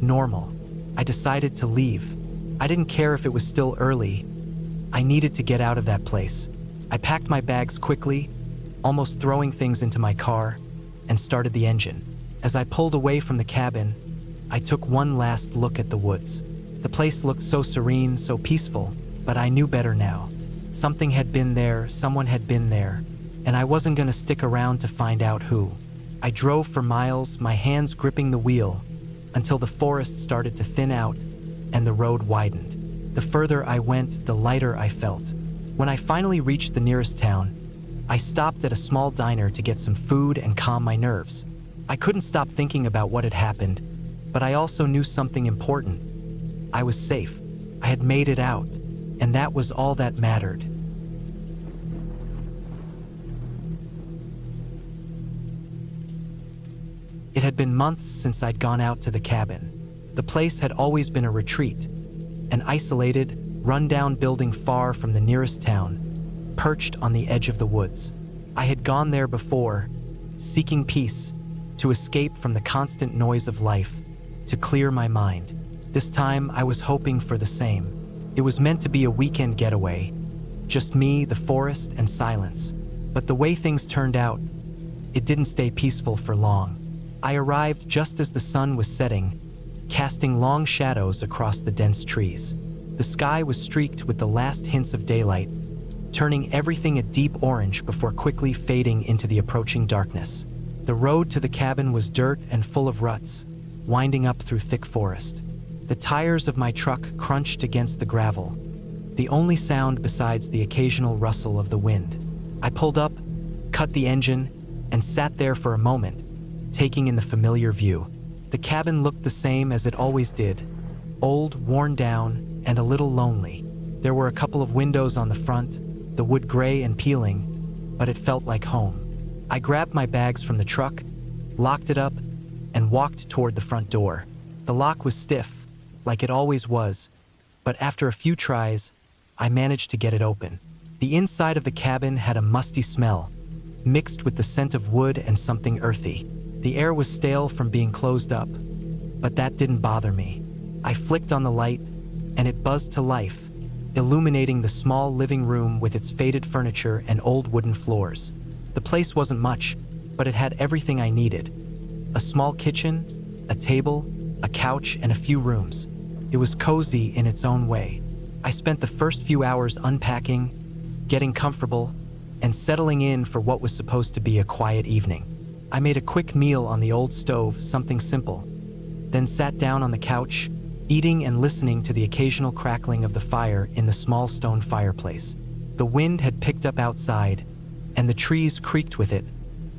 normal. I decided to leave. I didn't care if it was still early. I needed to get out of that place. I packed my bags quickly, almost throwing things into my car, and started the engine. As I pulled away from the cabin, I took one last look at the woods. The place looked so serene, so peaceful, but I knew better now. Something had been there, someone had been there, and I wasn't going to stick around to find out who. I drove for miles, my hands gripping the wheel, until the forest started to thin out and the road widened. The further I went, the lighter I felt. When I finally reached the nearest town, I stopped at a small diner to get some food and calm my nerves. I couldn't stop thinking about what had happened, but I also knew something important. I was safe. I had made it out, and that was all that mattered. It had been months since I'd gone out to the cabin. The place had always been a retreat, an isolated, run-down building far from the nearest town, perched on the edge of the woods. I had gone there before, seeking peace, to escape from the constant noise of life, to clear my mind. This time, I was hoping for the same. It was meant to be a weekend getaway, just me, the forest, and silence. But the way things turned out, it didn't stay peaceful for long. I arrived just as the sun was setting, casting long shadows across the dense trees. The sky was streaked with the last hints of daylight, turning everything a deep orange before quickly fading into the approaching darkness. The road to the cabin was dirt and full of ruts, winding up through thick forest. The tires of my truck crunched against the gravel, the only sound besides the occasional rustle of the wind. I pulled up, cut the engine, and sat there for a moment, taking in the familiar view. The cabin looked the same as it always did, old, worn down, and a little lonely. There were a couple of windows on the front, the wood gray and peeling, but it felt like home. I grabbed my bags from the truck, locked it up, and walked toward the front door. The lock was stiff, like it always was, but after a few tries, I managed to get it open. The inside of the cabin had a musty smell, mixed with the scent of wood and something earthy. The air was stale from being closed up, but that didn't bother me. I flicked on the light, and it buzzed to life, illuminating the small living room with its faded furniture and old wooden floors. The place wasn't much, but it had everything I needed. A small kitchen, a table, a couch, and a few rooms. It was cozy in its own way. I spent the first few hours unpacking, getting comfortable, and settling in for what was supposed to be a quiet evening. I made a quick meal on the old stove, something simple, then sat down on the couch, eating and listening to the occasional crackling of the fire in the small stone fireplace. The wind had picked up outside, and the trees creaked with it,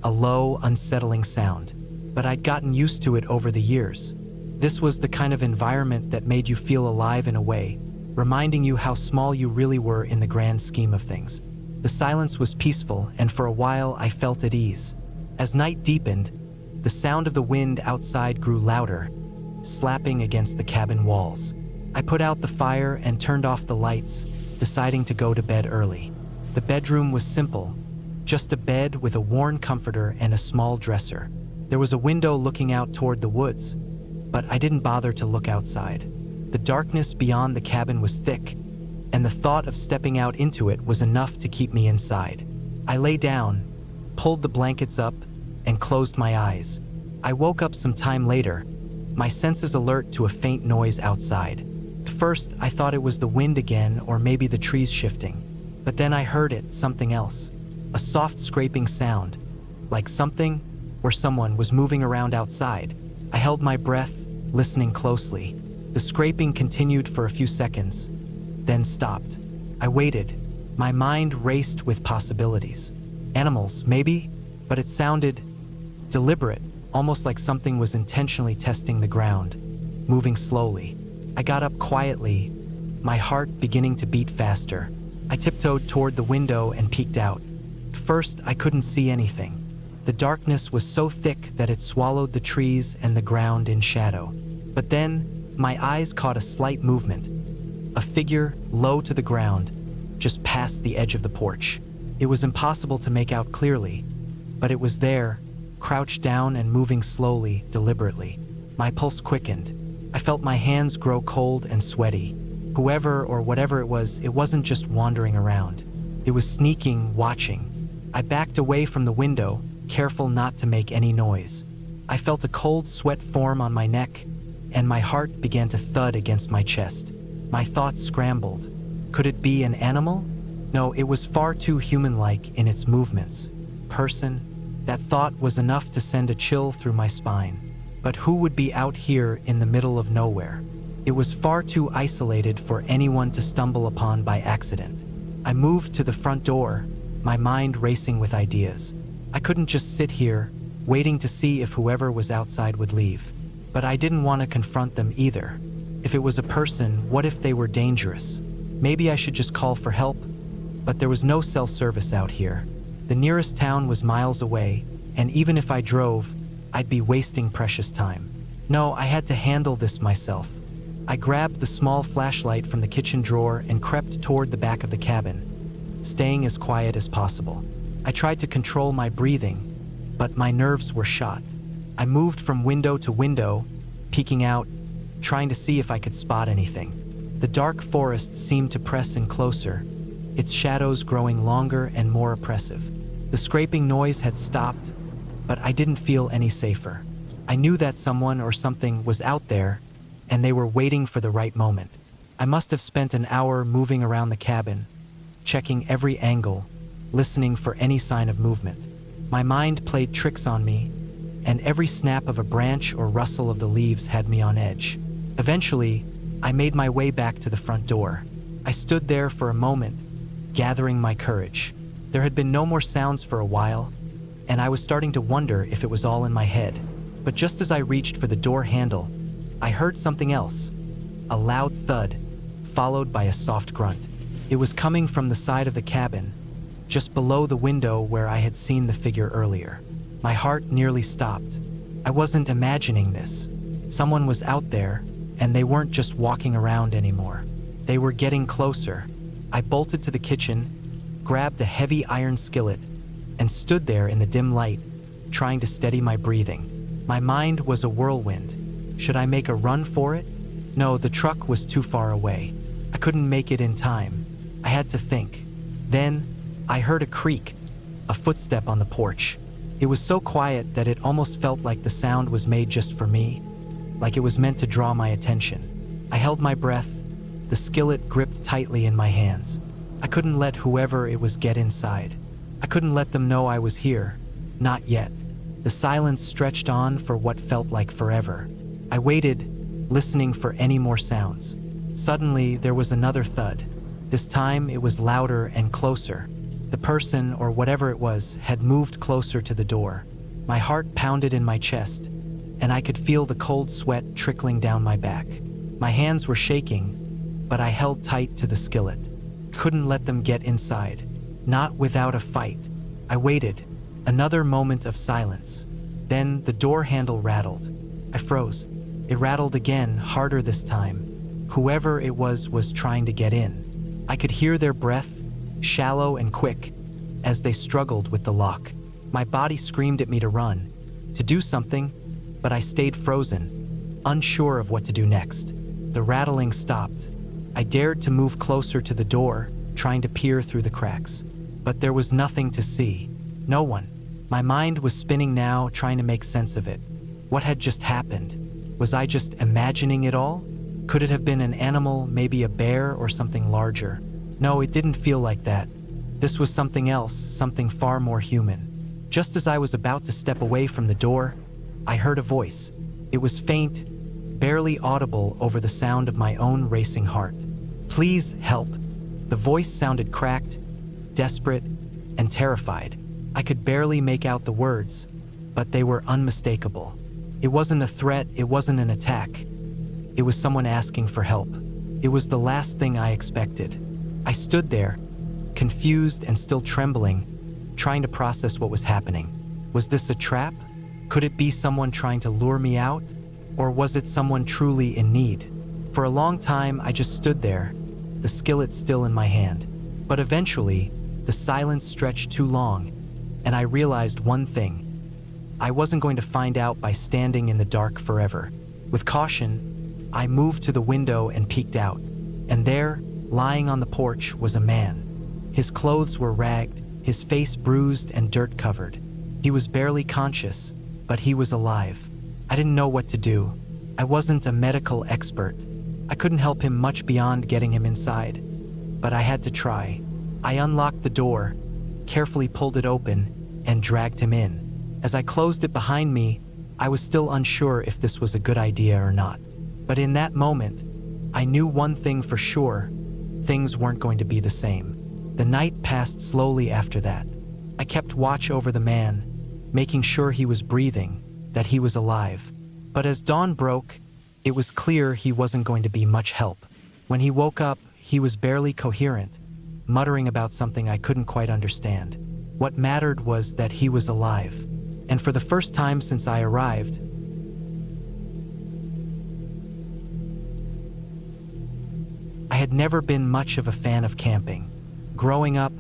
a low, unsettling sound. But I'd gotten used to it over the years. This was the kind of environment that made you feel alive in a way, reminding you how small you really were in the grand scheme of things. The silence was peaceful, and for a while I felt at ease. As night deepened, the sound of the wind outside grew louder, slapping against the cabin walls. I put out the fire and turned off the lights, deciding to go to bed early. The bedroom was simple, just a bed with a worn comforter and a small dresser. There was a window looking out toward the woods, but I didn't bother to look outside. The darkness beyond the cabin was thick, and the thought of stepping out into it was enough to keep me inside. I lay down, pulled the blankets up, and closed my eyes. I woke up some time later, my senses alert to a faint noise outside. At first, I thought it was the wind again or maybe the trees shifting, but then I heard it, something else. A soft scraping sound, like something or someone was moving around outside. I held my breath, listening closely. The scraping continued for a few seconds, then stopped. I waited. My mind raced with possibilities. Animals, maybe, but it sounded deliberate, almost like something was intentionally testing the ground, moving slowly. I got up quietly, my heart beginning to beat faster. I tiptoed toward the window and peeked out. At first, I couldn't see anything. The darkness was so thick that it swallowed the trees and the ground in shadow. But then, my eyes caught a slight movement. A figure, low to the ground, just past the edge of the porch. It was impossible to make out clearly, but it was there, crouched down and moving slowly, deliberately. My pulse quickened. I felt my hands grow cold and sweaty. Whoever or whatever it wasn't just wandering around. It was sneaking, watching. I backed away from the window, careful not to make any noise. I felt a cold sweat form on my neck, and my heart began to thud against my chest. My thoughts scrambled. Could it be an animal? No, it was far too human-like in its movements. Person? That thought was enough to send a chill through my spine. But who would be out here in the middle of nowhere? It was far too isolated for anyone to stumble upon by accident. I moved to the front door, my mind racing with ideas. I couldn't just sit here, waiting to see if whoever was outside would leave. But I didn't want to confront them either. If it was a person, what if they were dangerous? Maybe I should just call for help. But there was no cell service out here. The nearest town was miles away, and even if I drove, I'd be wasting precious time. No, I had to handle this myself. I grabbed the small flashlight from the kitchen drawer and crept toward the back of the cabin, staying as quiet as possible. I tried to control my breathing, but my nerves were shot. I moved from window to window, peeking out, trying to see if I could spot anything. The dark forest seemed to press in closer, its shadows growing longer and more oppressive. The scraping noise had stopped, but I didn't feel any safer. I knew that someone or something was out there, and they were waiting for the right moment. I must have spent an hour moving around the cabin, checking every angle, listening for any sign of movement. My mind played tricks on me, and every snap of a branch or rustle of the leaves had me on edge. Eventually, I made my way back to the front door. I stood there for a moment, gathering my courage. There had been no more sounds for a while, and I was starting to wonder if it was all in my head. But just as I reached for the door handle, I heard something else, a loud thud, followed by a soft grunt. It was coming from the side of the cabin, just below the window where I had seen the figure earlier. My heart nearly stopped. I wasn't imagining this. Someone was out there, and they weren't just walking around anymore. They were getting closer. I bolted to the kitchen, grabbed a heavy iron skillet, and stood there in the dim light, trying to steady my breathing. My mind was a whirlwind. Should I make a run for it? No, the truck was too far away. I couldn't make it in time. I had to think. Then, I heard a creak, a footstep on the porch. It was so quiet that it almost felt like the sound was made just for me, like it was meant to draw my attention. I held my breath, the skillet gripped tightly in my hands. I couldn't let whoever it was get inside. I couldn't let them know I was here. Not yet. The silence stretched on for what felt like forever. I waited, listening for any more sounds. Suddenly, there was another thud. This time, it was louder and closer. The person, or whatever it was, had moved closer to the door. My heart pounded in my chest, and I could feel the cold sweat trickling down my back. My hands were shaking, but I held tight to the skillet. Couldn't let them get inside. Not without a fight. I waited. Another moment of silence. Then the door handle rattled. I froze. It rattled again, harder this time. Whoever it was trying to get in. I could hear their breath, shallow and quick, as they struggled with the lock. My body screamed at me to run, to do something, but I stayed frozen, unsure of what to do next. The rattling stopped. I dared to move closer to the door, trying to peer through the cracks. But there was nothing to see. No one. My mind was spinning now, trying to make sense of it. What had just happened? Was I just imagining it all? Could it have been an animal, maybe a bear or something larger? No, it didn't feel like that. This was something else, something far more human. Just as I was about to step away from the door, I heard a voice. It was faint, barely audible over the sound of my own racing heart. Please help. The voice sounded cracked, desperate, and terrified. I could barely make out the words, but they were unmistakable. It wasn't a threat, it wasn't an attack. It was someone asking for help. It was the last thing I expected. I stood there, confused and still trembling, trying to process what was happening. Was this a trap? Could it be someone trying to lure me out? Or was it someone truly in need? For a long time, I just stood there, the skillet still in my hand. But eventually, the silence stretched too long, and I realized one thing. I wasn't going to find out by standing in the dark forever. With caution, I moved to the window and peeked out. And there, lying on the porch, was a man. His clothes were ragged, his face bruised and dirt-covered. He was barely conscious, but he was alive. I didn't know what to do. I wasn't a medical expert. I couldn't help him much beyond getting him inside. But I had to try. I unlocked the door, carefully pulled it open, and dragged him in. As I closed it behind me, I was still unsure if this was a good idea or not. But in that moment, I knew one thing for sure: things weren't going to be the same. The night passed slowly after that. I kept watch over the man, making sure he was breathing, that he was alive. But as dawn broke, it was clear he wasn't going to be much help. When he woke up, he was barely coherent, muttering about something I couldn't quite understand. What mattered was that he was alive. And for the first time since I arrived, I had never been much of a fan of camping. Growing up,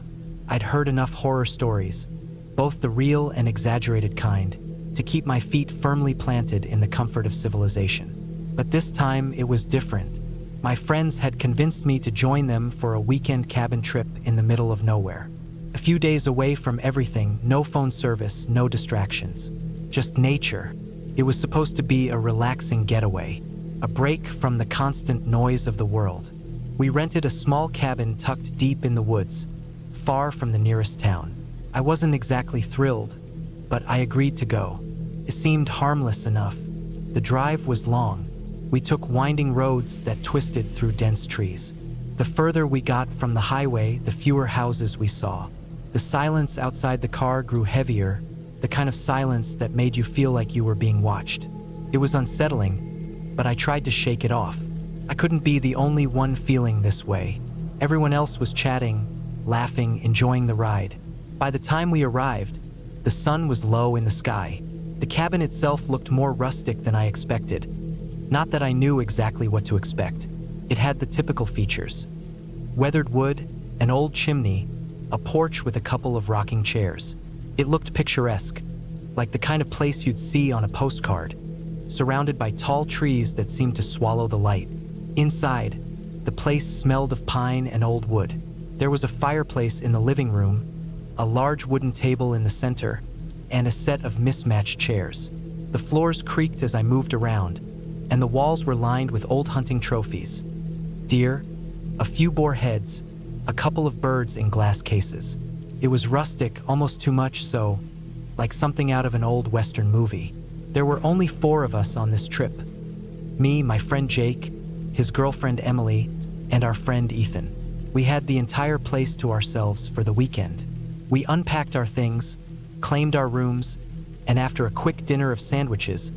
I'd heard enough horror stories, both the real and exaggerated kind, to keep my feet firmly planted in the comfort of civilization. But this time, it was different. My friends had convinced me to join them for a weekend cabin trip in the middle of nowhere. A few days away from everything, no phone service, no distractions. Just nature. It was supposed to be a relaxing getaway, a break from the constant noise of the world. We rented a small cabin tucked deep in the woods, far from the nearest town. I wasn't exactly thrilled, but I agreed to go. It seemed harmless enough. The drive was long. We took winding roads that twisted through dense trees. The further we got from the highway, the fewer houses we saw. The silence outside the car grew heavier, the kind of silence that made you feel like you were being watched. It was unsettling, but I tried to shake it off. I couldn't be the only one feeling this way. Everyone else was chatting, laughing, enjoying the ride. By the time we arrived, the sun was low in the sky. The cabin itself looked more rustic than I expected. Not that I knew exactly what to expect. It had the typical features: weathered wood, an old chimney, a porch with a couple of rocking chairs. It looked picturesque, like the kind of place you'd see on a postcard, surrounded by tall trees that seemed to swallow the light. Inside, the place smelled of pine and old wood. There was a fireplace in the living room, a large wooden table in the center, and a set of mismatched chairs. The floors creaked as I moved around, and the walls were lined with old hunting trophies. Deer, a few boar heads, a couple of birds in glass cases. It was rustic, almost too much so, like something out of an old Western movie. There were only 4 of us on this trip. Me, my friend Jake, his girlfriend Emily, and our friend Ethan. We had the entire place to ourselves for the weekend. We unpacked our things, claimed our rooms, and after a quick dinner of sandwiches,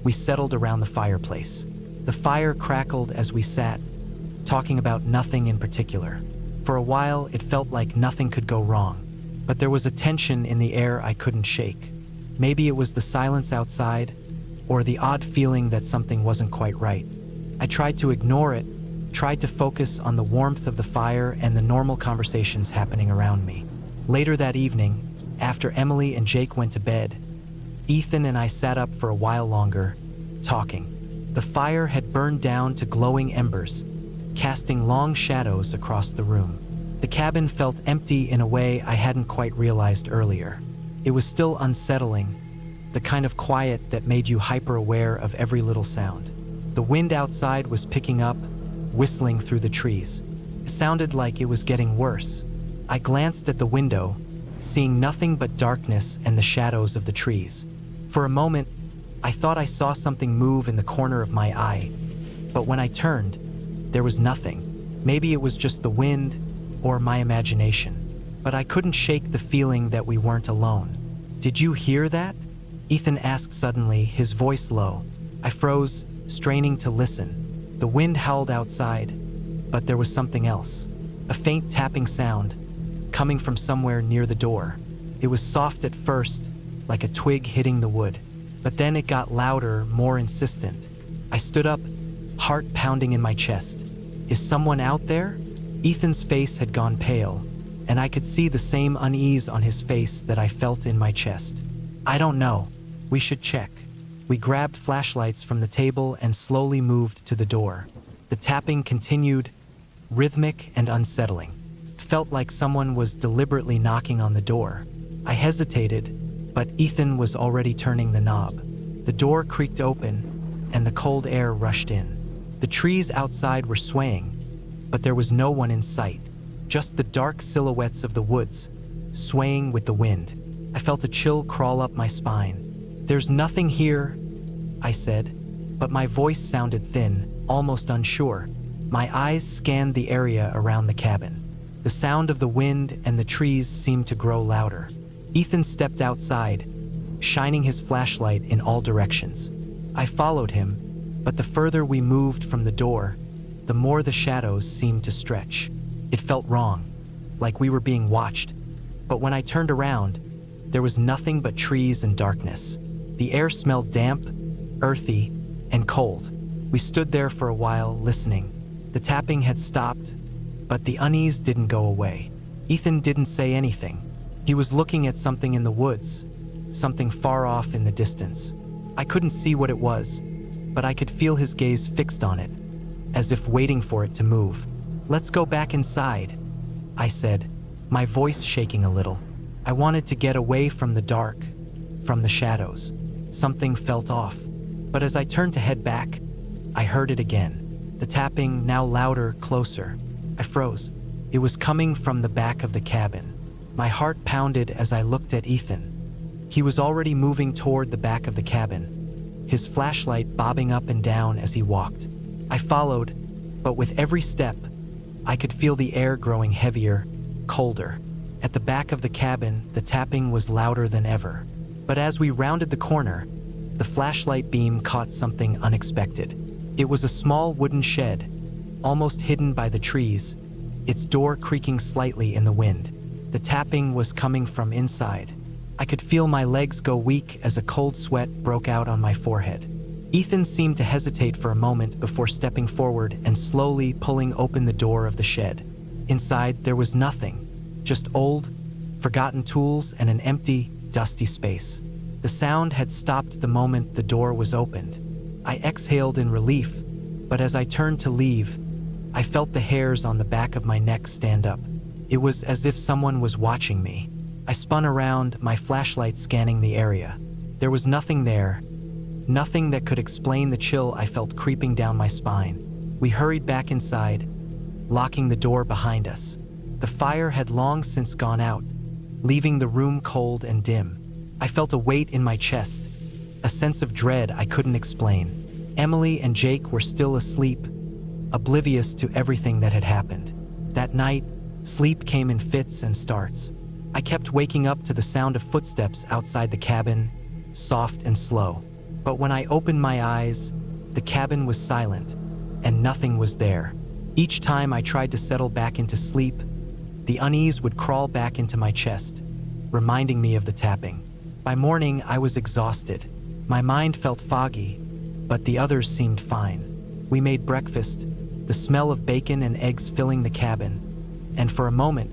we settled around the fireplace. The fire crackled as we sat, talking about nothing in particular. For a while, it felt like nothing could go wrong, but there was a tension in the air I couldn't shake. Maybe it was the silence outside, or the odd feeling that something wasn't quite right. I tried to ignore it, tried to focus on the warmth of the fire and the normal conversations happening around me. Later that evening, after Emily and Jake went to bed, Ethan and I sat up for a while longer, talking. The fire had burned down to glowing embers, casting long shadows across the room. The cabin felt empty in a way I hadn't quite realized earlier. It was still unsettling, the kind of quiet that made you hyper-aware of every little sound. The wind outside was picking up, whistling through the trees. It sounded like it was getting worse. I glanced at the window, seeing nothing but darkness and the shadows of the trees. For a moment, I thought I saw something move in the corner of my eye, but when I turned, there was nothing. Maybe it was just the wind or my imagination, but I couldn't shake the feeling that we weren't alone. "Did you hear that?" Ethan asked suddenly, his voice low. I froze, straining to listen. The wind howled outside, but there was something else. A faint tapping sound, coming from somewhere near the door. It was soft at first, like a twig hitting the wood, but then it got louder, more insistent. I stood up, heart pounding in my chest. Is someone out there? Ethan's face had gone pale, and I could see the same unease on his face that I felt in my chest. I don't know. We should check. We grabbed flashlights from the table and slowly moved to the door. The tapping continued, rhythmic and unsettling. It felt like someone was deliberately knocking on the door. I hesitated, but Ethan was already turning the knob. The door creaked open, and the cold air rushed in. The trees outside were swaying, but there was no one in sight, just the dark silhouettes of the woods, swaying with the wind. I felt a chill crawl up my spine. "There's nothing here," I said, but my voice sounded thin, almost unsure. My eyes scanned the area around the cabin. The sound of the wind and the trees seemed to grow louder. Ethan stepped outside, shining his flashlight in all directions. I followed him, but the further we moved from the door, the more the shadows seemed to stretch. It felt wrong, like we were being watched, but when I turned around, there was nothing but trees and darkness. The air smelled damp, earthy, and cold. We stood there for a while, listening. The tapping had stopped, but the unease didn't go away. Ethan didn't say anything. He was looking at something in the woods, something far off in the distance. I couldn't see what it was, but I could feel his gaze fixed on it, as if waiting for it to move. "Let's go back inside," I said, my voice shaking a little. I wanted to get away from the dark, from the shadows. Something felt off, but as I turned to head back, I heard it again. The tapping, now louder, closer. I froze. It was coming from the back of the cabin. My heart pounded as I looked at Ethan. He was already moving toward the back of the cabin, his flashlight bobbing up and down as he walked. I followed, but with every step, I could feel the air growing heavier, colder. At the back of the cabin, the tapping was louder than ever. But as we rounded the corner, the flashlight beam caught something unexpected. It was a small wooden shed, almost hidden by the trees, its door creaking slightly in the wind. The tapping was coming from inside. I could feel my legs go weak as a cold sweat broke out on my forehead. Ethan seemed to hesitate for a moment before stepping forward and slowly pulling open the door of the shed. Inside, there was nothing, just old, forgotten tools and an empty, dusty space. The sound had stopped the moment the door was opened. I exhaled in relief, but as I turned to leave, I felt the hairs on the back of my neck stand up. It was as if someone was watching me. I spun around, my flashlight scanning the area. There was nothing there, Nothing that could explain the chill I felt creeping down my spine. We hurried back inside, locking the door behind us. The fire had long since gone out, leaving the room cold and dim. I felt a weight in my chest, a sense of dread I couldn't explain. Emily and Jake were still asleep, oblivious to everything that had happened. That night, sleep came in fits and starts. I kept waking up to the sound of footsteps outside the cabin, soft and slow. But when I opened my eyes, the cabin was silent, and nothing was there. Each time I tried to settle back into sleep, the unease would crawl back into my chest, reminding me of the tapping. By morning, I was exhausted. My mind felt foggy, but the others seemed fine. We made breakfast, the smell of bacon and eggs filling the cabin, and for a moment,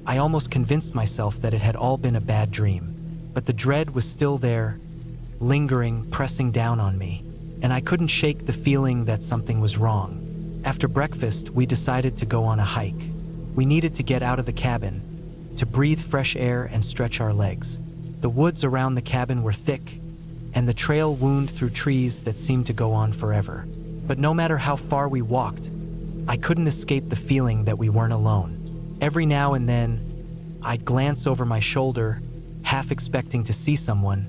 I almost convinced myself that it had all been a bad dream. But the dread was still there, lingering, pressing down on me, and I couldn't shake the feeling that something was wrong. After breakfast, we decided to go on a hike. We needed to get out of the cabin, to breathe fresh air and stretch our legs. The woods around the cabin were thick, and the trail wound through trees that seemed to go on forever. But no matter how far we walked, I couldn't escape the feeling that we weren't alone. Every now and then, I'd glance over my shoulder, half expecting to see someone,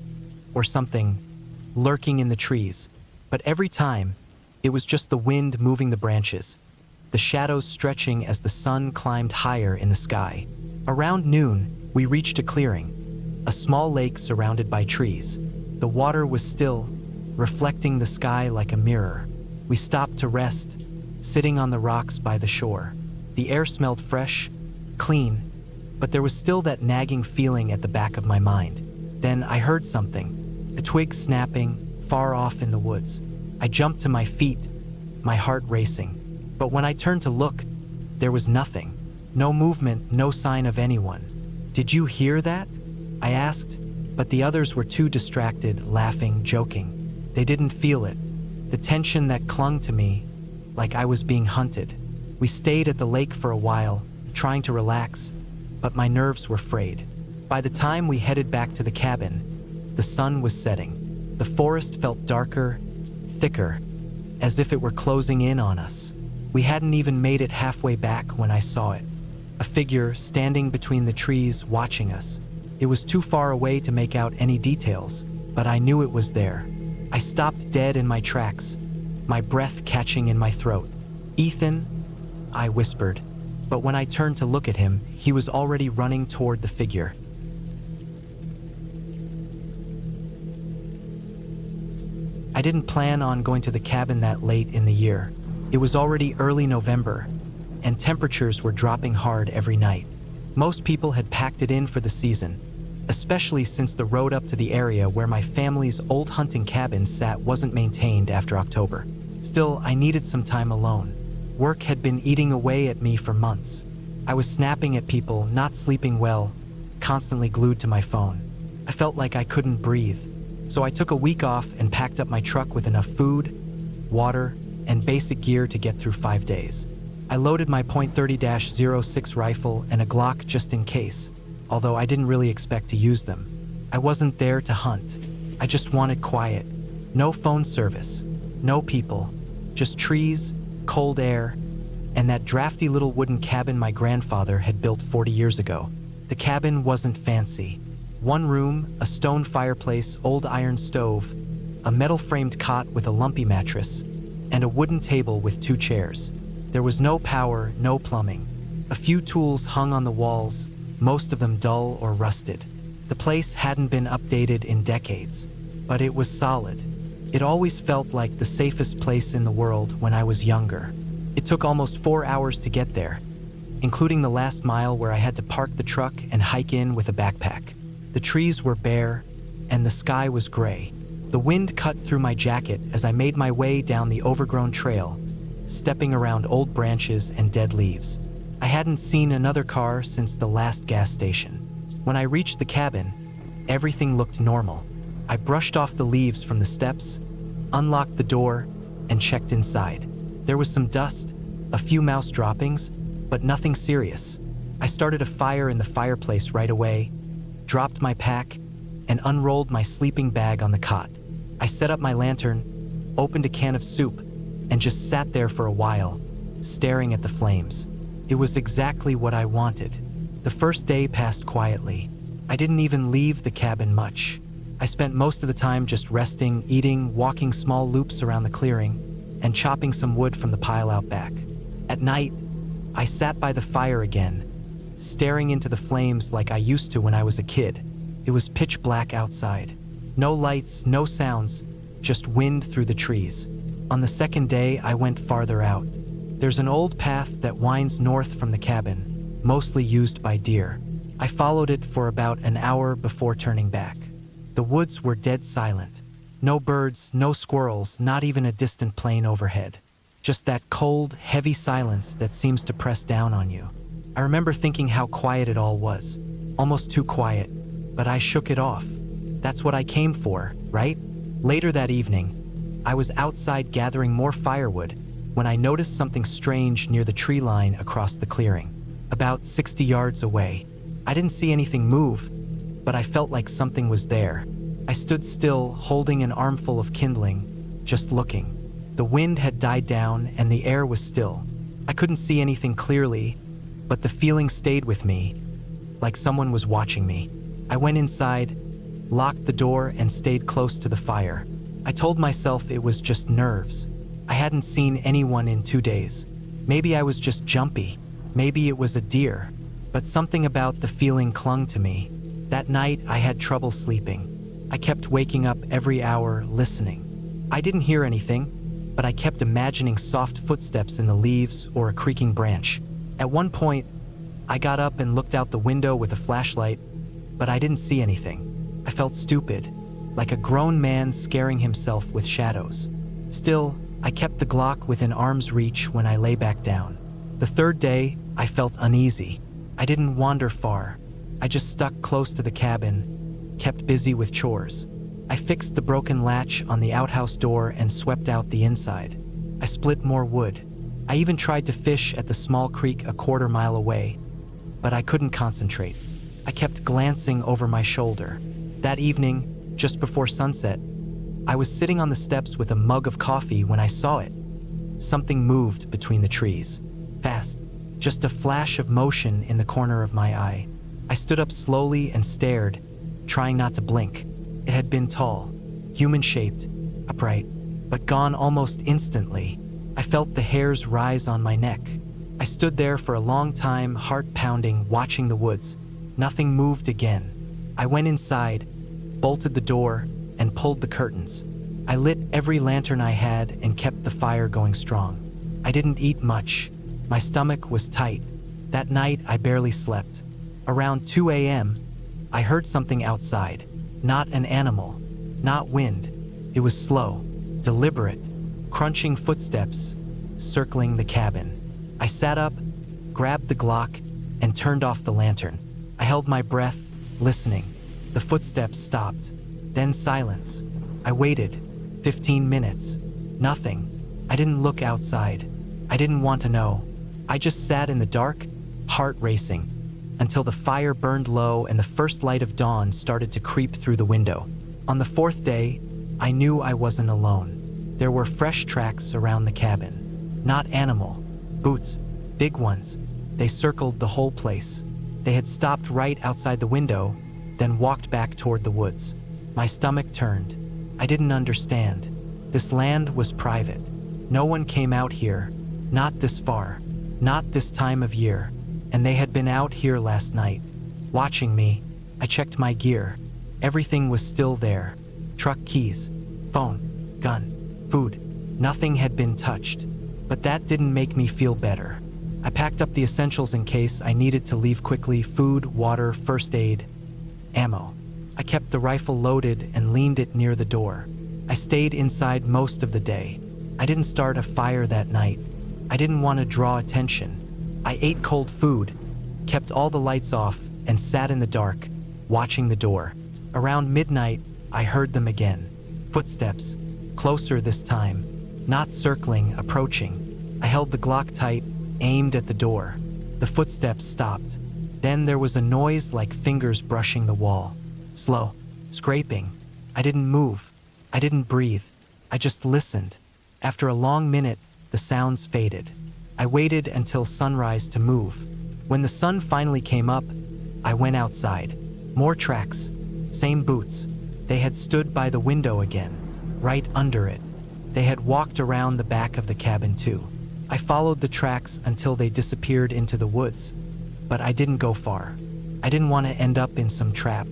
or something, lurking in the trees. But every time, it was just the wind moving the branches, the shadows stretching as the sun climbed higher in the sky. Around noon, we reached a clearing, a small lake surrounded by trees. The water was still, reflecting the sky like a mirror. We stopped to rest, sitting on the rocks by the shore. The air smelled fresh, clean, but there was still that nagging feeling at the back of my mind. Then I heard something, a twig snapping, far off in the woods. I jumped to my feet, my heart racing. But when I turned to look, there was nothing. No movement, no sign of anyone. "Did you hear that?" I asked, but the others were too distracted, laughing, joking. They didn't feel it, the tension that clung to me, like I was being hunted. We stayed at the lake for a while, trying to relax, but my nerves were frayed. By the time we headed back to the cabin, the sun was setting. The forest felt darker, thicker, as if it were closing in on us. We hadn't even made it halfway back when I saw it. A figure standing between the trees watching us. It was too far away to make out any details, but I knew it was there. I stopped dead in my tracks, my breath catching in my throat. "Ethan," I whispered, but when I turned to look at him, he was already running toward the figure. I didn't plan on going to the cabin that late in the year. It was already early November, and temperatures were dropping hard every night. Most people had packed it in for the season, especially since the road up to the area where my family's old hunting cabin sat wasn't maintained after October. Still, I needed some time alone. Work had been eating away at me for months. I was snapping at people, not sleeping well, constantly glued to my phone. I felt like I couldn't breathe. So I took a week off and packed up my truck with enough food, water, and basic gear to get through 5 days. I loaded my .30-06 rifle and a Glock just in case, although I didn't really expect to use them. I wasn't there to hunt. I just wanted quiet. No phone service, no people, just trees, cold air, and that drafty little wooden cabin my grandfather had built 40 years ago. The cabin wasn't fancy. One room, a stone fireplace, old iron stove, a metal-framed cot with a lumpy mattress, and a wooden table with 2 chairs. There was no power, no plumbing. A few tools hung on the walls, most of them dull or rusted. The place hadn't been updated in decades, but it was solid. It always felt like the safest place in the world when I was younger. It took almost 4 hours to get there, including the last mile where I had to park the truck and hike in with a backpack. The trees were bare, and the sky was gray. The wind cut through my jacket as I made my way down the overgrown trail, stepping around old branches and dead leaves. I hadn't seen another car since the last gas station. When I reached the cabin, everything looked normal. I brushed off the leaves from the steps, unlocked the door, and checked inside. There was some dust, a few mouse droppings, but nothing serious. I started a fire in the fireplace right away, dropped my pack, and unrolled my sleeping bag on the cot. I set up my lantern, opened a can of soup, and just sat there for a while, staring at the flames. It was exactly what I wanted. The first day passed quietly. I didn't even leave the cabin much. I spent most of the time just resting, eating, walking small loops around the clearing, and chopping some wood from the pile out back. At night, I sat by the fire again, staring into the flames like I used to when I was a kid. It was pitch black outside. No lights, no sounds, just wind through the trees. On the second day, I went farther out. There's an old path that winds north from the cabin, mostly used by deer. I followed it for about an hour before turning back. The woods were dead silent. No birds, no squirrels, not even a distant plane overhead. Just that cold, heavy silence that seems to press down on you. I remember thinking how quiet it all was. Almost too quiet, but I shook it off. That's what I came for, right? Later that evening, I was outside gathering more firewood when I noticed something strange near the tree line across the clearing, about 60 yards away. I didn't see anything move, but I felt like something was there. I stood still, holding an armful of kindling, just looking. The wind had died down and the air was still. I couldn't see anything clearly, but the feeling stayed with me, like someone was watching me. I went inside, locked the door, and stayed close to the fire. I told myself it was just nerves. I hadn't seen anyone in 2 days. Maybe I was just jumpy. Maybe it was a deer. But something about the feeling clung to me. That night, I had trouble sleeping. I kept waking up every hour, listening. I didn't hear anything, but I kept imagining soft footsteps in the leaves or a creaking branch. At one point, I got up and looked out the window with a flashlight, but I didn't see anything. I felt stupid, like a grown man scaring himself with shadows. Still, I kept the Glock within arm's reach when I lay back down. The third day, I felt uneasy. I didn't wander far. I just stuck close to the cabin, kept busy with chores. I fixed the broken latch on the outhouse door and swept out the inside. I split more wood. I even tried to fish at the small creek a quarter mile away, but I couldn't concentrate. I kept glancing over my shoulder. That evening, just before sunset, I was sitting on the steps with a mug of coffee when I saw it. Something moved between the trees. Fast. Just a flash of motion in the corner of my eye. I stood up slowly and stared, trying not to blink. It had been tall, human-shaped, upright, but gone almost instantly. I felt the hairs rise on my neck. I stood there for a long time, heart pounding, watching the woods. Nothing moved again. I went inside, bolted the door, and pulled the curtains. I lit every lantern I had and kept the fire going strong. I didn't eat much. My stomach was tight. That night, I barely slept. Around 2 a.m., I heard something outside. Not an animal, not wind. It was slow, deliberate, crunching footsteps, circling the cabin. I sat up, grabbed the Glock, and turned off the lantern. I held my breath, listening. The footsteps stopped. Then silence. I waited. 15 minutes. Nothing. I didn't look outside. I didn't want to know. I just sat in the dark, heart racing, until the fire burned low and the first light of dawn started to creep through the window. On the fourth day, I knew I wasn't alone. There were fresh tracks around the cabin. Not animal. Boots. Big ones. They circled the whole place. They had stopped right outside the window, then walked back toward the woods. My stomach turned. I didn't understand. This land was private. No one came out here. Not this far. Not this time of year. And they had been out here last night. Watching me, I checked my gear. Everything was still there. Truck keys, phone, gun, food. Nothing had been touched. But that didn't make me feel better. I packed up the essentials in case I needed to leave quickly: food, water, first aid, ammo. I kept the rifle loaded and leaned it near the door. I stayed inside most of the day. I didn't start a fire that night. I didn't want to draw attention. I ate cold food, kept all the lights off, and sat in the dark, watching the door. Around midnight, I heard them again. Footsteps, closer this time, not circling, approaching. I held the Glock tight, aimed at the door. The footsteps stopped. Then there was a noise like fingers brushing the wall. Slow, scraping. I didn't move. I didn't breathe. I just listened. After a long minute, the sounds faded. I waited until sunrise to move. When the sun finally came up, I went outside. More tracks. Same boots. They had stood by the window again, right under it. They had walked around the back of the cabin too. I followed the tracks until they disappeared into the woods. But I didn't go far. I didn't want to end up in some trap.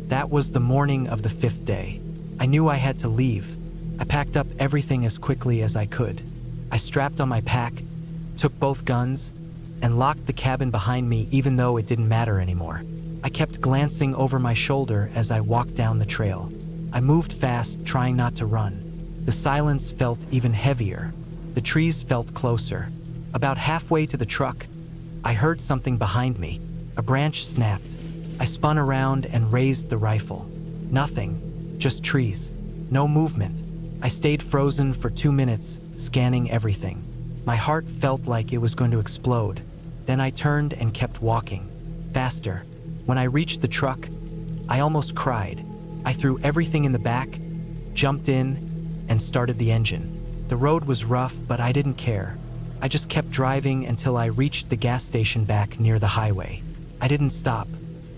That was the morning of the 5th day. I knew I had to leave. I packed up everything as quickly as I could. I strapped on my pack, took both guns, and locked the cabin behind me even though it didn't matter anymore. I kept glancing over my shoulder as I walked down the trail. I moved fast, trying not to run. The silence felt even heavier. The trees felt closer. About halfway to the truck, I heard something behind me. A branch snapped. I spun around and raised the rifle. Nothing, just trees. No movement. I stayed frozen for 2 minutes, scanning everything. My heart felt like it was going to explode. Then I turned and kept walking. Faster. When I reached the truck, I almost cried. I threw everything in the back, jumped in, and started the engine. The road was rough, but I didn't care. I just kept driving until I reached the gas station back near the highway. I didn't stop.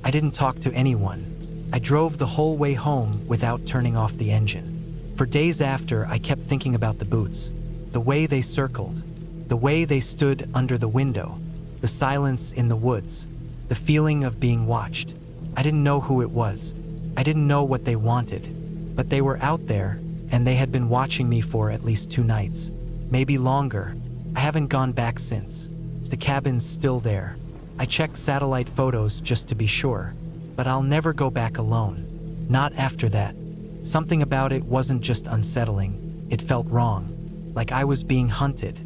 I didn't talk to anyone. I drove the whole way home without turning off the engine. For days after, I kept thinking about the boots. The way they circled. The way they stood under the window. The silence in the woods. The feeling of being watched. I didn't know who it was. I didn't know what they wanted. But they were out there, and they had been watching me for at least 2 nights. Maybe longer. I haven't gone back since. The cabin's still there. I checked satellite photos just to be sure. But I'll never go back alone. Not after that. Something about it wasn't just unsettling. It felt wrong. Like I was being hunted.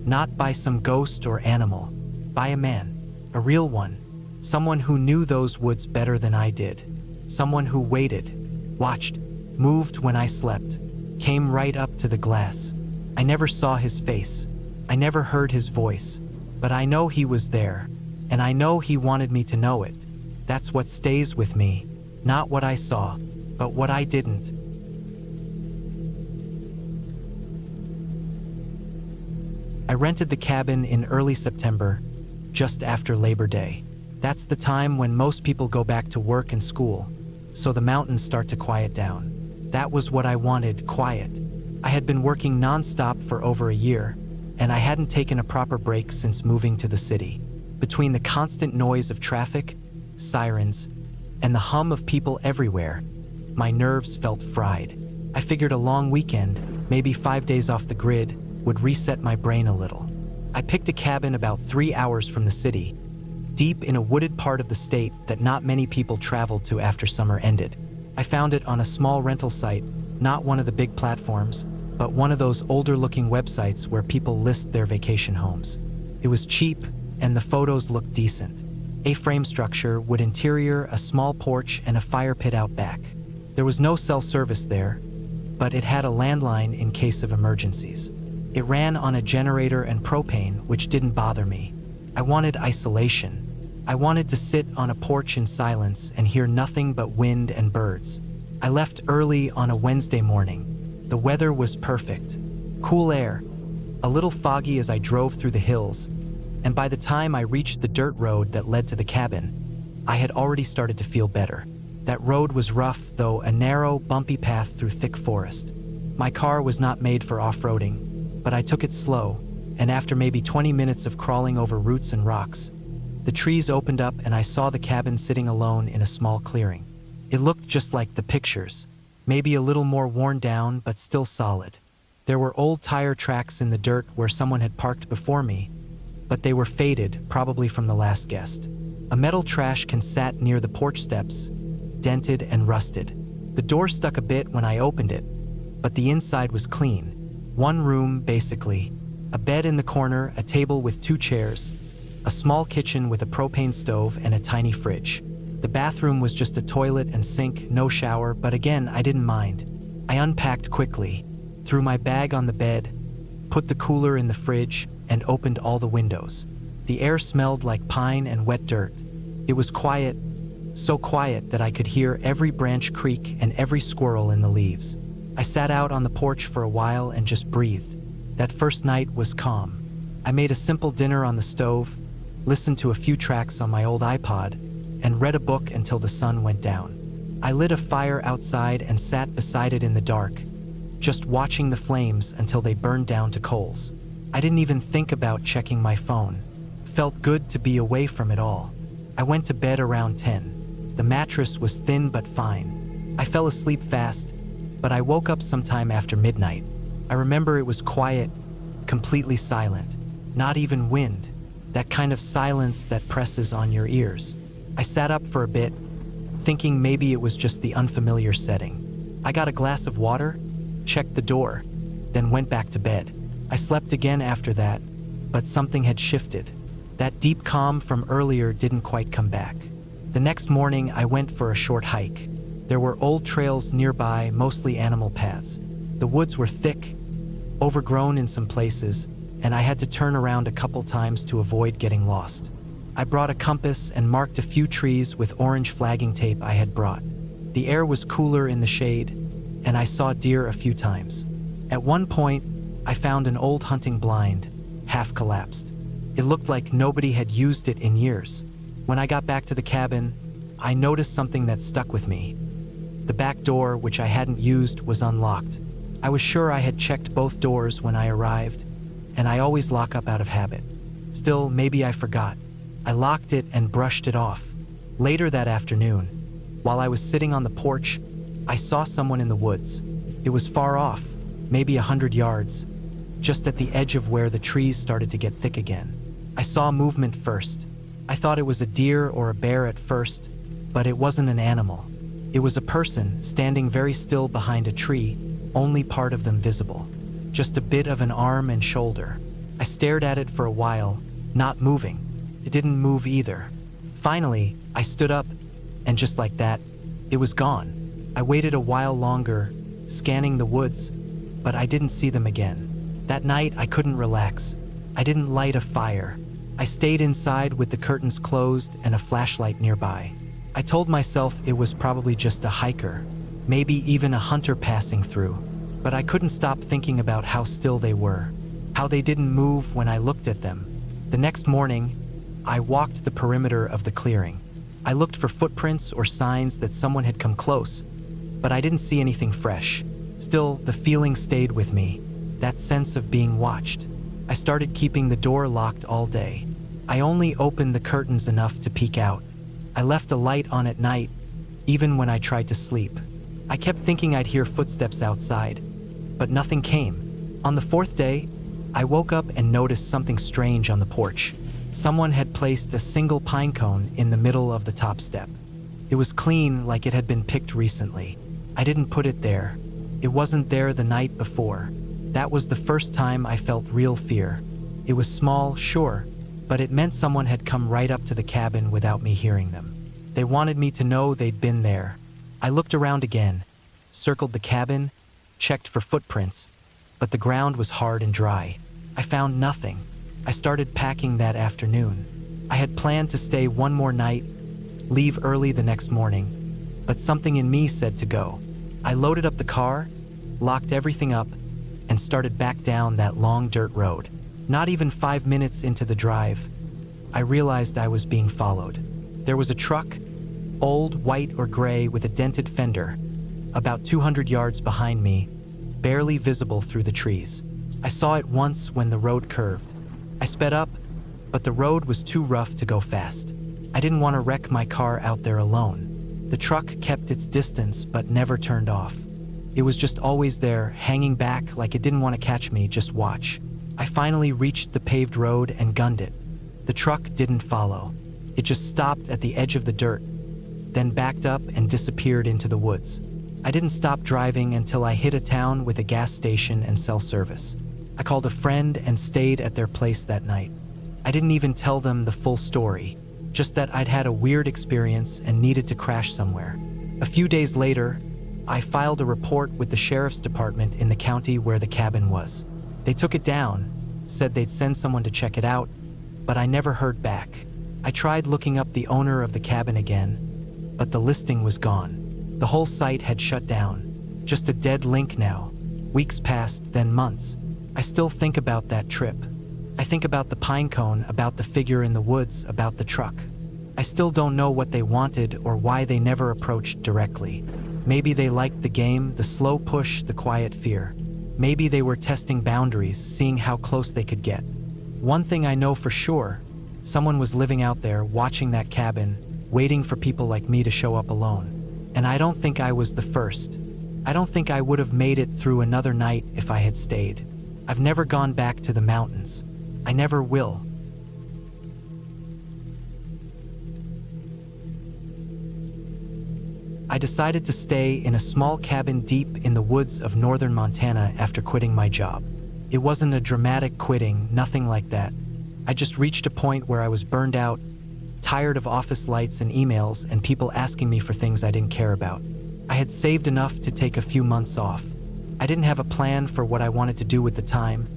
Not by some ghost or animal. By a man. A real one. Someone who knew those woods better than I did. Someone who waited, watched, moved when I slept, came right up to the glass. I never saw his face. I never heard his voice. But I know he was there. And I know he wanted me to know it. That's what stays with me. Not what I saw, but what I didn't. I rented the cabin in early September, just after Labor Day. That's the time when most people go back to work and school, so the mountains start to quiet down. That was what I wanted, quiet. I had been working non-stop for over a year, and I hadn't taken a proper break since moving to the city. Between the constant noise of traffic, sirens, and the hum of people everywhere, my nerves felt fried. I figured a long weekend, maybe 5 days off the grid, would reset my brain a little. I picked a cabin about 3 hours from the city, deep in a wooded part of the state that not many people traveled to after summer ended. I found it on a small rental site, not one of the big platforms, but one of those older-looking websites where people list their vacation homes. It was cheap, and the photos looked decent. A-frame structure, wood interior, a small porch, and a fire pit out back. There was no cell service there, but it had a landline in case of emergencies. It ran on a generator and propane, which didn't bother me. I wanted isolation. I wanted to sit on a porch in silence and hear nothing but wind and birds. I left early on a Wednesday morning. The weather was perfect. Cool air, a little foggy as I drove through the hills, and by the time I reached the dirt road that led to the cabin, I had already started to feel better. That road was rough, though, a narrow, bumpy path through thick forest. My car was not made for off-roading, but I took it slow, and after maybe 20 minutes of crawling over roots and rocks, the trees opened up and I saw the cabin sitting alone in a small clearing. It looked just like the pictures, maybe a little more worn down, but still solid. There were old tire tracks in the dirt where someone had parked before me, but they were faded, probably from the last guest. A metal trash can sat near the porch steps, dented and rusted. The door stuck a bit when I opened it, but the inside was clean. One room, basically. A bed in the corner, a table with 2 chairs, a small kitchen with a propane stove and a tiny fridge. The bathroom was just a toilet and sink, no shower, but again, I didn't mind. I unpacked quickly, threw my bag on the bed, put the cooler in the fridge, and opened all the windows. The air smelled like pine and wet dirt. It was quiet, so quiet that I could hear every branch creak and every squirrel in the leaves. I sat out on the porch for a while and just breathed. That first night was calm. I made a simple dinner on the stove, listened to a few tracks on my old iPod, and read a book until the sun went down. I lit a fire outside and sat beside it in the dark, just watching the flames until they burned down to coals. I didn't even think about checking my phone. Felt good to be away from it all. I went to bed around 10. The mattress was thin but fine. I fell asleep fast, but I woke up sometime after midnight. I remember it was quiet, completely silent, not even wind, that kind of silence that presses on your ears. I sat up for a bit, thinking maybe it was just the unfamiliar setting. I got a glass of water, checked the door, then went back to bed. I slept again after that, but something had shifted. That deep calm from earlier didn't quite come back. The next morning, I went for a short hike. There were old trails nearby, mostly animal paths. The woods were thick, overgrown in some places, and I had to turn around a couple times to avoid getting lost. I brought a compass and marked a few trees with orange flagging tape I had brought. The air was cooler in the shade, and I saw deer a few times. At one point, I found an old hunting blind, half collapsed. It looked like nobody had used it in years. When I got back to the cabin, I noticed something that stuck with me. The back door, which I hadn't used, was unlocked. I was sure I had checked both doors when I arrived, and I always lock up out of habit. Still, maybe I forgot. I locked it and brushed it off. Later that afternoon, while I was sitting on the porch, I saw someone in the woods. It was far off, maybe 100 yards, just at the edge of where the trees started to get thick again. I saw movement first. I thought it was a deer or a bear at first, but it wasn't an animal. It was a person standing very still behind a tree, only part of them visible. Just a bit of an arm and shoulder. I stared at it for a while, not moving. It didn't move either. Finally, I stood up, and just like that, it was gone. I waited a while longer, scanning the woods, but I didn't see them again. That night, I couldn't relax. I didn't light a fire. I stayed inside with the curtains closed and a flashlight nearby. I told myself it was probably just a hiker, maybe even a hunter passing through, but I couldn't stop thinking about how still they were, how they didn't move when I looked at them. The next morning, I walked the perimeter of the clearing. I looked for footprints or signs that someone had come close, but I didn't see anything fresh. Still, the feeling stayed with me, that sense of being watched. I started keeping the door locked all day. I only opened the curtains enough to peek out. I left a light on at night, even when I tried to sleep. I kept thinking I'd hear footsteps outside, but nothing came. On the fourth day, I woke up and noticed something strange on the porch. Someone had placed a single pine cone in the middle of the top step. It was clean, like it had been picked recently. I didn't put it there. It wasn't there the night before. That was the first time I felt real fear. It was small, sure, but it meant someone had come right up to the cabin without me hearing them. They wanted me to know they'd been there. I looked around again, circled the cabin, checked for footprints, but the ground was hard and dry. I found nothing. I started packing that afternoon. I had planned to stay one more night, leave early the next morning, but something in me said to go. I loaded up the car, locked everything up, and started back down that long dirt road. Not even 5 minutes into the drive, I realized I was being followed. There was a truck, old, white or gray with a dented fender, about 200 yards behind me, barely visible through the trees. I saw it once when the road curved. I sped up, but the road was too rough to go fast. I didn't want to wreck my car out there alone. The truck kept its distance but never turned off. It was just always there, hanging back like it didn't want to catch me, just watch. I finally reached the paved road and gunned it. The truck didn't follow. It just stopped at the edge of the dirt, then backed up and disappeared into the woods. I didn't stop driving until I hit a town with a gas station and cell service. I called a friend and stayed at their place that night. I didn't even tell them the full story, just that I'd had a weird experience and needed to crash somewhere. A few days later, I filed a report with the sheriff's department in the county where the cabin was. They took it down, said they'd send someone to check it out, but I never heard back. I tried looking up the owner of the cabin again, but the listing was gone. The whole site had shut down. just a dead link now. Weeks passed, then months. I still think about that trip. I think about the pine cone, about the figure in the woods, about the truck. I still don't know what they wanted or why they never approached directly. Maybe they liked the game, the slow push, the quiet fear. Maybe they were testing boundaries, seeing how close they could get. One thing I know for sure, someone was living out there, watching that cabin, waiting for people like me to show up alone. And I don't think I was the first. I don't think I would have made it through another night if I had stayed. I've never gone back to the mountains. I never will. I decided to stay in a small cabin deep in the woods of northern Montana after quitting my job. It wasn't a dramatic quitting, nothing like that. I just reached a point where I was burned out, tired of office lights and emails and people asking me for things I didn't care about. I had saved enough to take a few months off. I didn't have a plan for what I wanted to do with the time,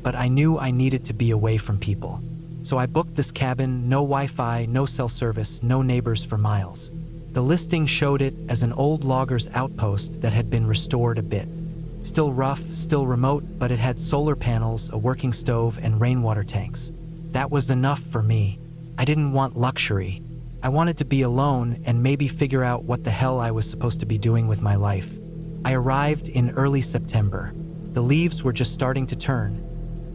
but I knew I needed to be away from people. So I booked this cabin, no Wi-Fi, no cell service, no neighbors for miles. The listing showed it as an old logger's outpost that had been restored a bit. Still rough, still remote, but it had solar panels, a working stove, and rainwater tanks. That was enough for me. I didn't want luxury. I wanted to be alone and maybe figure out what the hell I was supposed to be doing with my life. I arrived in early September. The leaves were just starting to turn,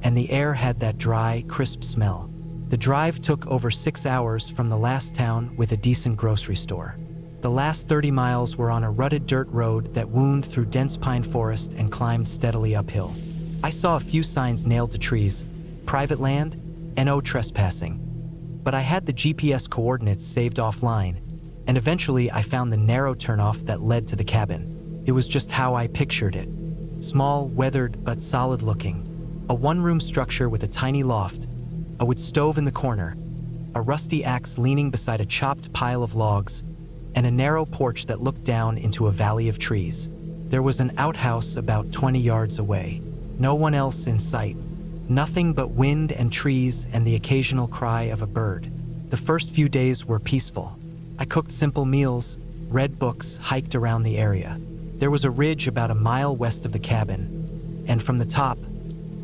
and the air had that dry, crisp smell. The drive took over 6 hours from the last town with a decent grocery store. The last 30 miles were on a rutted dirt road that wound through dense pine forest and climbed steadily uphill. I saw a few signs nailed to trees: private land, no trespassing. But I had the GPS coordinates saved offline, and eventually I found the narrow turnoff that led to the cabin. It was just how I pictured it. Small, weathered, but solid looking. A one-room structure with a tiny loft, a wood stove in the corner, a rusty axe leaning beside a chopped pile of logs, and a narrow porch that looked down into a valley of trees. There was an outhouse about 20 yards away. No one else in sight. Nothing but wind and trees and the occasional cry of a bird. The first few days were peaceful. I cooked simple meals, read books, hiked around the area. There was a ridge about a mile west of the cabin, and from the top,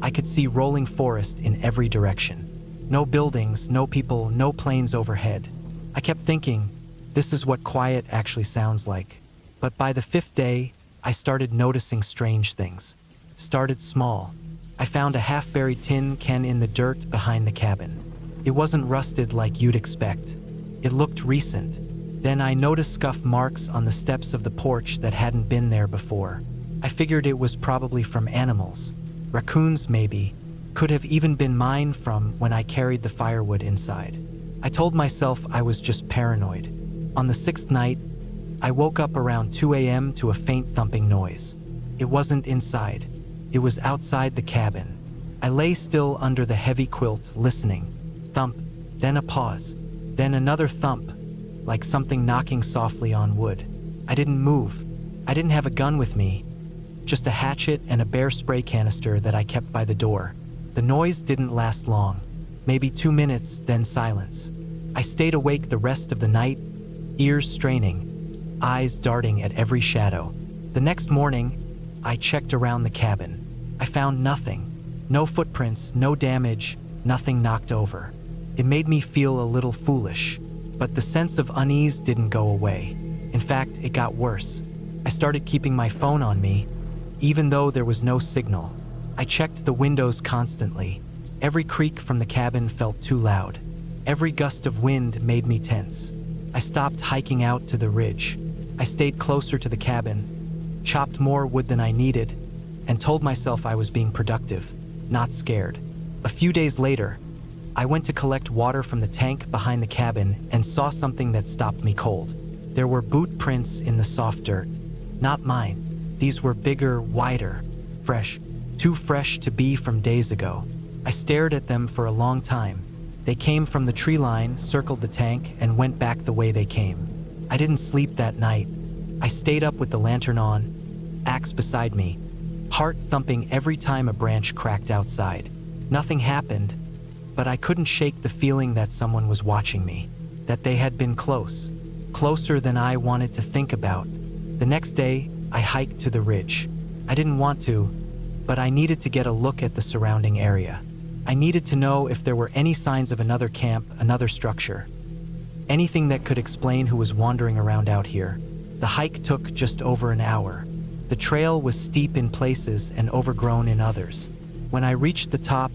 I could see rolling forest in every direction. No buildings, no people, no planes overhead. I kept thinking, this is what quiet actually sounds like. But by the 5th day, I started noticing strange things. Started small. I found a half-buried tin can in the dirt behind the cabin. It wasn't rusted like you'd expect. It looked recent. Then I noticed scuff marks on the steps of the porch that hadn't been there before. I figured it was probably from animals. Raccoons, maybe. Could have even been mine from when I carried the firewood inside. I told myself I was just paranoid. On the 6th night, I woke up around 2 a.m. to a faint thumping noise. It wasn't inside. It was outside the cabin. I lay still under the heavy quilt, listening. Thump, then a pause, then another thump, like something knocking softly on wood. I didn't move. I didn't have a gun with me, just a hatchet and a bear spray canister that I kept by the door. The noise didn't last long, maybe 2 minutes, then silence. I stayed awake the rest of the night, ears straining, eyes darting at every shadow. The next morning, I checked around the cabin. I found nothing. No footprints, no damage, nothing knocked over. It made me feel a little foolish, but the sense of unease didn't go away. In fact, it got worse. I started keeping my phone on me, even though there was no signal. I checked the windows constantly. Every creak from the cabin felt too loud. Every gust of wind made me tense. I stopped hiking out to the ridge. I stayed closer to the cabin, chopped more wood than I needed, and told myself I was being productive, not scared. A few days later, I went to collect water from the tank behind the cabin and saw something that stopped me cold. There were boot prints in the soft dirt. Not mine. These were bigger, wider, fresh. Too fresh to be from days ago. I stared at them for a long time. They came from the tree line, circled the tank, and went back the way they came. I didn't sleep that night. I stayed up with the lantern on, axe beside me, heart thumping every time a branch cracked outside. Nothing happened, but I couldn't shake the feeling that someone was watching me, that they had been close, closer than I wanted to think about. The next day, I hiked to the ridge. I didn't want to, but I needed to get a look at the surrounding area. I needed to know if there were any signs of another camp, another structure. Anything that could explain who was wandering around out here. The hike took just over an hour. The trail was steep in places and overgrown in others. When I reached the top,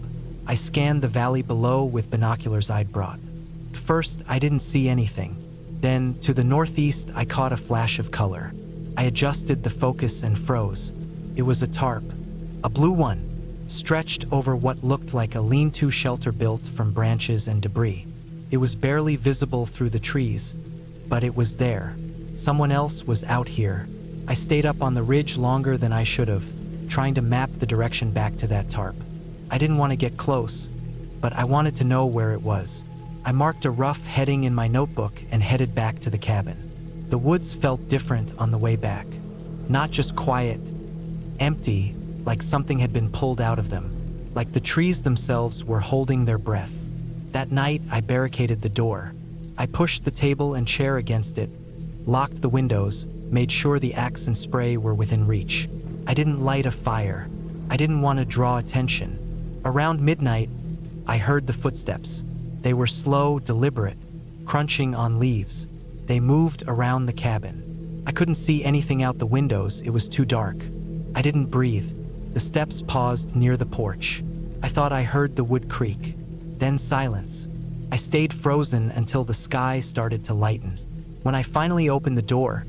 I scanned the valley below with binoculars I'd brought. First, I didn't see anything. Then, to the northeast, I caught a flash of color. I adjusted the focus and froze. It was a tarp, a blue one, stretched over what looked like a lean-to shelter built from branches and debris. It was barely visible through the trees, but it was there. Someone else was out here. I stayed up on the ridge longer than I should have, trying to map the direction back to that tarp. I didn't want to get close, but I wanted to know where it was. I marked a rough heading in my notebook and headed back to the cabin. The woods felt different on the way back. Not just quiet, empty, like something had been pulled out of them, like the trees themselves were holding their breath. That night, I barricaded the door. I pushed the table and chair against it, locked the windows, made sure the axe and spray were within reach. I didn't light a fire. I didn't want to draw attention. Around midnight, I heard the footsteps. They were slow, deliberate, crunching on leaves. They moved around the cabin. I couldn't see anything out the windows, it was too dark. I didn't breathe. The steps paused near the porch. I thought I heard the wood creak. Then silence. I stayed frozen until the sky started to lighten. When I finally opened the door,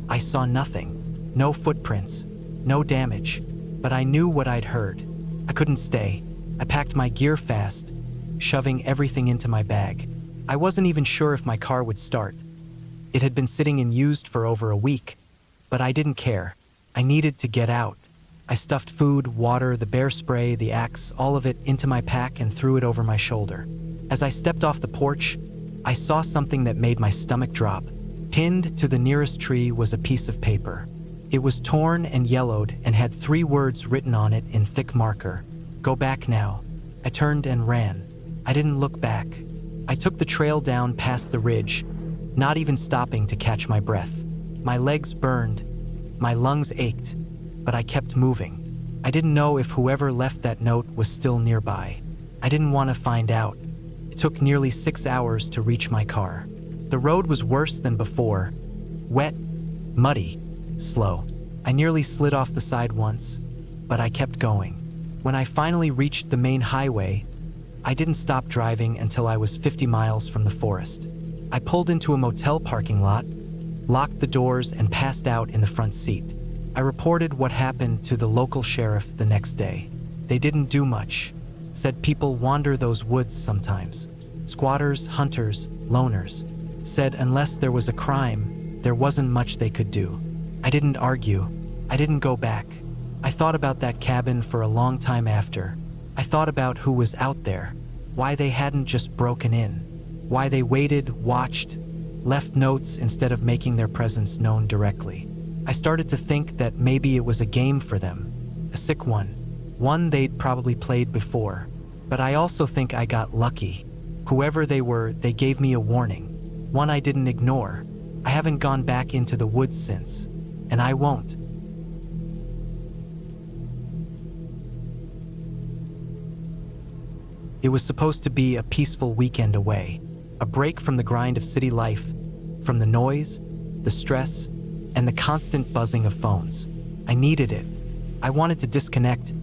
I saw nothing. No footprints, no damage. But I knew what I'd heard. I couldn't stay. I packed my gear fast, shoving everything into my bag. I wasn't even sure if my car would start. It had been sitting unused for over a week, but I didn't care. I needed to get out. I stuffed food, water, the bear spray, the axe, all of it into my pack and threw it over my shoulder. As I stepped off the porch, I saw something that made my stomach drop. Pinned to the nearest tree was a piece of paper. It was torn and yellowed and had 3 words written on it in thick marker. "Go back now." I turned and ran. I didn't look back. I took the trail down past the ridge, not even stopping to catch my breath. My legs burned, my lungs ached, but I kept moving. I didn't know if whoever left that note was still nearby. I didn't want to find out. It took nearly 6 hours to reach my car. The road was worse than before. Wet, muddy, slow. I nearly slid off the side once, but I kept going. When I finally reached the main highway, I didn't stop driving until I was 50 miles from the forest. I pulled into a motel parking lot, locked the doors, and passed out in the front seat. I reported what happened to the local sheriff the next day. They didn't do much. Said people wander those woods sometimes. Squatters, hunters, loners. Said unless there was a crime, there wasn't much they could do. I didn't argue. I didn't go back. I thought about that cabin for a long time after. I thought about who was out there, why they hadn't just broken in, why they waited, watched, left notes instead of making their presence known directly. I started to think that maybe it was a game for them, a sick one they'd probably played before. But I also think I got lucky. Whoever they were, they gave me a warning, one I didn't ignore. I haven't gone back into the woods since, and I won't. It was supposed to be a peaceful weekend away, a break from the grind of city life, from the noise, the stress, and the constant buzzing of phones. I needed it. I wanted to disconnect,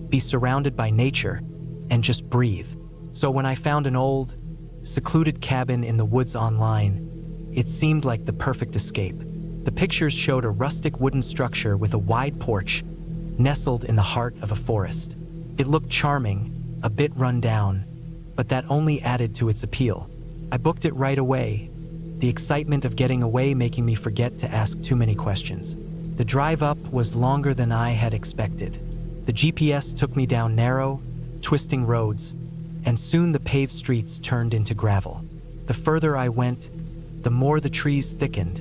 be surrounded by nature, and just breathe. So when I found an old, secluded cabin in the woods online, it seemed like the perfect escape. The pictures showed a rustic wooden structure with a wide porch, nestled in the heart of a forest. It looked charming, a bit run down, but that only added to its appeal. I booked it right away, the excitement of getting away making me forget to ask too many questions. The drive up was longer than I had expected. The GPS took me down narrow, twisting roads, and soon the paved streets turned into gravel. The further I went, the more the trees thickened,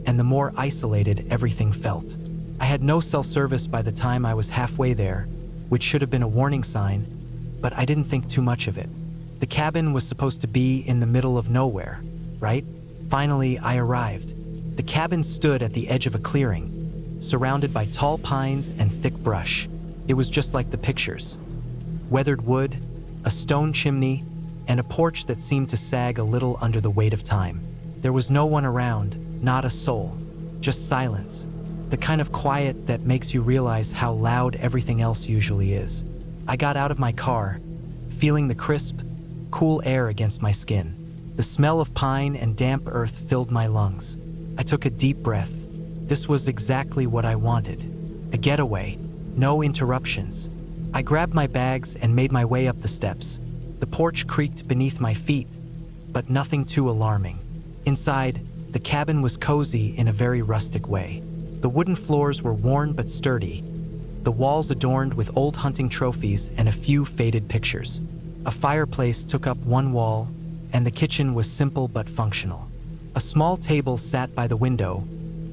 and the more isolated everything felt. I had no cell service by the time I was halfway there, which should have been a warning sign, but I didn't think too much of it. The cabin was supposed to be in the middle of nowhere, right? Finally, I arrived. The cabin stood at the edge of a clearing, surrounded by tall pines and thick brush. It was just like the pictures. Weathered wood, a stone chimney, and a porch that seemed to sag a little under the weight of time. There was no one around, not a soul, just silence, the kind of quiet that makes you realize how loud everything else usually is. I got out of my car, feeling the crisp, cool air against my skin. The smell of pine and damp earth filled my lungs. I took a deep breath. This was exactly what I wanted. A getaway, no interruptions. I grabbed my bags and made my way up the steps. The porch creaked beneath my feet, but nothing too alarming. Inside, the cabin was cozy in a very rustic way. The wooden floors were worn but sturdy, the walls adorned with old hunting trophies and a few faded pictures. A fireplace took up one wall, and the kitchen was simple but functional. A small table sat by the window,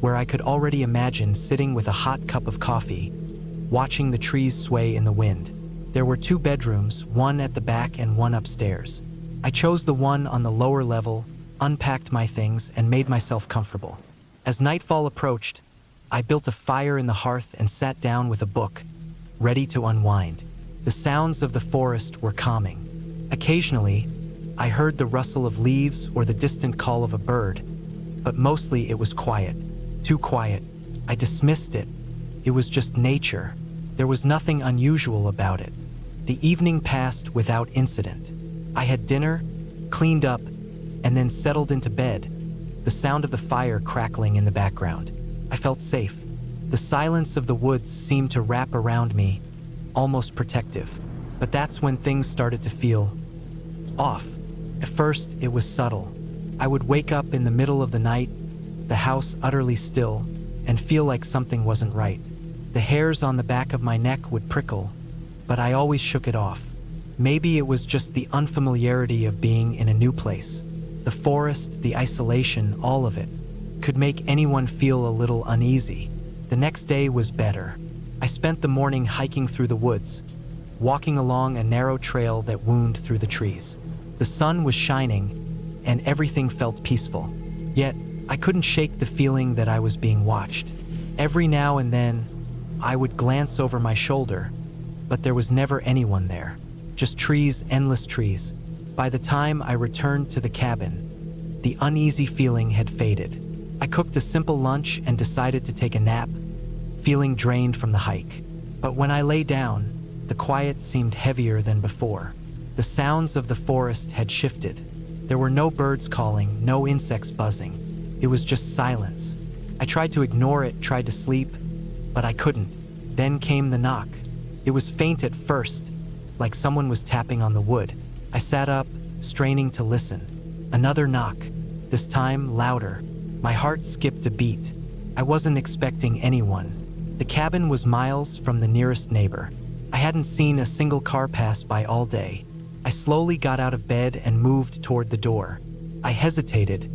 where I could already imagine sitting with a hot cup of coffee, watching the trees sway in the wind. There were 2 bedrooms, one at the back and one upstairs. I chose the one on the lower level, unpacked my things, and made myself comfortable. As nightfall approached, I built a fire in the hearth and sat down with a book, ready to unwind. The sounds of the forest were calming. Occasionally, I heard the rustle of leaves or the distant call of a bird, but mostly it was quiet. Too quiet. I dismissed it. It was just nature. There was nothing unusual about it. The evening passed without incident. I had dinner, cleaned up, and then settled into bed, the sound of the fire crackling in the background. I felt safe. The silence of the woods seemed to wrap around me, almost protective. But that's when things started to feel off. At first, it was subtle. I would wake up in the middle of the night, the house utterly still, and feel like something wasn't right. The hairs on the back of my neck would prickle, but I always shook it off. Maybe it was just the unfamiliarity of being in a new place. The forest, the isolation, all of it could make anyone feel a little uneasy. The next day was better. I spent the morning hiking through the woods, walking along a narrow trail that wound through the trees. The sun was shining, and everything felt peaceful. Yet, I couldn't shake the feeling that I was being watched. Every now and then, I would glance over my shoulder, but there was never anyone there. Just trees, endless trees. By the time I returned to the cabin, the uneasy feeling had faded. I cooked a simple lunch and decided to take a nap, feeling drained from the hike. But when I lay down, the quiet seemed heavier than before. The sounds of the forest had shifted. There were no birds calling, no insects buzzing. It was just silence. I tried to ignore it, tried to sleep, but I couldn't. Then came the knock. It was faint at first, like someone was tapping on the wood. I sat up, straining to listen. Another knock, this time louder. My heart skipped a beat. I wasn't expecting anyone. The cabin was miles from the nearest neighbor. I hadn't seen a single car pass by all day. I slowly got out of bed and moved toward the door. I hesitated,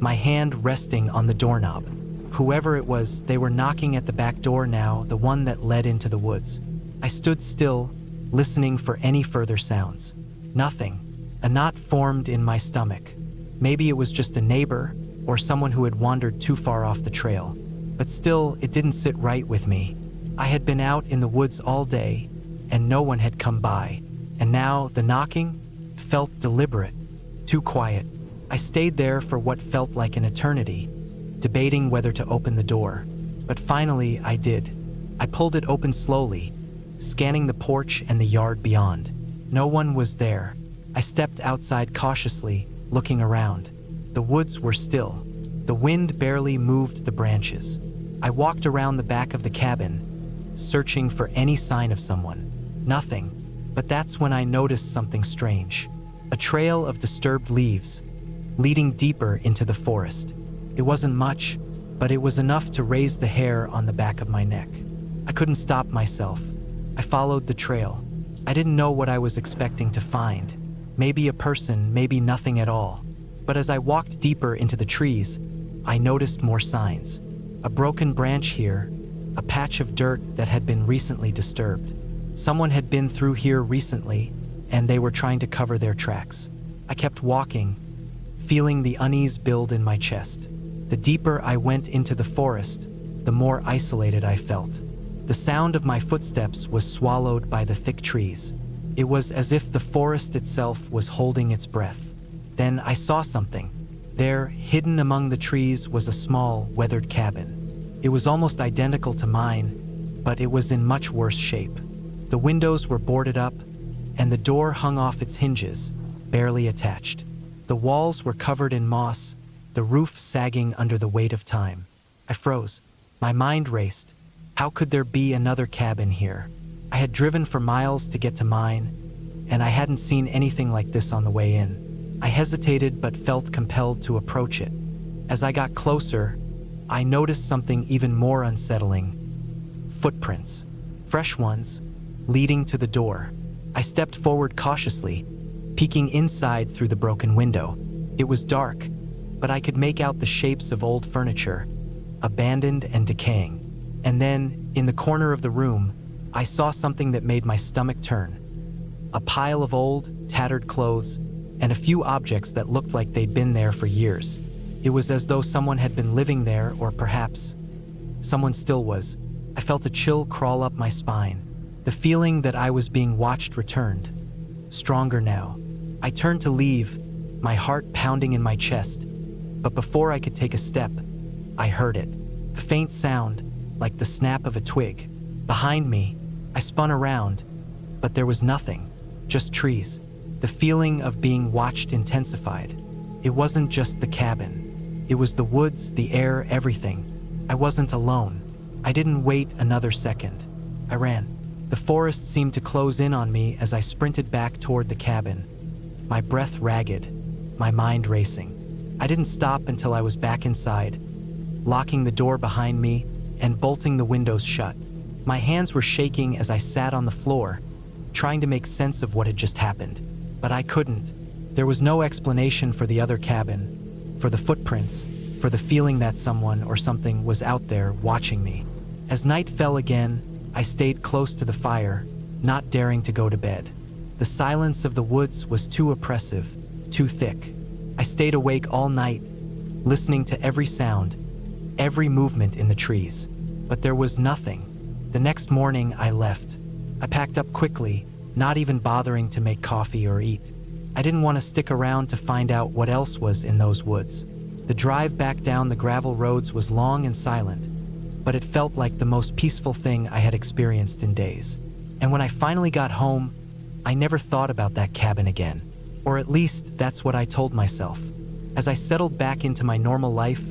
my hand resting on the doorknob. Whoever it was, they were knocking at the back door now, the one that led into the woods. I stood still, listening for any further sounds. Nothing. A knot formed in my stomach. Maybe it was just a neighbor or someone who had wandered too far off the trail. But still, it didn't sit right with me. I had been out in the woods all day, and no one had come by. And now, the knocking felt deliberate, too quiet. I stayed there for what felt like an eternity, debating whether to open the door. But finally, I did. I pulled it open slowly, scanning the porch and the yard beyond. No one was there. I stepped outside cautiously, looking around. The woods were still. The wind barely moved the branches. I walked around the back of the cabin, searching for any sign of someone. Nothing. But that's when I noticed something strange. A trail of disturbed leaves, leading deeper into the forest. It wasn't much, but it was enough to raise the hair on the back of my neck. I couldn't stop myself. I followed the trail. I didn't know what I was expecting to find. Maybe a person, maybe nothing at all. But as I walked deeper into the trees, I noticed more signs. A broken branch here, a patch of dirt that had been recently disturbed. Someone had been through here recently, and they were trying to cover their tracks. I kept walking, feeling the unease build in my chest. The deeper I went into the forest, the more isolated I felt. The sound of my footsteps was swallowed by the thick trees. It was as if the forest itself was holding its breath. Then I saw something. There, hidden among the trees, was a small, weathered cabin. It was almost identical to mine, but it was in much worse shape. The windows were boarded up, and the door hung off its hinges, barely attached. The walls were covered in moss, the roof sagging under the weight of time. I froze. My mind raced. How could there be another cabin here? I had driven for miles to get to mine, and I hadn't seen anything like this on the way in. I hesitated but felt compelled to approach it. As I got closer, I noticed something even more unsettling. Footprints. Fresh ones, leading to the door. I stepped forward cautiously, peeking inside through the broken window. It was dark, but I could make out the shapes of old furniture, abandoned and decaying. And then, in the corner of the room, I saw something that made my stomach turn. A pile of old, tattered clothes, and a few objects that looked like they'd been there for years. It was as though someone had been living there, or perhaps someone still was. I felt a chill crawl up my spine. The feeling that I was being watched returned, stronger now. I turned to leave, my heart pounding in my chest, but before I could take a step, I heard it. A faint sound, like the snap of a twig. Behind me, I spun around, but there was nothing, just trees. The feeling of being watched intensified. It wasn't just the cabin. It was the woods, the air, everything. I wasn't alone. I didn't wait another second. I ran. The forest seemed to close in on me as I sprinted back toward the cabin, my breath ragged, my mind racing. I didn't stop until I was back inside, locking the door behind me and bolting the windows shut. My hands were shaking as I sat on the floor, trying to make sense of what had just happened. But I couldn't. There was no explanation for the other cabin, for the footprints, for the feeling that someone or something was out there watching me. As night fell again, I stayed close to the fire, not daring to go to bed. The silence of the woods was too oppressive, too thick. I stayed awake all night, listening to every sound, every movement in the trees. But there was nothing. The next morning, I left. I packed up quickly, not even bothering to make coffee or eat. I didn't want to stick around to find out what else was in those woods. The drive back down the gravel roads was long and silent, but it felt like the most peaceful thing I had experienced in days. And when I finally got home, I never thought about that cabin again. Or at least, that's what I told myself. As I settled back into my normal life,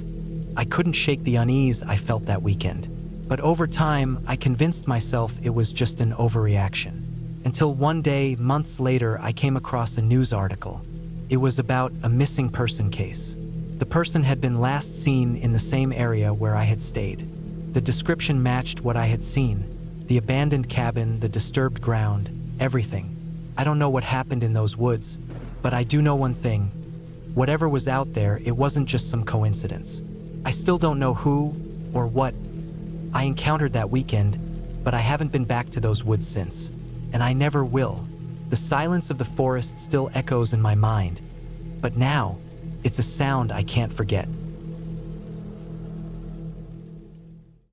I couldn't shake the unease I felt that weekend. But over time, I convinced myself it was just an overreaction. Until one day, months later, I came across a news article. It was about a missing person case. The person had been last seen in the same area where I had stayed. The description matched what I had seen. The abandoned cabin, the disturbed ground, everything. I don't know what happened in those woods, but I do know one thing. Whatever was out there, it wasn't just some coincidence. I still don't know who or what I encountered that weekend, but I haven't been back to those woods since, and I never will. The silence of the forest still echoes in my mind, but now, it's a sound I can't forget.